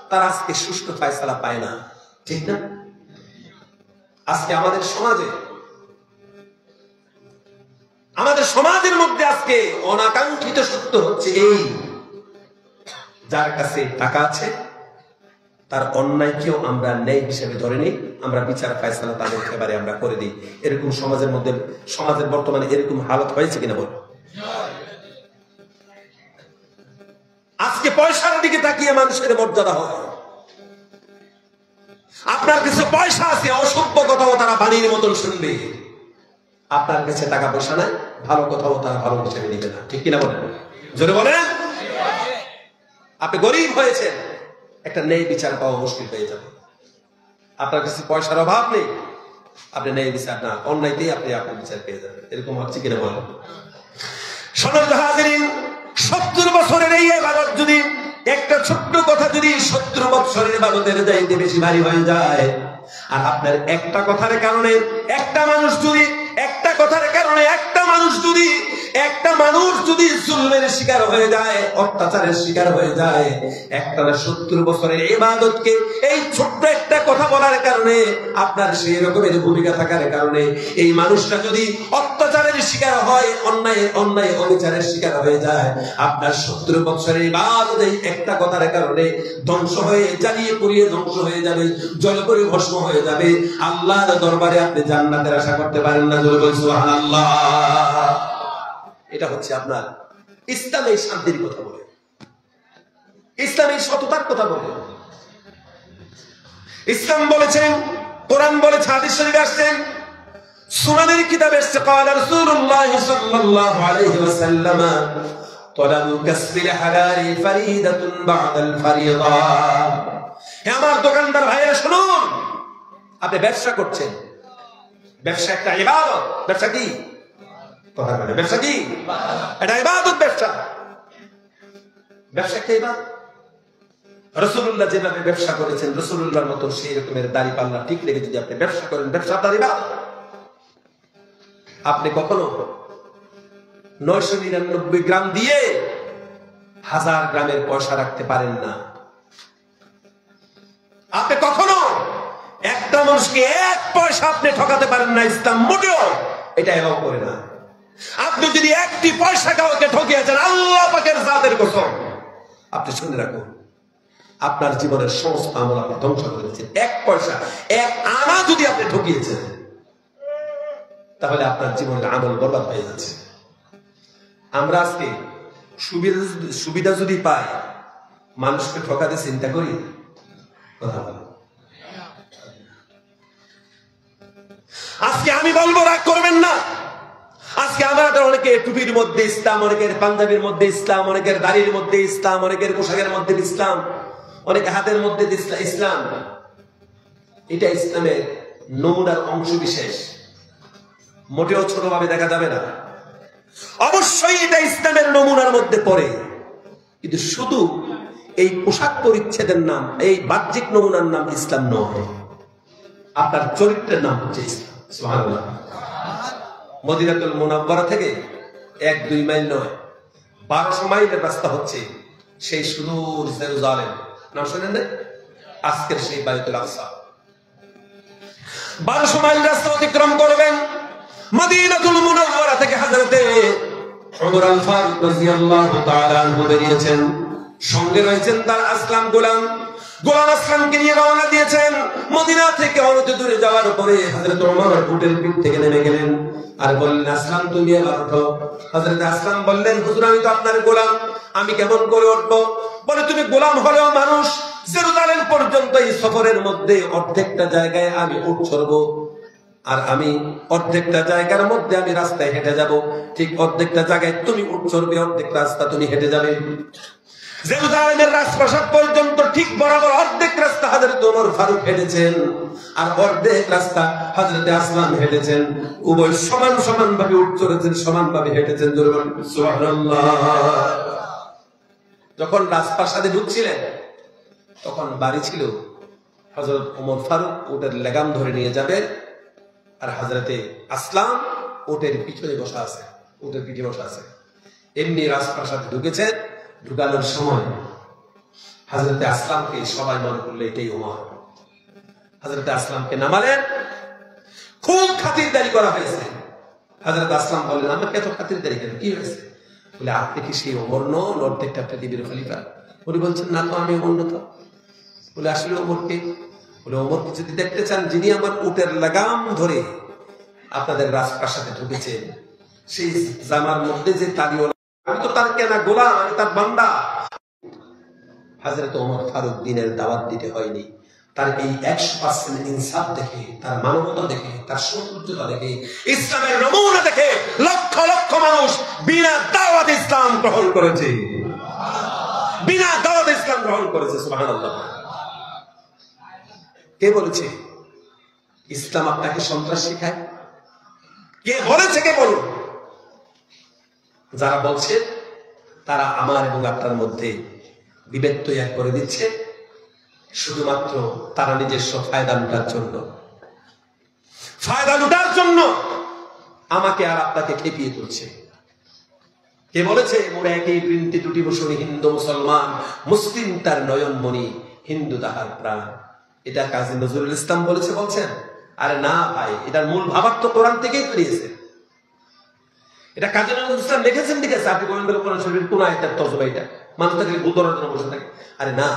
তারা আজকে সুষ্ঠু ফয়সালা পায় না, ঠিক না? আজকে আমাদের সমাজের মধ্যে আজকে অনাকাঙ্ক্ষিত সত্য হচ্ছে এই, যার কাছে টাকা আছে তার অন্যায়কেও আমরা ন্যায় হিসেবে ধরে নিই, আমরা বিচার ফয়সালা তাদের একেবারে আমরা করে দিই। এরকম সমাজের বর্তমানে এরকম হালত হয়েছে কিনা বল? আজকে পয়সার দিকে তাকিয়ে মানুষের মর্যাদা হয়। আপনার কাছে পয়সা আছে, অসভ্য কথাও তারা বাণীর মতন শুনবে। আপনার কাছে টাকা পয়সা নাই, ভালো কথাও তারা ভালো হিসেবে নিবে না, ঠিক কিনা বলেন? জোরে বলেন। আপনি গরিব হয়েছেন, একটা ন্যায় বিচার পাওয়া মুশকিল হয়ে যাবে। আপনার কাছে পয়সার অভাব নেই, আপনি ন্যায় বিচার না, অন্যায়তেই আপনি আপনার বিচার পেয়ে যাবেন। এরকম হচ্ছে কিনা বলেন? সম্মানিত হাজিরিন, 70 বছরের এই ইবাদত যদি, একটা ছোট্ট কথা যদি 70 বছরের ইবাদতের চাইতে বেশি ভারী হয়ে যায়, আর আপনার একটা কথার কারণে একটা মানুষ যদি জুলমের শিকার হয়ে যায়, অত্যাচারের শিকার হয়ে যায়, একটা 70 বছরের ইবাদতকে এই ছোট্ট একটা কথা বলার কারণে, আপনার সেই রকমের ভূমিকা থাকার কারণে এই মানুষটা যদি অত্যাচারের শিকার হয়, অন্যায় অবিচারের শিকার হয়ে যায়, আপনার 70 বছরের ইবাদত এই একটা কথার কারণে ধ্বংস হয়ে, জ্বালিয়ে পুড়িয়ে ধ্বংস হয়ে যাবে, জল করে ভস্ম হয়ে যাবে। আল্লাহর দরবারে আপনি জান্নাতের আশা করতে পারেন না। জোরে বলুন সুবহানাল্লাহ। এটা হচ্ছে আপনার ইসলামের শান্তির কথা বলে, ইসলামের সততার কথা বলে। ইসলাম বলেছেন, কোরআন বলেছে, হাদিস শরীফে আসছেন, সুনানের কিতাবে এসেছে قال رسول الله صلى الله عليه وسلم طلب كسب الحلال فريضة بعد الفريضة। হে আমার দোকানদার ভাইরা শুনুন, আপনি ব্যবসা করছেন, ব্যবসা একটা ইবাদত। ব্যবসা কি? কথা বলে, ব্যবসা কি? এটা ইবাদত। ব্যবসা একটা ইবাদত। রাসূলুল্লাহ যেভাবে ব্যবসা করেছেন, রাসূলুল্লাহর মতো সেই রকমের দাড়ি পাল্লা ঠিক রেখে যদি আপনি ব্যবসা করেন, ব্যবসা আপনার ইবাদত। আপনি কখনো 999 গ্রাম দিয়ে 1000 গ্রামের পয়সা রাখতে পারেন না। আপনি কখনো একটা মানুষকে 1 পয়সা আপনি ঠকাতে পারেন না। ইসলাম মোটেও এটা এলাও করে না। আপনি যদি একটি পয়সা কাউকে ঠকিয়েছেন, আল্লাহ পাকের জাতের কসম, আপনি শুনে রাখুন, আপনার জীবনের সমস্ত আমল আপনি ধ্বংস করে দিচ্ছেন। 1 পয়সা, 1 আনা যদি আপনি ঠকিয়েছেন, তাহলে আপনার জীবনের আমল বরবাদ হয়ে যাচ্ছে। আমরা আজকে সুবিধা যদি পাই, মানুষকে ঠকাতে চিন্তা করি। কথা বলো। আজকে আমি বলবো, রাগ করবেন না, আজকে আমাদের অনেকে টুপির মধ্যে ইসলাম, অনেকের পাঞ্জাবির মধ্যে ইসলাম, অনেকের দাড়ির মধ্যে ইসলাম, অনেকের পোশাকের মধ্যে ইসলাম, অনেক হাতের মধ্যে ইসলাম। এটা ইসলামের নমুনার অংশ বিশেষ, মোটেও ছোটভাবে দেখা যাবে না। অবশ্যই এটা ইসলামের নমুনার মধ্যে পড়ে, কিন্তু শুধু এই পোশাক পরিচ্ছেদের নাম, এই বাহ্যিক নমুনার নাম ইসলাম নয়, আপনার চরিত্রের নাম হচ্ছে ইসলাম। সুবহানাল্লাহ। মদিনাতুল মুনাওয়ারা থেকে 1-2 মাইল নয়, 1200 মাইলের রাস্তা হচ্ছে সেই সুদূর জেরুজালেম। নাম শুনেন না? আজকের সেই বাইতুল আকসা। 1200 মাইল রাস্তা অতিক্রম করবেন, মদিনাতুল মুনাওয়ারা থেকে হযরতে ওমর আল ফারুক রাদিয়াল্লাহু তাআলা আনহু বেরিয়েছেন। সঙ্গে রয়েছেন তার আসলাম গোলাম আসলামকে নিয়ে রওনা দিয়েছেন। মদিনা থেকে অনেক দূরে যাওয়ার পরে হযরত ওমর উটের পিঠ থেকে নেমে গেলেন আর বললেন, আসলাম তুমি এবার ওঠো। হযরত আসলাম বললেন, হুজুর আমি তো আপনার গোলাম, আমি কেমন করে উঠবো? বলে, তুমি গোলাম হলেও মানুষ। জেরুজালেম পর্যন্ত এই সফরের মধ্যে অর্ধেকটা জায়গায় আমি উট চড়বো, আর আমি অর্ধেকটা জায়গার মধ্যে আমি রাস্তায় হেঁটে যাব। ঠিক অর্ধেকটা জায়গায় তুমি উট চড়বে, অর্ধেক রাস্তা তুমি হেঁটে যাবে। জেরুজালেমের রাজপ্রাসাদ পর্যন্ত ঠিক বরাবর অর্ধেক রাস্তা হযরত ওমর ফারুক হেঁটেছেন, আর অর্ধেক রাস্তা হযরত আসলাম হেঁটেছেন। উভয় সমান ভাবে উট চড়েছেন, সমান ভাবে হেঁটেছেন। সুবহানাল্লাহ। যখন রাজপ্রাসাদে ঢুকছিলেন, তখন বাড়ি ছিল হযরত ওমর ফারুক উটের লেগাম ধরে নিয়ে যাবে, আর হযরতে আসলাম উটের পিছনে বসা আছে, উটের পিঠে বসা আছে। এমনি রাজপ্রাসাদে ঢুকেছেন। ঢুকানোর সময় হযরতে আসলামকে সবাই মনে করলো এটাই ওমর। হযরতে আসলামকে নামালেন, খুব খাতিরদারি করা হয়েছে। হযরত আসলাম বললেন, আমাকে এত খাতিরদারি কেন, কি হয়েছে? বলে, আপনি কি সেই ওমর নন, অর্ধেকটা পৃথিবীর খলিফা? উনি বলছেন, না তো, আমি ওমর না তো। বলে, আসলে ওমরকে? বলে, ওমরকে যদি দেখতে চান, যিনি আমার উটের লাগাম ধরে আপনাদের রাজপ্রাসাদে ঢুকেছেন, সেই জামার মধ্যে যে তালিওয়ালা, আমি তো তার কেনা গোলাম, আমি তার বান্দা। হযরত ওমর ফারুক দিনের দাওয়াত দিতে হয়নি, তার এই 100% ইনসাফ দেখে, তার মানবতা দেখে, তার সৌন্দর্যতা দেখে, ইসলামের নমুনা দেখে লক্ষ লক্ষ মানুষ বিনা দাওয়াত ইসলাম গ্রহণ করেছে, বিনা দাওয়াত ইসলাম গ্রহণ করেছে। সুবহানাল্লাহ। কে বলেছে ইসলাম আপনাকে সন্ত্রাস শেখায়? কে বলেছে? কে বলুন? যারা বলছে তারা আমার এবং আপনার মধ্যে বিভেদ তৈরি করে দিচ্ছে, শুধুমাত্র তারা নিজস্ব ফায়দা লুটার জন্য আমাকে আর আপনাকে খেপিয়ে তুলছে। কে বলেছে? মোরা একই বৃন্তি দুটি বসুনি, হিন্দু মুসলমান, মুসলিম তার নয়নমণি, হিন্দু তাহার প্রাণ। এটা কাজী নজরুল ইসলাম বলেছে বলছেন? আরে না ভাই, এটার মূল ভাবার্থ কোরআন থেকেই বেরিয়েছে। এটা কাজী নজরুল ইসলাম লিখেছেন, ঠিক আছে, আপনি বলেন কোরআন শরীফের কোন আয়াতের তর্জমা এটা, মানুষ তাকে ভুল ধরার জন্য বসে থাকে। আরে না,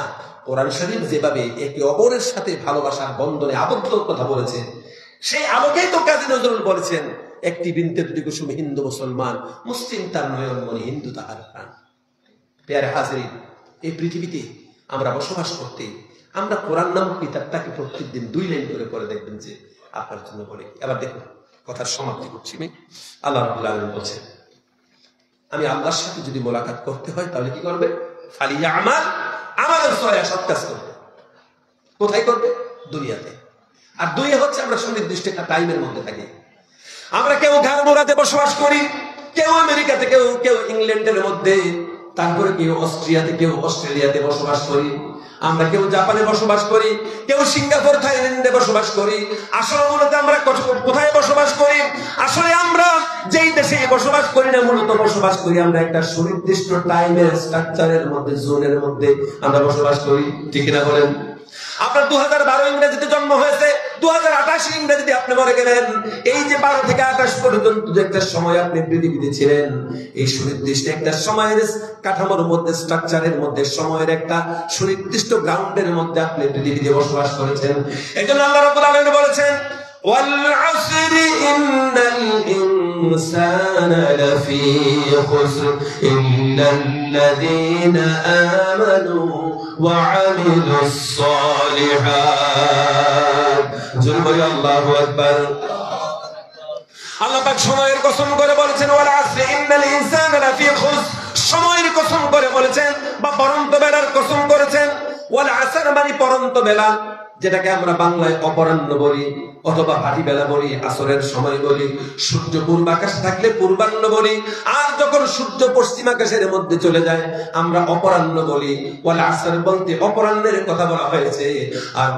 কোরআন শরীফ যেভাবে একে অপরের সাথে ভালোবাসার বন্ধনে আবদ্ধ কথা বলেছে, সেই আলোকেই তো কাজী নজরুল বলেছেন, একটি বৃন্তে দুটি কুসুম, হিন্দু মুসলমান, মুসলিম তার নয়নমণি, হিন্দু তাহার প্রাণ। পেয়ারে হাজিরিন, এই পৃথিবীতে আমরা বসবাস করতে আমরা কোরআন নামক কিতাবটাকে প্রত্যেকদিন 2 লাইন করে দেখবেন যে আপনার জন্য বলে। এবার দেখুন কথার সমাপ্তি করছি আমি। আল্লাহ রাব্বুল আলামিন বলছেন, আমি আল্লাহর সাথে যদি মোলাকাত করতে হয় তাহলে কি করবে? ফালিয়ামাল আমালান সালিহান, সৎ কাজ করবে। কোথায় করবে? দুনিয়াতে। আর দুনিয়া হচ্ছে আমরা সুনির্দিষ্ট একটা টাইমের মধ্যে থাকি। আমরা কেউ গারমোরাতে বসবাস করি, কেউ আমেরিকাতে, কেউ ইংল্যান্ডের মধ্যে, তারপরে কেউ অস্ট্রিয়াতে, কেউ অস্ট্রেলিয়াতে বসবাস করি, আমরা কেউ জাপানে বসবাস করি, কেউ সিঙ্গাপুর থাইল্যান্ডে বসবাস করি। আসলে মূলত আমরা কোথায় বসবাস করি? আসলে আমরা যেই দেশে বসবাস করি না, মূলত বসবাস করি আমরা একটা সুনির্দিষ্ট টাইমের স্ট্রাকচারের মধ্যে, জোনের মধ্যে আমরা বসবাস করি। ঠিক না বলেন? আপনার 2012 ইংরেজিতে জন্ম হয়েছে, 2028 ইংরেজিতে আপনি মরে গেলেন। এই যে 12 থেকে 28 পর্যন্ত যে একটা সময় আপনি পৃথিবীতে ছিলেন, এই সুনির্দিষ্ট একটা সময়ের কাঠামোর মধ্যে, স্ট্রাকচারের মধ্যে, সময়ের একটা সুনির্দিষ্ট গ্রাউন্ডের মধ্যে আপনি পৃথিবীতে বসবাস করেছেন। এজন্য আল্লাহ রাব্বুল আলামিন বলেছেন, ওয়াল আসরি ইন্নাল ইনসানা লাফি খুসর ইল্লাল্লাযীনা আমানু وعملوا الصالحات। আল্লাহু আকবার। আল্লাহ পাক সময়ের কসম করে বলেছেন, ওয়াল আসরি ইন্নাল ইনসানা লাফি খুসর, সময়ের কসম করে বলেছেন, বা পরন্ত বেলার কসম করেছেন। ওয়াল আসর মানে পরন্ত বেলা, যেটাকে আমরা বাংলায় অপরাহ্ন বলি, অথবা ভাটি বেলা বলি, আসরের সময় বলি। সূর্য পূর্ব আকাশে থাকলে পূর্বাহ্ন বলি, আর যখন সূর্য পশ্চিম আকাশের মধ্যে চলে যায় আমরা অপরাহ্ন বলি। ওয়াল আসর বলতে অপরাহ্নের কথা বলা হয়েছে। আর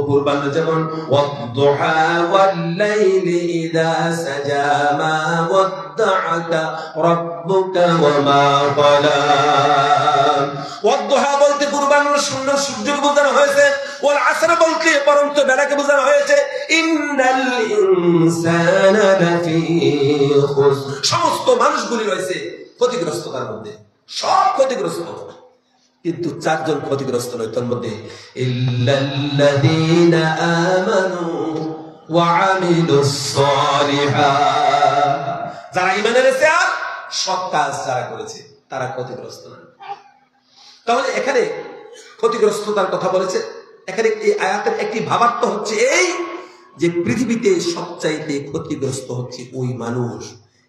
পূর্বাহ্ন যেমন ওয়াদ-দুহা ওয়াল-লাইলি ইযা সাজা মা ওয়াদ্দাআকা রাব্বুকা ওয়া মা ক্বালা। ওয়াদ-দুহা বলতে পূর্বাহ্ন সূর্যকে বোঝানো হয়েছে, ওয়াল আসর বলতে পরন্ত বেলাকে বোঝানো হয়েছে। ইন্নাল ইনসানা লাফি খুসর, সমস্ত মানুষগুলি রয়েছে ক্ষতিগ্রস্ততার মধ্যে, সব ক্ষতিগ্রস্ত। কিন্তু চারজন ক্ষতিগ্রস্ত নয় তার মধ্যে, ইল্লাল্লাযীনা আমানু ওয়া আমিলুস সালিহাত, যারা ঈমান এনেছে আর সৎ কাজ যারা করেছে তারা ক্ষতিগ্রস্ত না। তাহলে এখানে ক্ষতিগ্রস্ততার কথা বলেছে। এখানে এই আয়াতের একটি ভাবার্থ হচ্ছে এই যে পৃথিবীতে সবচাইতে ক্ষতিগ্রস্ত হচ্ছে ওই মানুষ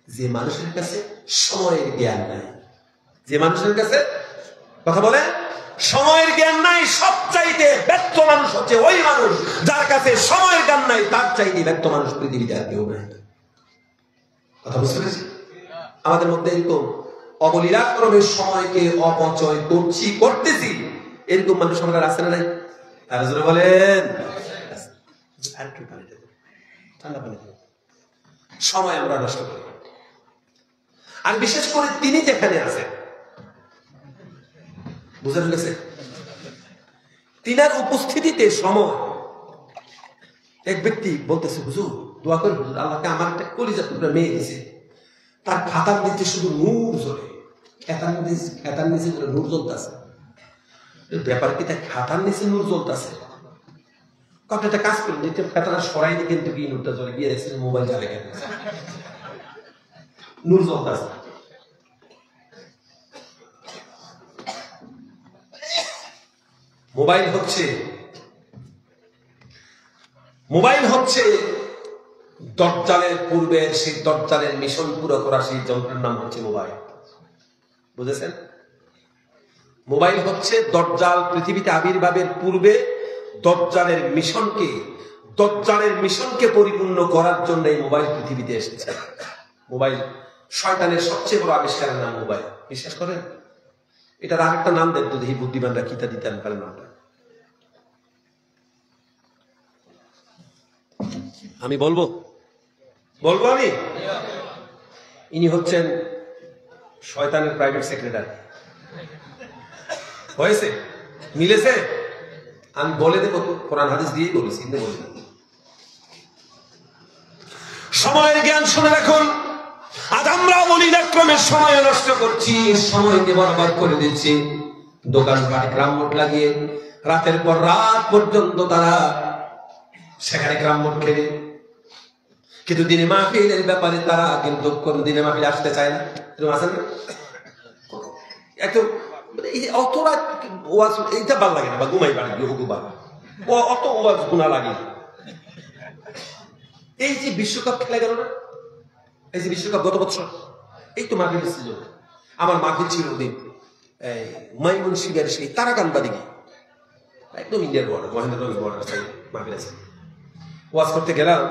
যে মানুষের কাছে সময়ের জ্ঞান নাই। যে মানুষের কাছে, কথা বলে, সময়ের জ্ঞান নাই, সবচাইতে ব্যর্থ মানুষ হচ্ছে ওই মানুষ যার কাছে সময়ের জ্ঞান নাই। তার চাইতে ব্যর্থ মানুষ পৃথিবীতে আর কেউ নাই। কথা বুঝতে পেরেছি? আমাদের মধ্যে এরকম অবলীলাক্রমে সময়কে অপচয় করতেছি, এরকম মানুষ আমাদের আছে না নাই? আর জোরে বলেন, ঠান্ডা পানি সময় আমরা নষ্ট করি। আর বিশেষ করে তিনি যেখানে আছেন, বুঝে গেছে, তিনার উপস্থিতিতে সময়। এক ব্যক্তি বলতেছে, হুজুর দোয়া করে, হুজুর আল্লাহকে আমার একটা কলিজা টুকরা মেয়ে দিয়েছে, তার খাতার নিচে শুধু নূর জ্বলে, খাতার নিচে নূর জ্বলতেছে। ব্যাপার কি, তার খাতার নিচে নূর জ্বলতেছে? আপনি একটা কাজ করুন, যে খাতাটা সরাই দিয়ে কিন্তু কি নূরটা জ্বলে গিয়ে দেখছেন মোবাইল জ্বালে গেছে, নূর জ্বলতেছে। মোবাইল হচ্ছে দজ্জালের পূর্বে, সেই দজ্জালের মিশন পুরো করা সেই যন্ত্রের নাম হচ্ছে মোবাইল। বুঝেছেন? মোবাইল হচ্ছে দজ্জাল পৃথিবীতে আবির্ভাবের পূর্বে দজ্জালের মিশনকে পরিপূর্ণ করার জন্য এই মোবাইল পৃথিবীতে এসেছে। মোবাইল শয়তানের সবচেয়ে বড় আবিষ্কারের নাম মোবাইল। বিশ্বাস করেন? এটার আরেকটা নাম দেন তো দেখি, বুদ্ধিমানরা কিতা দিতেন পারেন নামটা। আমি বলবো আমি, ইনি হচ্ছেন শয়তানের প্রাইভেট সেক্রেটারি। হয়েছে? মিলেছে? আমি বলে দেবো, কোরআন হাদিস দিয়েই বলেছি, কিন্তু বলি সময়ের জ্ঞান শুনে রাখুন। আজ আমরা অবলীলাক্রমে সময় নষ্ট করছি, সময়কে বরবাদ করে দিচ্ছি। দোকানপাট গ্রামমোট লাগিয়ে রাতের পর রাত পর্যন্ত তারা সেখানে গ্রামমোট খেলে, কিন্তু দিনে মাহফিলের ব্যাপারে তারা কিন্তু কোন দিনে মাহফিল আসতে চায় না। এরকম আছেন না? একটু অত রাত ওয়াজ এইটা ভালো লাগে না, বা ঘুমাই পারে অত ওয়াজ গুণা লাগে। এই যে বিশ্বকাপ খেলা গেল না, এই যে বিশ্বকাপ গত বছর, এই তো মাহফিল ছিল, আমার মাহফিল ছিল ওদিন ময়মনসিংহের সেই তারাকান্দা দিকে, একদম ইন্ডিয়ার বর্ডার, মহেন্দ্রগঞ্জ বর্ডার সাইড মাহফিল আছে। ওয়াজ করতে গেলাম,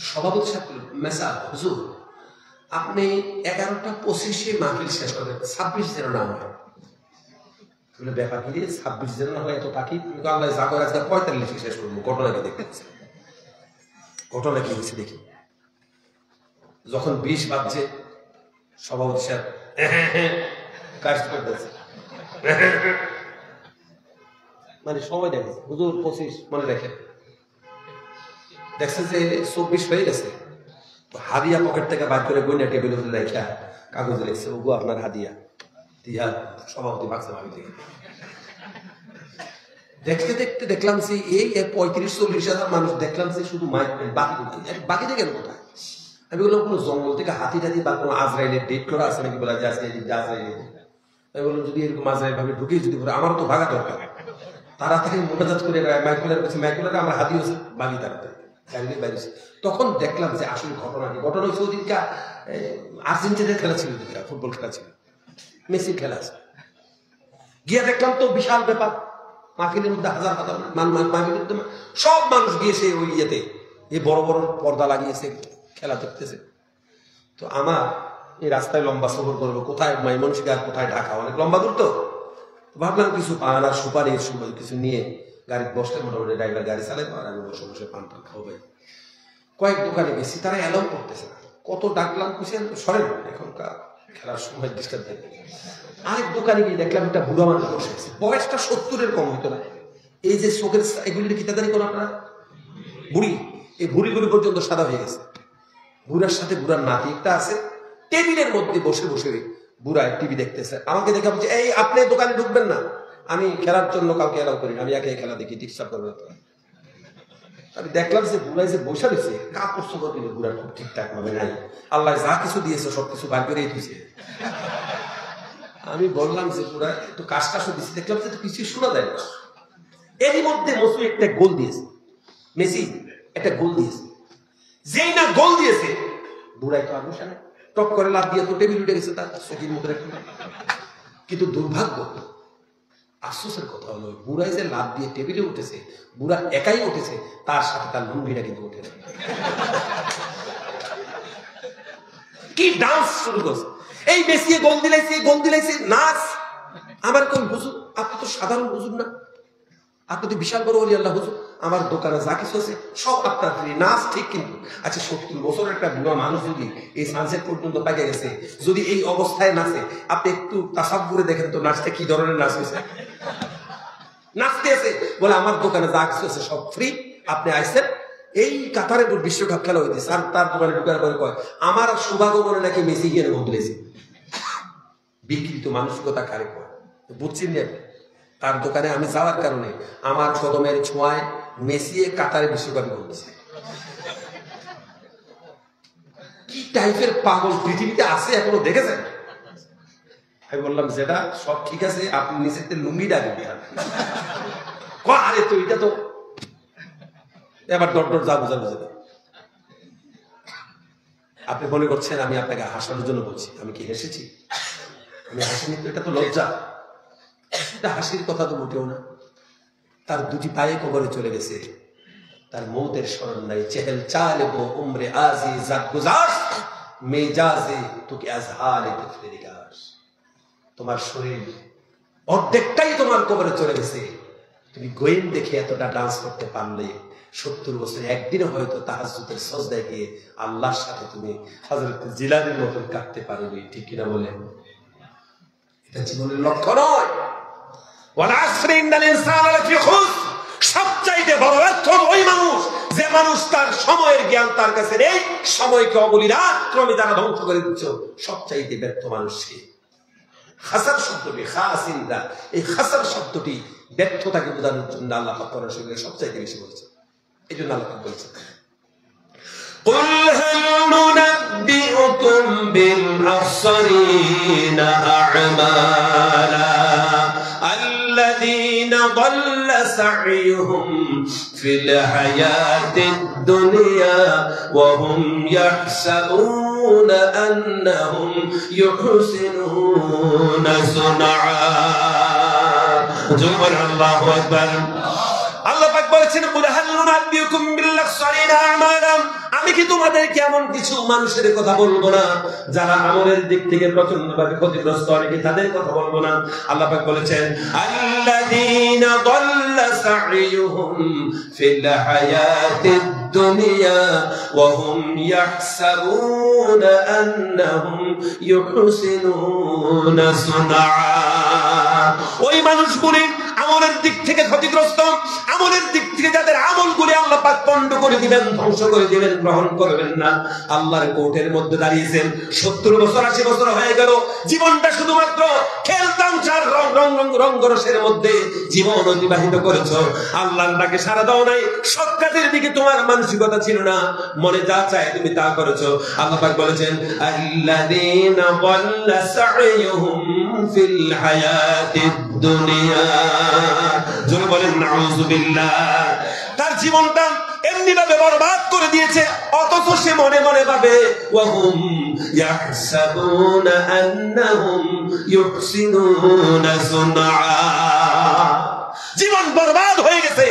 সভাপতি সাহেব মেসা হুজুর আপনি 11:25 মাহফিল শেষ করবেন, 26 যেন না হয়। ব্যাপার কি 26 যেন না হয়, এত পাখি আল্লাহ যা করে আজকে 45 শেষ করবো। ঘটনা কি দেখতেছে, ঘটনা কি হয়েছে দেখি। যখন 20 বাজছে সভাপতি সাহেব কাজ করতেছে, মানে সময় দেখে হুজুর 25 মনে রাখে, দেখছে যে 24 হয়ে গেছে, হাদিয়া পকেট থেকে বাইর করে বইনা টেবিলের উপরে রাখা কাগজে লিখছে ওগো আপনার হাদিয়া দিয়া সভাপতি ভাগছে ভাবি থেকে। দেখতে দেখতে দেখলাম যে এই 35-40 হাজার মানুষ, দেখলাম যে শুধু বাকি থেকে কোথায়। আমি বললাম কোনো জঙ্গল থেকে হাতি টাতি বা কোনো আজরাইলের ডেট করা আছে নাকি, বলা যায় আজরাইল। আমি বললাম যদি এরকম আজরাইল ভাবে ঢুকিয়ে যদি করে আমারও তো ভাগা দরকার, তাড়াতাড়ি মোটাজাত করে মাইকুলার কাছে, মাইকুলারে আমার হাতি হচ্ছে বাগি তাড়াতাড়ি বাইরে। তখন দেখলাম যে আসলে ঘটনা হয়েছে ওদিনকা আর্জেন্টিনার খেলা ছিল, ফুটবল খেলা ছিল, মেসির খেলা আছে। গিয়ে দেখলাম তো বিশাল ব্যাপার, মাহফিলের মধ্যে হাজার হাজার মাহফিলের মধ্যে সব মানুষ গিয়েছে ওই ইয়েতে, এই বড় বড় পর্দা লাগিয়েছে, খেলা দেখতেছে। তো আমার এই রাস্তায় লম্বা সফর করবো, কোথায় ময়মনসিংহ আর কোথায় ঢাকা, অনেক লম্বা দূর তো। ভাবলাম কিছু পান আর সুপারির কিছু নিয়ে গাড়ি বসলে, মোটামুটি ড্রাইভার গাড়ি চালাই, আর আমি বসে বসে পান টান খাবো। ভাই কয়েক দোকানে গেছি, তারা অ্যালাউ করতেছে না, কত ডাকলাম খুশি সরেন, এখনকার খেলার সময় ডিস্টার্ব দেবে। আরেক দোকানে গিয়ে দেখলাম একটা বুড়া মানুষ বসে আছে, বয়সটা 70-এর কম হইতো না। এই যে চোখের এগুলির খিতাদারি করো আপনারা, বুড়ি, এই বুড়ি পর্যন্ত সাদা হয়ে গেছে। বুড়ার সাথে বুড়ার নাতি একটা আছে, টেবিলের মধ্যে বসে বসে বুড়া টিভি দেখতেছে। আমাকে দেখে বলছে এই আপনি দোকানে ঢুকবেন না, আমি খেলার জন্য কাউকে এলাও করি না, আমি একে খেলা দেখি, ডিস্টার্ব করবো। আমি দেখলাম যে বুড়াই যে বসে রয়েছে, কাপড় চোপড় দিলে বুড়া খুব ঠিকঠাক ভাবে নাই, আল্লাহ যা কিছু দিয়েছে সবকিছু বার করে দিয়েছে। আমি বললাম যে বুড়া একটু কাজ টাজও দিচ্ছে, দেখলাম যে কিছু শোনা যায় না। এরই মধ্যে মসু একটা গোল দিয়েছে, মেসি একটা গোল দিয়েছে, যেই না গোল দিয়েছে বুড়াই তো আর বসে না, টপ করে লাভ দিয়ে তো টেবিল উঠে গেছে তার চোখের মুখে। কিন্তু দুর্ভাগ্য, আফসোসের কথা হলো বুড়াই যে লাভ দিয়ে টেবিলে উঠেছে, বুড়া একাই উঠেছে, তার সাথে তার লুঙ্গিটা কিন্তু উঠে না। কি ডান্স শুরু করছে, এই মেসি গোল দিলাইছে নাচ। আমার কোন হুজুর, আপনি তো সাধারণ হুজুর না, আপনি তো বিশাল বড় ওলি আল্লাহ হুজুর, আমার দোকানে যা কিছু আছে সব আপনার ফ্রি, নাচ ঠিক। কিন্তু আচ্ছা 70 বছরের একটা বুড়া মানুষ যদি এই সানসেট পর্যন্ত পাকে গেছে, যদি এই অবস্থায় নাচে, আপনি একটু তাসাব্বুরে দেখেন তো নাচটা কি ধরনের নাচ হয়েছে। নাচতে আছে বলে আমার দোকানে যা কিছু আছে সব ফ্রি, আপনি আইসেন। এই কাতারে বিশ্বকাপ খেলা হইতে স্যার তার দোকানে ঢুকার পরে কয় আমার সৌভাগ্য মনে নাকি মেসি গিয়ে বদলেছে। বিকৃত মানসিকতা কারে কয় বুঝছেন না? তার দোকানে আমি যাওয়ার কারণে আমার কদমের ছোঁয়ায় মেসি কাতারে বিশ্বকাপ বলছে। কি টাইপের পাগল পৃথিবীতে আছে এখনো দেখেছেন? আমি বললাম যেটা সব ঠিক আছে, আপনি নিচেতে লুঙ্গি ডাকবেন। আরে তো এটা তো এবার ডট যা বোঝা বুঝে। আপনি মনে করছেন আমি আপনাকে হাসানোর জন্য বলছি, আমি কি হেসেছি? আমি হাসিনি তো, এটা তো লজ্জা, এটা হাসির কথা তো মোটেও না। তার দুটি পায়ে কবরে চলে গেছে, তার মৌতের স্মরণ নাই। চেহেল চালে বো উমরে আজি জাত গুজার মেজাজে তোকে আজহারে তুফলে দিগার। তোমার শরীর অর্ধেকটাই তোমার কবরে চলে গেছে, তুমি গোয়েন দেখে এতটা ডান্স করতে পারলে 70 বছর একদিনে হয়তো তাহাজ্জুদের সাজদায় গিয়ে আল্লাহর সাথে তুমি হযরত জিলানীর মতন কাটতে পারবে। ঠিক কিনা বলেন? এটা জীবনের লক্ষ্য নয়। ওয়াল আসরি ইন্নাল ইনসানা লাফি খুসর। সবচাইতে বড় ব্যর্থ ওই মানুষ যে মানুষ তার সময়ের জ্ঞান তার কাছে নেই, সময়কে অবলীলাভ ক্রমে তারা ধ্বংস করে দিচ্ছে। সবচাইতে ব্যর্থ মানুষ সে। খাসার শব্দটি খাসিনদা, এই খাসার শব্দটি ব্যর্থতাকে বোঝানোর জন্য আল্লাহ পাক কোরআন শরীফে সবচাইতে বেশি বলেছেন। এই জন্য আল্লাহ পাক বলেছেন قُلْ هَلْ نُنَبِّئُكُمْ بِالْأَخْسَرِينَ أَعْمَالًا الَّذِينَ ضل سعيهم في الحياة الدنيا وهم يحسبون أنهم يحسنون صنعا جمهور الله أكبر আল্লাহ পাক বলেছেন কুল হাল নুনাব্বিউকুম বিল আখসারিনা আমালা আমি কি তোমাদেরকে এমন কিছু মানুষের কথা বলবো না যারা আমলের দিক থেকে প্রচন্ডভাবে ক্ষতিগ্রস্ত আমি কি তাদের কথা বলবো না আল্লাহ পাক বলেছেন আল্লাযীনা দাল্লা সাইয়ুহুম ফিল হায়াতিদ দুনিয়া ওয়া হুম ইয়াহসাবুনা আন্নাহুম ইউহসিনুনা সুনআ ওই মানুষগুলি আমলের দিক থেকে ক্ষতিগ্রস্ত আমলের দিক থেকে যাদের আমলগুলি আল্লাহ পাক পণ্ড করে দিবেন ধ্বংস করে দিবেন গ্রহণ করবেন না আল্লাহর কোর্টের মধ্যে দাঁড়িয়েছেন 70 বছর 80 বছর হয়ে গেল জীবনটা শুধুমাত্র খেলতামশার রঙ্গরসের মধ্যে জীবন অতিবাহিত করেছো আল্লাহর ডাকে সাড়া দাও নাই সৎ কাজের দিকে তোমার মানসিকতা ছিল না মনে যা চায় তুমি তা করেছো আল্লাহ পাক বলেছেন আল্লাযীনা দাল্লা সাইয়ুহুম ফিল হায়াতিদ দুনিয়া জোরে বলেন নাউযুবিল্লাহ তার জীবনটা এমনি ভাবে বরবাদ করে দিয়েছে অথচ সে মনে মনে ভাবে ওয়াহুম ইয়াহসাবুনা আন্নাহুম ইউহসিনুনা সুনআ জীবন বরবাদ হয়ে গেছে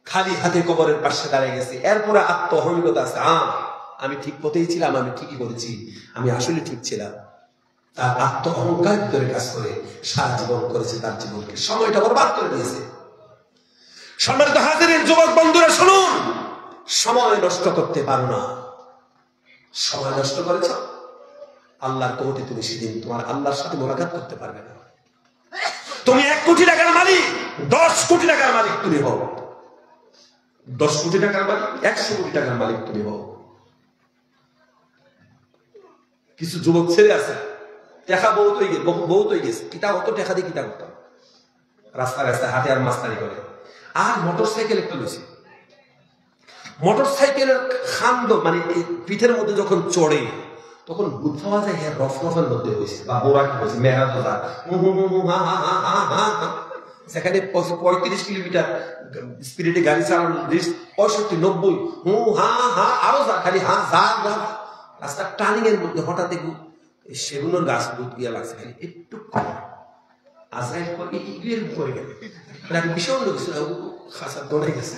খালি হাতে কবরের পাশে দাঁড়িয়ে গেছে এরপর আত্মঅহংকার আছে আমি ঠিক পথেই ছিলাম আমি ঠিকই করেছি আমি আসলে ঠিক ছিলাম তার আত্মঅহংকার ভিতরে কাজ করে সারা জীবন করেছে তার জীবনকে সময়টা বরবাদ করে দিয়েছে সম্মানিত হাজিরিন যুবক বন্ধুরা শুনুন সময় নষ্ট করতে পারো না সময় নষ্ট করেছ আল্লাহর কোর্টে তুমি সেদিন তোমার আল্লাহর সাথে মোলাকাত করতে পারবে না তুমি 1 কোটি টাকার মালিক 10 কোটি টাকার মালিক তুমি হও 10 কোটি টাকার মালিক 100 কোটি টাকার মালিক তুমি হও কিছু যুবক ছেলে আছে টাকা বহুত হয়ে গেছে কিতা অত টাকা দিয়ে কিতা করতাম রাস্তা রাস্তায় হাতে আর মাস্তানি করে আর মোটরসাইকেল একটা লইছে মোটরসাইকেলের খান্দ মানে পিঠের মধ্যে যখন চড়ে তখন বুঝ পাওয়া যায় হ্যাঁ রফরফের মধ্যে হয়েছে বা বোরাকি হয়েছে মেহরাজ সেখানে 35 কিলোমিটার স্পিডে গাড়ি চালানো 65 90 হু হা হা আরো যা খালি হা যা রাস্তা টার্নিং এর মধ্যে হঠাৎ দেখুন সেগুলোর গাছ দুধ গিয়া লাগছে খালি একটু আজরাইল করে ইগলের পড়ে গেল ভীষণ লোক খাসা দৌড়ে গেছে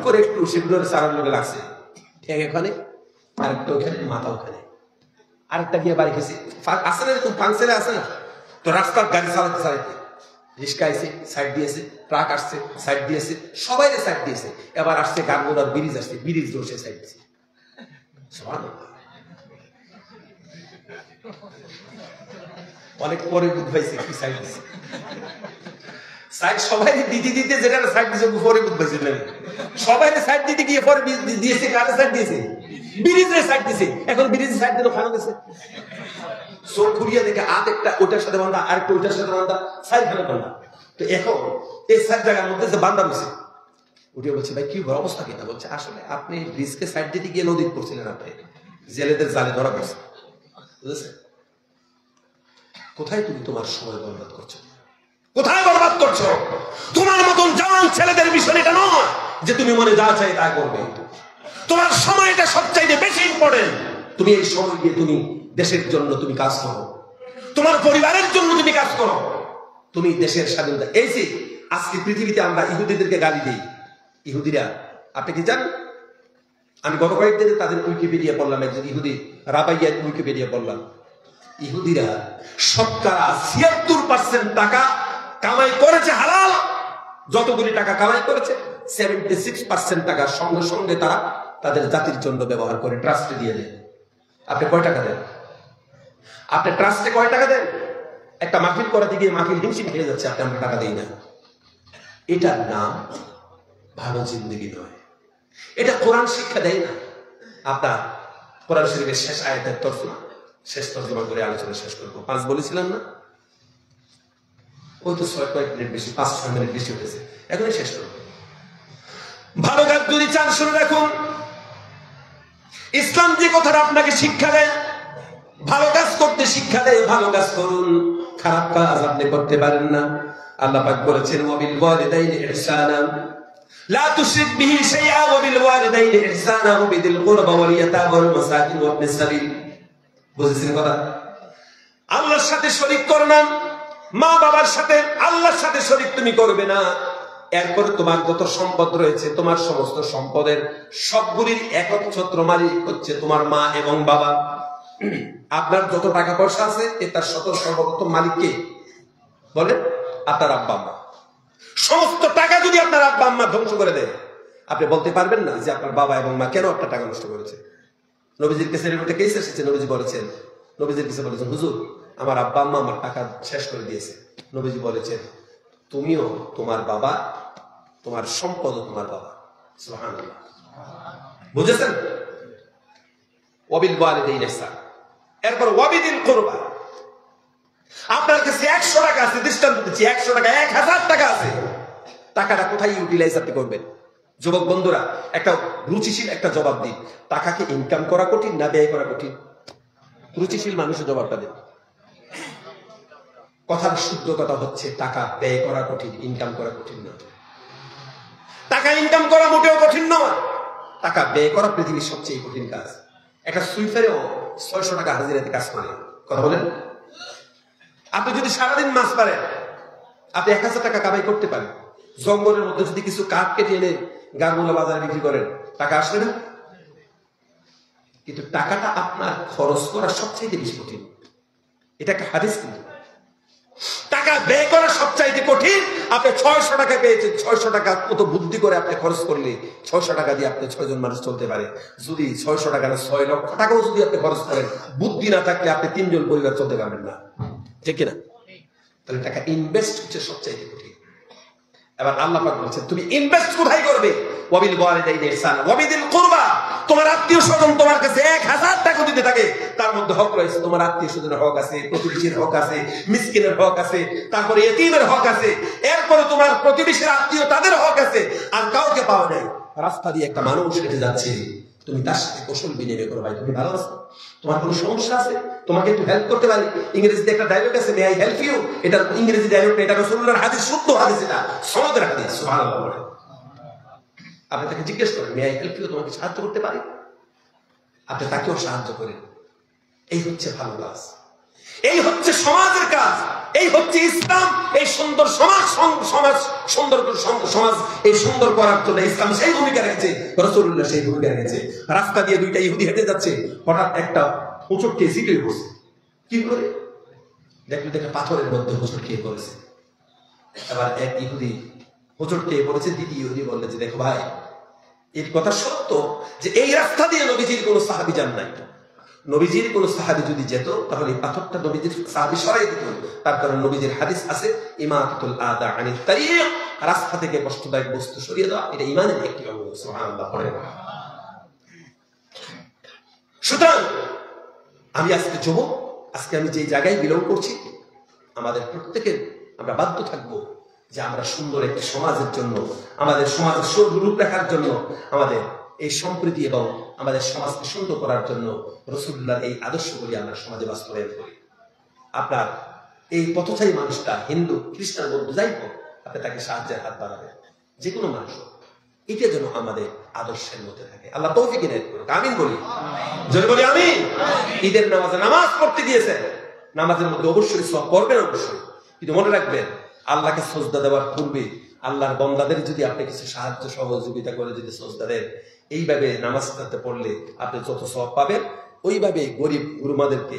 করে একটু সেগুলোর চারার লোকে লাগছে ঠ্যাং এখানে আরেকটা ওখানে মাথা ওখানে আরেকটা গিয়ে বাড়ি গেছে আসে না এরকম ফাংশনে আসে না তো রাস্তার গাড়ি চালাতে চালাতে রিস্কা এসে সাইড দিয়েছে ট্রাক আসছে সাইড দিয়েছে সবাই সাইড দিয়েছে এবার আসছে গানগোদার ব্রিজ আসছে ব্রিজ রয়েছে সাইড দিয়েছে অনেক পরে বুঝ পাইছে কি সাইড দিছে সাইড সবাই দিতে দিতে যেটা সাইড দিছে পরে বুঝ পাইছে না সবাই সাইড দিতে গিয়ে পরে দিয়েছে কারে সাইড দিয়েছে ব্রিজের সাইড দিয়েছে এখন ব্রিজের সাইড দিলে খানো গেছে চোখ ঘুরিয়ে দেখে হাত একটা ওটার সাথে বান্ধা আরেকটা ওটার সাথে বান্ধা সাইড খানে বান্ধা তো এখন এই সাইড জায়গার মধ্যে যে বান্ধা রয়েছে উঠে বলছে ভাই কি অবস্থা কিনা বলছে আসলে আপনি ব্রিজকে সাইড দিতে গিয়ে নদীতে পড়ছিলেন আপনি জেলেদের জালে ধরা পড়ছে বুঝেছেন কোথায় তুমি তোমার সময় বরবাদ করছো কোথায় বরবাদ করছো তোমার মতন জান ছেলেদের বিষয় এটা নয় যে তুমি মনে যা চাই তা করবে তোমার সময়টা সবচাইতে বেশি ইম্পর্টেন্ট তুমি এই সময় দিয়ে তুমি দেশের জন্য তুমি কাজ করো তোমার পরিবারের জন্য তুমি কাজ করো তুমি দেশের স্বাধীনতা এই যে আজকে পৃথিবীতে আমরা ইহুদিদেরকে গালি দিই ইহুদিরা আপনি কি জানেন আমি গত কয়েকদিনে তাদের উইকিপিডিয়া পড়লাম একজন ইহুদি রাবাইয়ার উইকিপিডিয়া পড়লাম ইহুদিরা শতকরা ৭৬% টাকা কামাই করেছে হালাল যতগুলি টাকা কামাই করেছে 76% টাকা সঙ্গে সঙ্গে তারা তাদের জাতির জন্য ব্যবহার করে ট্রাস্টে দিয়ে দেয় আপনি কয় টাকা দেন আপনি ট্রাস্টে কয় টাকা দেন একটা মাহফিল করাতে গিয়ে মাহফিল হিমশিম খেয়ে যাচ্ছে আপনি আমরা টাকা দিই না এটার নাম ভালো জিন্দগি নয় এটা কোরআন শিক্ষা দেয় না আপনার কোরআন শরীফের শেষ আয়াতের তরফা শেষ তর্জমা করে আলোচনা শেষ করবো 5 বলেছিলাম না ওই তো 6 মিনিট বেশি 5-6 মিনিট বেশি হয়েছে এখনই শেষ করবো ভালো কাজ যদি চান শুনে রাখুন ইসলাম যে কথাটা আপনাকে শিক্ষা দেয় ভালো কাজ করতে শিক্ষা দেয় ভালো কাজ করুন খারাপ কাজ আপনি করতে পারেন না আল্লাহ পাক বলেছেন ওয়াবিল ওয়ালিদাইনি ইহসানা লা তুশরিক বিহি শাইআ ওয়াবিল ওয়ালিদাইনি ইহসানা ওয়াবিদিল কুরবা ওয়াল ইয়াতামা ওয়াল মাসাকিন ওয়াবনিস সাবিল। বুঝেছেন কথা? আল্লাহর সাথে শরীক করো না, মা বাবার সাথে আল্লাহর সাথে শরীক তুমি করবে না। এরপর তোমার যত সম্পদ রয়েছে, তোমার সমস্ত সম্পদের সবগুলির একচ্ছত্র মালিক হচ্ছে তোমার মা এবং বাবা। আপনার যত টাকা পয়সা আছে এটার সর্বপ্রথম মালিক কে বলেন? আপনার আব্বা আম্মা। সমস্ত টাকা যদি আপনার আব্বা আম্মা ধ্বংস করে দেয়, আপনি বলতে পারবেন না যে আপনার বাবা এবং মা কেন আপনার টাকা নষ্ট করেছে। নবীজির কাছে একটা কেস এসেছে, নবীজি বলেছেন, নবীজির কাছে বলেছেন হুজুর আমার আব্বা আম্মা আমার টাকা শেষ করে দিয়েছে। নবীজি বলেছেন তুমিও তোমার বাবা, তোমার সম্পদ তোমার বাবা। সুবহানাল্লাহ। বুঝেছেন? ওয়াবিল ওয়ালিদাইনি ইহসানা। এরপর ওয়াবিদিল কুরবা। আপনার কাছে 100 টাকা আছে, দৃষ্টান্ত দিচ্ছি, 100 টাকা 1000 টাকা আছে, টাকাটা কোথায় ইউটিলাইজ আপনি করবেন? যুবক বন্ধুরা একটা রুচিশীল একটা জবাব দিন, টাকাকে ইনকাম করা কঠিন না ব্যয় করা কঠিন? রুচিশীল মানুষের জবাবটা দেন। কথার শুদ্ধ কথা হচ্ছে টাকা ব্যয় করা কঠিন, ইনকাম করা কঠিন না। টাকা ইনকাম করা মোটেও কঠিন নয়, টাকা ব্যয় করা পৃথিবীর সবচেয়ে কঠিন কাজ। একটা সুইপারেও 600 টাকা হাজিরাতে কাজ করে। কথা বলেন? আপনি যদি সারাদিন মাছ পারেন, আপনি 1000 টাকা কামাই করতে পারেন। জঙ্গলের মধ্যে যদি কিছু কাঠ কেটে এনে গাছগুলো বাজারে বিক্রি করেন, টাকা আসবে না? কিন্তু টাকাটা আপনার খরচ করা সবচেয়ে বেশি কঠিন। এটা একটা হাদিস। কিন্তু টাকা ব্যয় করা সবচাইতে কঠিন। আপনি 600 টাকা পেয়েছেন, 600 টাকা কত বুদ্ধি করে আপনি খরচ করলে 600 টাকা দিয়ে আপনি 6 জন মানুষ চলতে পারে। যদি 600 টাকা না 6 লক্ষ টাকাও যদি আপনি খরচ করেন, বুদ্ধি না থাকলে আপনি 3 জন পরিবার চলতে পারবেন না। ঠিক কিনা? তাহলে টাকা ইনভেস্ট হচ্ছে সবচাইতে কঠিন। এবার আল্লাহ পাক বলছেন তুমি ইনভেস্ট কোথায় করবে? ওয়াবিল ওয়ালিদাইনি ইহসানা ওয়াবিদিল কুরবা। তোমার আত্মীয় স্বজন তোমার কাছে 1000 টাকা দিতে থাকে, তার মধ্যে হক রয়েছে। তোমার আত্মীয় স্বজনের হক আছে, প্রতিবেশীর হক আছে, মিসকিনের হক আছে, তারপরে ইতিমের হক আছে, এরপরে তোমার প্রতিবেশীর আত্মীয় তাদের হক আছে। আর কাউকে পাওয়া নাই, রাস্তা দিয়ে একটা মানুষ হেঁটে যাচ্ছে, তুমি তার সাথে কৌশল বিনিময় করো, ভাই তুমি ভালো আছো, তোমার কোনো সমস্যা আছে, তোমাকে একটু হেল্প করতে পারি। ইংরেজিতে একটা ডায়লগ আছে, মে আই হেল্প ইউ। এটা ইংরেজি ডায়লগ না, এটা রাসূলুল্লাহর হাদিস, শুদ্ধ হাদিস, এটা সনদের হাদিস। সুবহানাল্লাহ। আপনি তাকে জিজ্ঞেস করেন মে আই হেল্প ইউ, তোমাকে সাহায্য করতে পারি, আপনি তাকেও সাহায্য করেন। এই হচ্ছে ভালো কাজ, এই হচ্ছে সমাজের কাজ, এই হচ্ছে ইসলাম। এই সুন্দর সমাজ সুন্দর সমাজ এই সুন্দর করার জন্য ইসলাম সেই ভূমিকা রেখেছে, রাসূলুল্লাহ সেই ভূমিকা রেখেছে। রাস্তা দিয়ে দুইটা ইহুদি হেঁটে যাচ্ছে, হঠাৎ একটা হোঁচট খেয়ে জিতে বসে। কি করে দেখলো? দেখে পাথরের মধ্যে হোঁচট খেয়ে পড়েছে। এবার এক ইহুদি হোঁচট খেয়ে পড়েছে, দ্বিতীয় ইহুদি বললে যে দেখো ভাই, এই কথা সত্য যে এই রাস্তা দিয়ে নবীজির কোন সাহাবী যান নাই। নবীজির কোন সাহাবী যদি যেত তাহলে এই পাথরটা নবীজির সাহাবী সরাই দিত। তার কারণ নবীজির হাদিস আছে ইমাতাতুল আদা আনিত তারিক, রাস্তা থেকে কষ্টদায়ক বস্তু সরিয়ে দেওয়া, এটা ঈমানের একটি অঙ্গ। সুবহানাল্লাহ। সুতরাং আমি আজকে যুবক, আজকে আমি যে জায়গায় বিলং করছি, আমাদের প্রত্যেকের আমরা বাধ্য থাকবো যে আমরা সুন্দর একটি সমাজের জন্য, আমাদের সমাজের রূপরেখার জন্য, আমাদের এই সম্প্রীতি এবং আমাদের সমাজকে সুন্দর করার জন্য রাসূলুল্লাহর এই আদর্শগুলি আমরা সমাজে বাস্তবায়ন করি। আপনার এই পথচারী মানুষটা হিন্দু, খ্রিস্টান, বৌদ্ধ, যাই হোক, আপনি তাকে সাহায্যের হাত বাড়াবেন, যে কোনো মানুষ। এটা যেন আমাদের আদর্শের মধ্যে থাকে। আল্লাহ তৌফিক ইনায়েত করুক। আমিন বলি, জোরে বলি আমিন। ঈদের নামাজে নামাজ পড়তে দিয়েছেন, নামাজের মধ্যে অবশ্যই সওয়াব করবেন, অবশ্যই। কিন্তু মনে রাখবেন, আল্লাহকে সিজদা দেওয়ার পূর্বে আল্লাহর বান্দাদের যদি আপনি কিছু সাহায্য সহযোগিতা করে যদি সিজদা দেন, এইভাবে নামাজ পড়লে আপনি যত সওয়াব পাবেন, ওইভাবে গরিব গুরুমাদেরকে,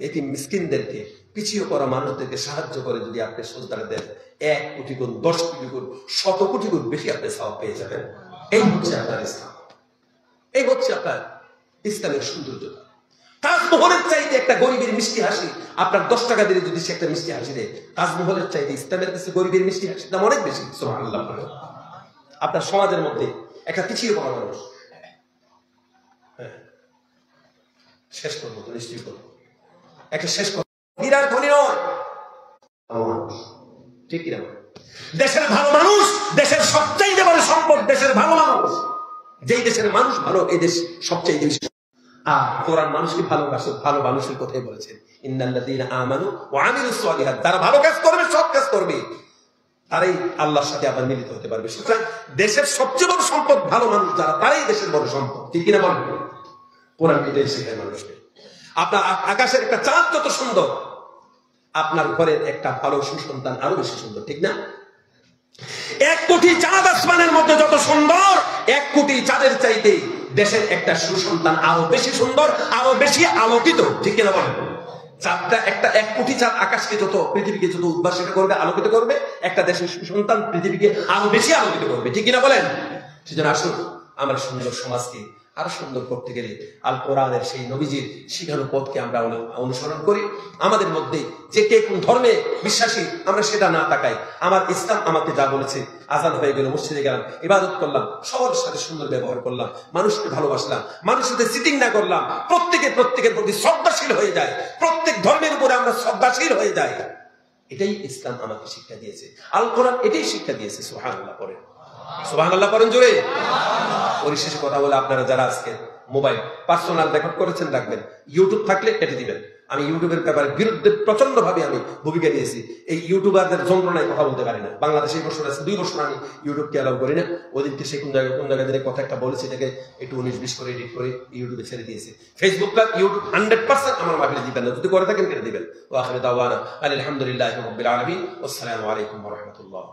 এতিম মিসকিনদেরকে, পিছিয়ে পড়া মানুষদেরকে সাহায্য করে যদি আপনি সিজদা দেন, 1 কোটি গুণ, 10 কোটি গুণ, 100 কোটি গুণ বেশি আপনি সওয়াব পেয়ে যাবেন। এই হচ্ছে আপনার ইসলাম, এই হচ্ছে আপনার ইসলামের সৌন্দর্যতা। তাজমহলের চাইতে একটা গরিবের মিষ্টি হাসি আপনার 10 টাকা দিলে যদি সে একটা মিষ্টি হাসি দেয়, তাজমহলের চাইতে ইসলামের কাছে গরিবের মিষ্টি হাসির দাম অনেক বেশি। সুবহানাল্লাহ। আপনার সমাজের মধ্যে একটা পিছিয়ে পড়া মানুষ, শেষ করবো তো নিশ্চয়ই করবো, একটা শেষ করবো, হীরার খনি নয়, মানুষ, ঠিক কিনা? দেশের ভালো মানুষ, দেশের সবচাইতে বড় সম্পদ দেশের ভালো মানুষ। যেই দেশের মানুষ ভালো, এই দেশ সবচাইতে বেশি। কোরআন মানুষকে ভালোবাসে, ভালো মানুষের কথাই বলেছেন, ইন্নাল্লাযীনা আমানু ওয়া আমিলুস সালিহাত, যারা ভালো কাজ করবে, সৎ কাজ করবে, তারাই আল্লাহর সাথে আবার মিলিত হতে পারবে। সুতরাং দেশের সবচেয়ে বড় সম্পদ ভালো মানুষ যারা, তারাই দেশের বড় সম্পদ। ঠিক কিনা বলেন? কোরআন এটাই শেখায় মানুষকে। আপনার আকাশের একটা চাঁদ যত সুন্দর, আপনার ঘরের একটা ভালো সুসন্তান আরো বেশি সুন্দর। ঠিক না? 1 কোটি চাঁদ আসমানের মধ্যে যত সুন্দর, 1 কোটি চাঁদের চাইতে দেশের একটা সুসন্তান আরো বেশি সুন্দর, আরো বেশি আলোকিত। ঠিক কিনা বলেন? চাঁদটা একটা 1 কোটি চাঁদ আকাশকে যত, পৃথিবীকে যত উদ্ভাসিত করবে, আলোকিত করবে, একটা দেশের সুসন্তান পৃথিবীকে আরো বেশি আলোকিত করবে। ঠিক কিনা বলেন? সেজন্য আসুন আমরা সুন্দর সমাজকে আরো সুন্দর করতে গেলে আল কোরআনের সেই নবীজির শিখানো পথকে আমরা অনুসরণ করি। আমাদের মধ্যে যে কে কোন ধর্মে বিশ্বাসী আমরা সেটা না তাকাই। আমার ইসলাম আমাকে যা বলেছে, আজান হয়ে গেল, মসজিদে গেলাম, ইবাদত করলাম, সবার সাথে সুন্দর ব্যবহার করলাম, মানুষকে ভালোবাসলাম, মানুষের সাথে চিটিং না করলাম, প্রত্যেকের প্রতি শ্রদ্ধাশীল হয়ে যায়, প্রত্যেক ধর্মের উপরে আমরা শ্রদ্ধাশীল হয়ে যাই। এটাই ইসলাম আমাকে শিক্ষা দিয়েছে, আল কোরআন এটাই শিক্ষা দিয়েছে। সুবহানাল্লাহ পড়েন, সুবহানাল্লাহ পড়েন জোরে। পরিশেষে কথা বলে, আপনারা যারা আজকে মোবাইল পার্সোনাল রেকর্ড করেছেন রাখবেন, ইউটিউব থাকলে কেটে দিবেন। আমি ইউটিউবের ব্যাপারে বিরুদ্ধে প্রচন্ড ভাবে আমি ভূমিকা নিয়েছি। এই ইউটিউবারদের যন্ত্রণায় কথা বলতে পারি না। বাংলাদেশে এই বছর আছে 2 বছর আমি ইউটিউবকে অ্যালাউ করি না। ওদিনকে সে কোন জায়গায় দিনে কথা একটা বলেছে, এটাকে একটু 19-20 করে এডিট করে ইউটিউবে ছেড়ে দিয়েছে। ফেসবুক বা ইউটিউব 100% আমার মাহফিলে দিবেন না, যদি করে থাকেন কেটে দিবেন। ওয়া আখিরু দাওয়ানা আলহামদুলিল্লাহি রাব্বিল আলামিন। আসসালামু আলাইকুম ওয়া রাহমাতুল্লাহ।